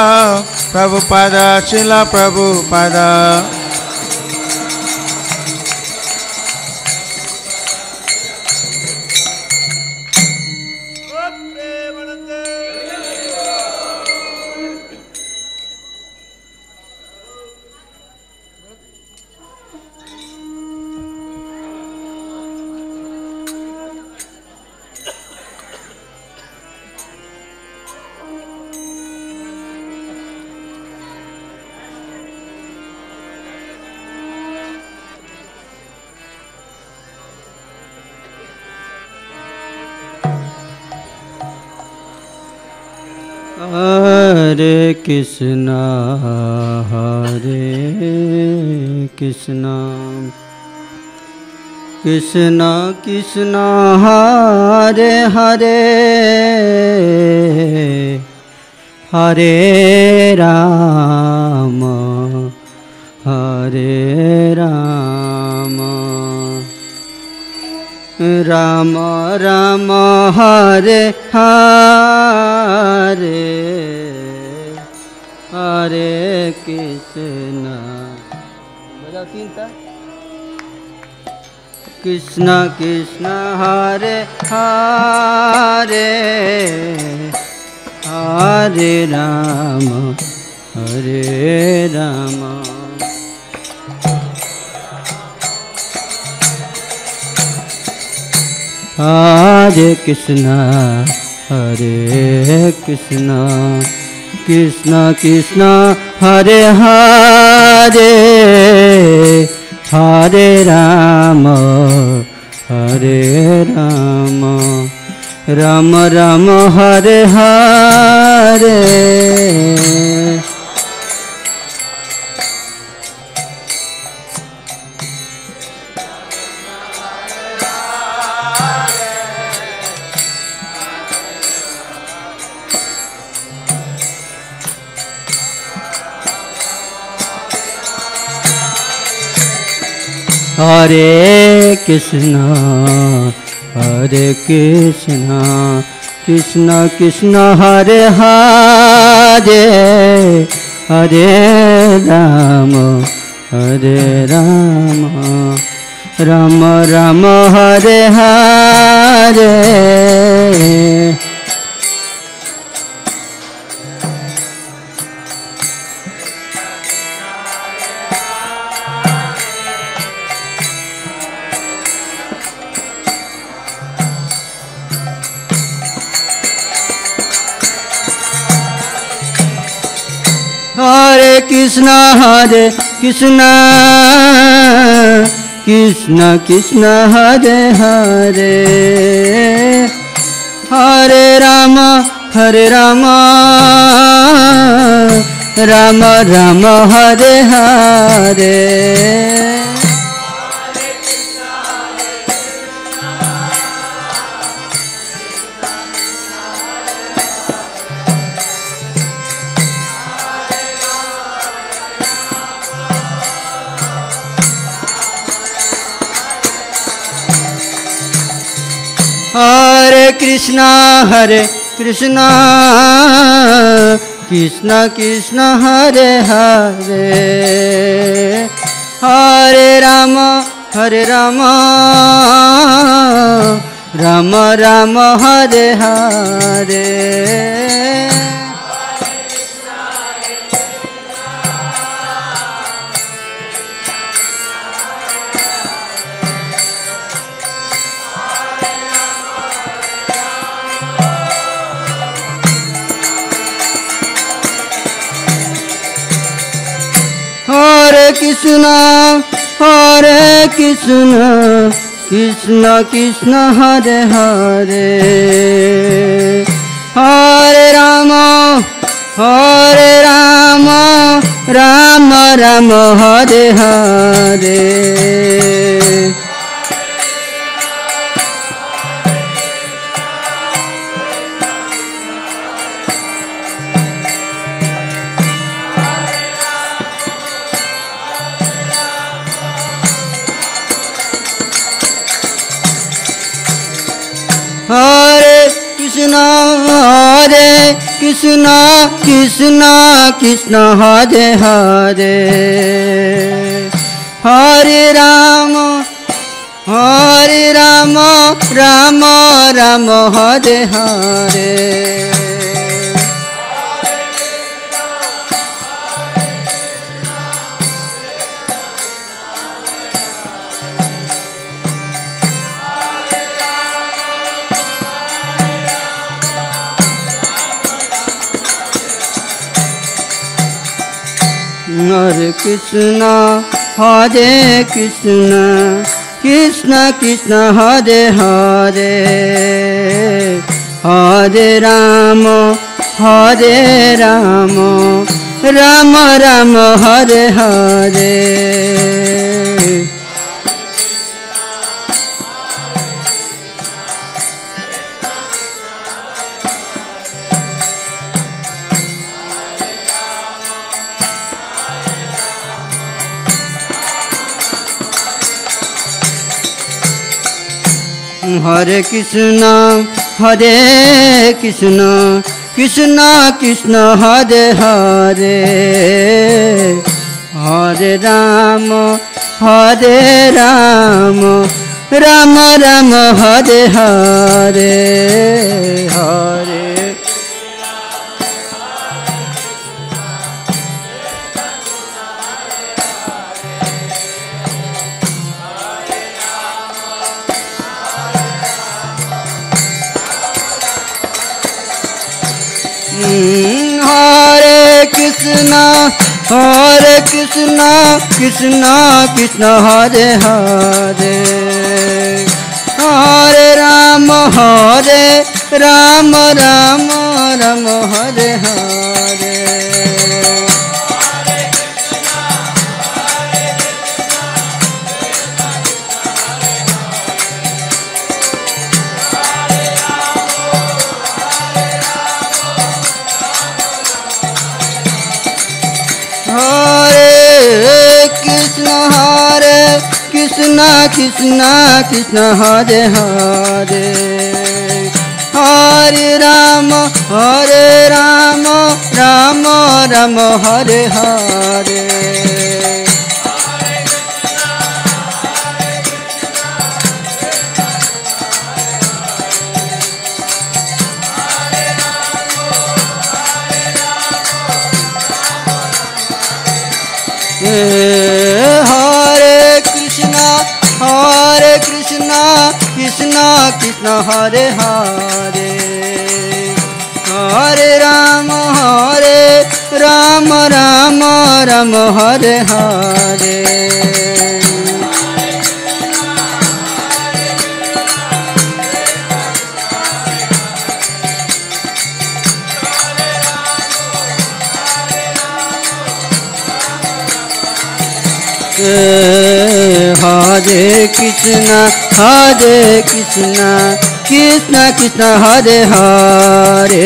प्रभुपादा श्रील प्रभुपादा। हरे कृष्णा कृष्णा कृष्णा हरे हरे हरे राम हरे राम राम राम हरे हरे हरे कृष्ण बजाओ तीन का कृष्ण कृष्ण हरे हरे हरे राम हरे राम हरे कृष्ण कृष्ण कृष्ण हरे हरे हरे राम राम राम हरे हरे हरे कृष्ण कृष्ण कृष्ण हरे हरे हरे राम राम राम हरे हरे हरे कृष्ण कृष्ण कृष्ण हरे हरे हरे राम राम राम हरे हरे हरे कृष्ण कृष्ण कृष्ण हरे हरे हरे राम राम राम हरे हरे हरे कृष्ण कृष्ण कृष्ण हरे हरे हरे राम राम राम हरे हरे हरे कृष्ण कृष्ण हरे हरे हरे राम राम राम हरे हरे हरे कृष्ण कृष्ण कृष्ण हरे हरे हरे राम राम राम हरे हरे हरे कृष्ण कृष्ण कृष्ण हरे हरे हरे राम राम राम हरे हरे हरे हरे कृष्ण कृष्ण कृष्ण हरे हरे हरे राम राम राम हरे हरे कृष्ण कृष्ण हरे हरे हरे राम राम राम हरे हरे कृष्ण कृष्ण हरे हरे हरे राम राम राम हरे हरे हरे कृष्ण कृष्ण कृष्ण हरे हरे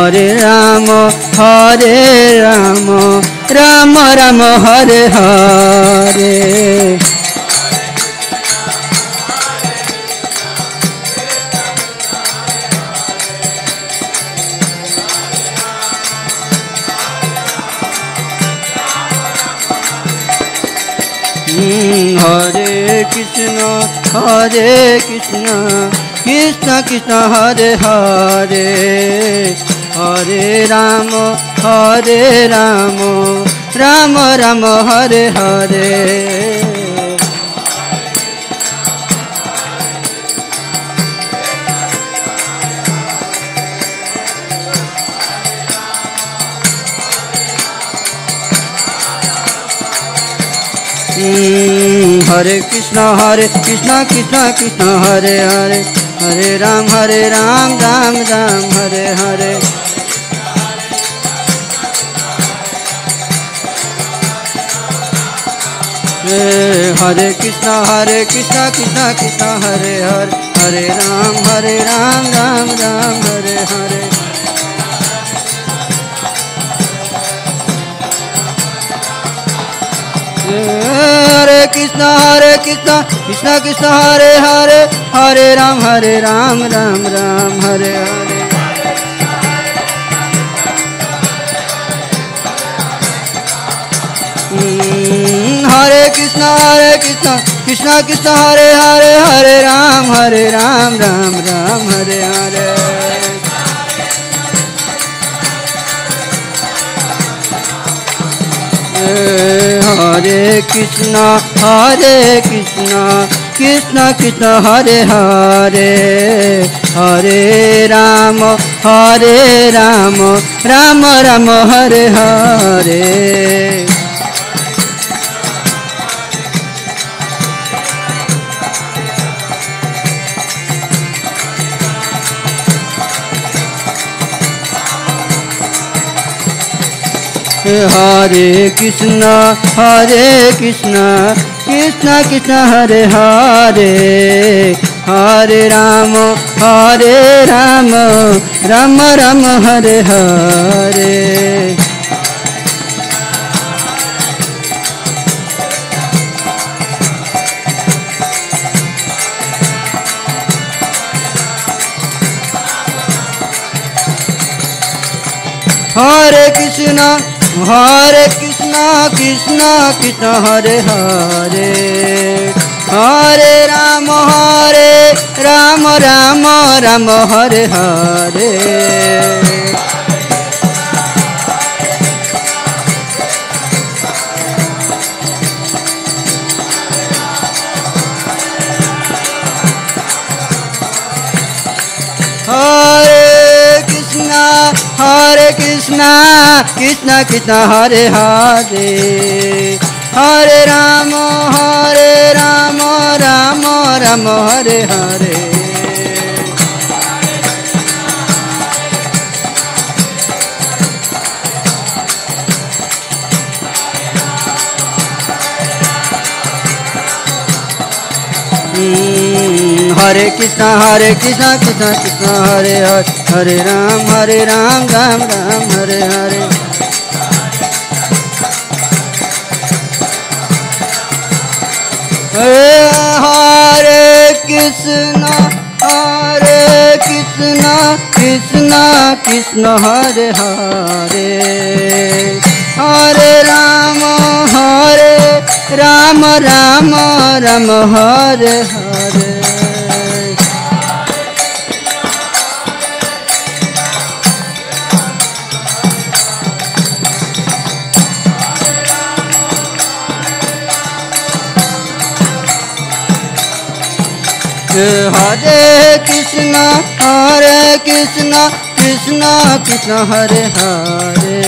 हरे राम राम राम हरे हरे हरे कृष्ण कृष्ण कृष्ण हरे हरे हरे राम राम राम हरे हरे हरे कृष्ण कृष्ण कृष्ण हरे हरे हरे राम राम राम हरे हरे हरे कृष्ण कृष्ण कृष्ण हरे हरे हरे राम राम राम हरे हरे हरे कृष्ण कृष्ण कृष्ण हरे हरे हरे राम राम राम हरे हरे हरे कृष्ण कृष्ण कृष्ण हरे हरे हरे राम राम राम हरे हरे हरे कृष्ण कृष्ण कृष्ण हरे हरे हरे राम राम राम हरे हरे हरे कृष्ण कृष्ण कृष्ण हरे हरे हरे राम राम राम हरे हरे हरे कृष्णा कृष्णा कृष्णा हरे हरे हरे राम राम राम हरे हरे हरे कृष्णा कृष्णा कृष्णा हरे हरे हरे राम राम राम हरे हरे हरे कृष्णा कृष्णा कृष्णा हरे हरे हरे राम राम राम हरे हरे हरे कृष्णा कृष्णा कृष्णा हरे हरे हरे राम राम राम हरे हरे हरे कृष्णा कृष्णा कृष्णा हरे हरे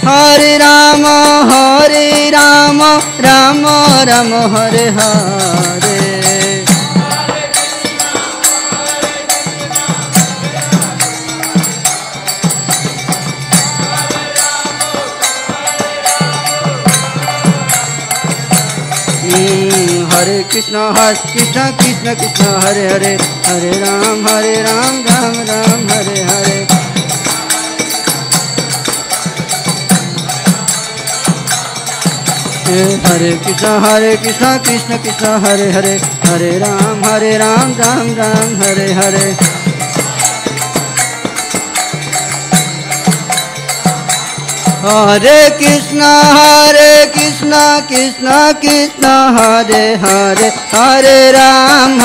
हरे राम राम राम हरे हरे हरे कृष्णा कृष्णा कृष्णा हरे हरे हरे राम राम राम हरे हरे हरे कृष्णा कृष्णा हरे हरे हरे राम राम राम हरे हरे हरे कृष्णा कृष्णा कृष्णा हरे हरे हरे राम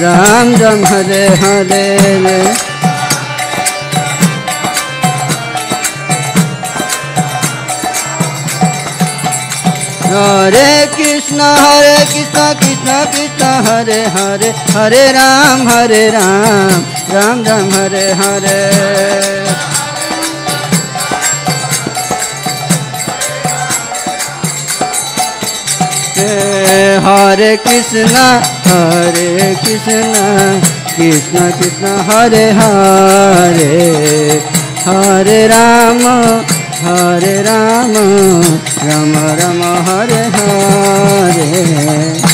राम राम हरे हरे हरे कृष्णा कृष्णा कृष्णा हरे हरे हरे राम राम राम हरे हरे हरे कृष्णा कृष्णा कृष्णा हरे हरे हरे राम राम राम हरे हरे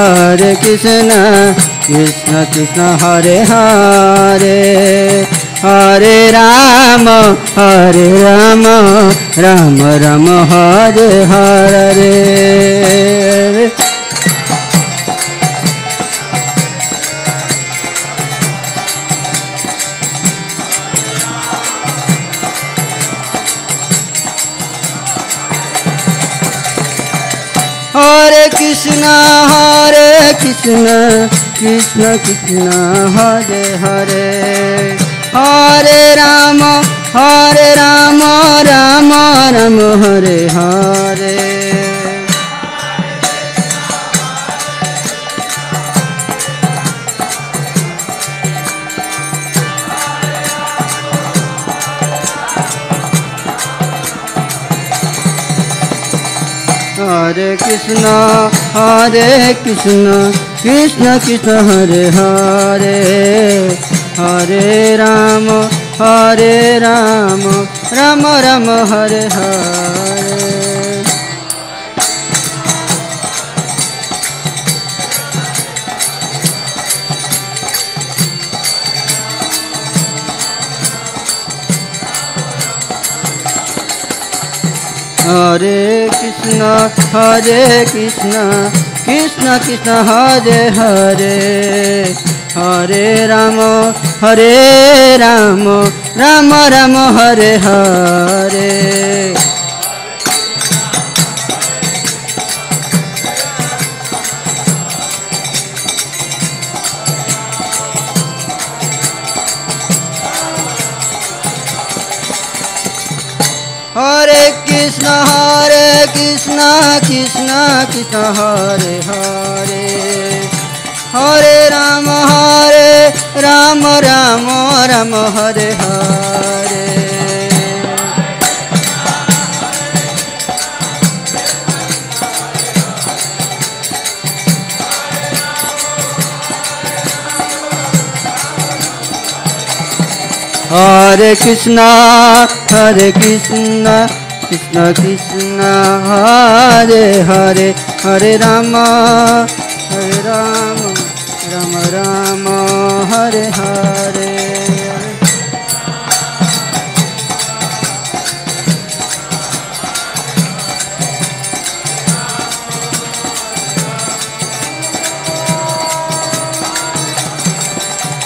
हरे कृष्णा कृष्णा कृष्णा हरे हरे हरे राम राम राम हरे हरे हरे कृष्णा कृष्णा कृष्णा हरे हरे हरे राम राम राम हरे हरे हरे कृष्णा कृष्णा कृष्णा हरे हरे हरे राम राम राम हरे हरे हरे कृष्ण कृष्ण कृष्ण हरे हरे हरे राम राम राम हरे हरे हरे कृष्ण कृष्ण कृष्ण हरे हरे हरे राम राम राम हरे हरे हरे कृष्ण कृष्ण कृष्ण हरे हरे हरे राम राम राम हरे हरे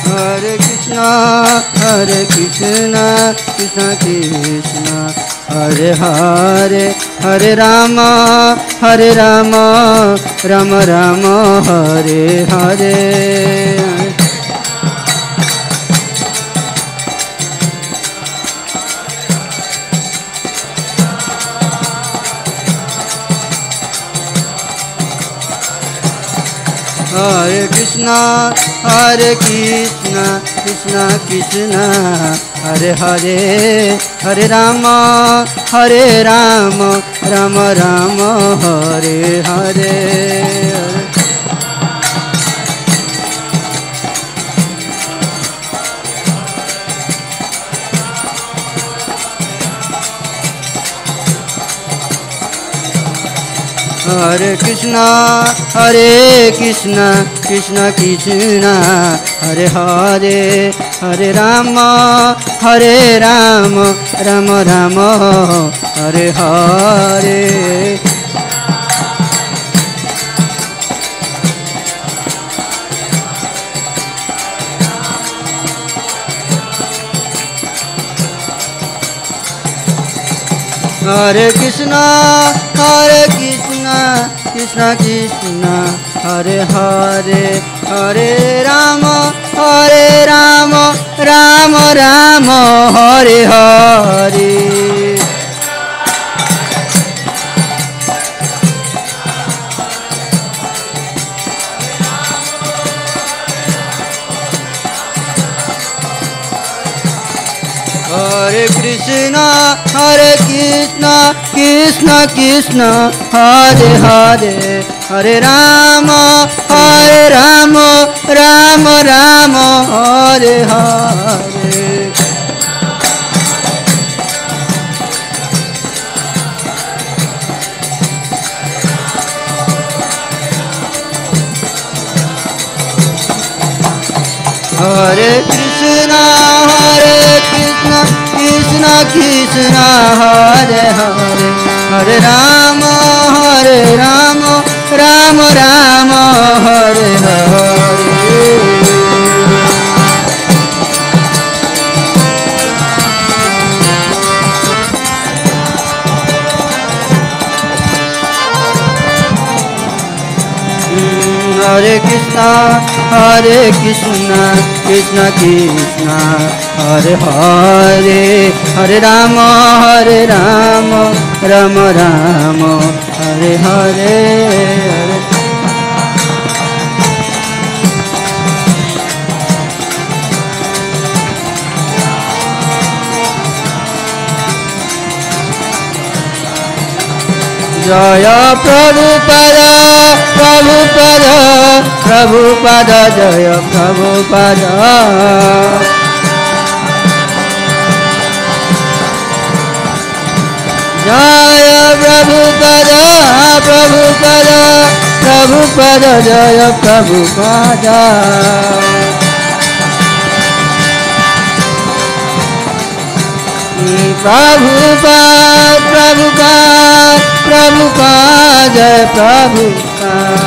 हरे कृष्ण कृष्ण कृष्ण हरे हरे हरे राम राम राम हरे हरे हरे कृष्ण कृष्ण कृष्ण हरे हरे हरे राम राम राम हरे हरे हरे कृष्ण कृष्ण कृष्ण हरे हरे हरे राम राम राम हरे हरे हरे कृष्ण कृष्ण कृष्ण हरे हरे हरे राम राम राम हरे हरे हरे कृष्ण कृष्ण कृष्ण हरे हरे हरे राम राम राम हरे हरे हरे कृष्ण कृष्ण कृष्ण हरे हरे हरे राम राम राम हरे हरे हरे कृष्ण कृष्ण कृष्ण हरे हरे हरे राम राम राम हरे हरे जय प्रभुपद प्रभुपद जय प्रभुपद जय प्रभुपद प्रभुपद जय प्रभुपद प्रभुपाद प्रभुपाद प्रभुपाद जय प्रभुपाद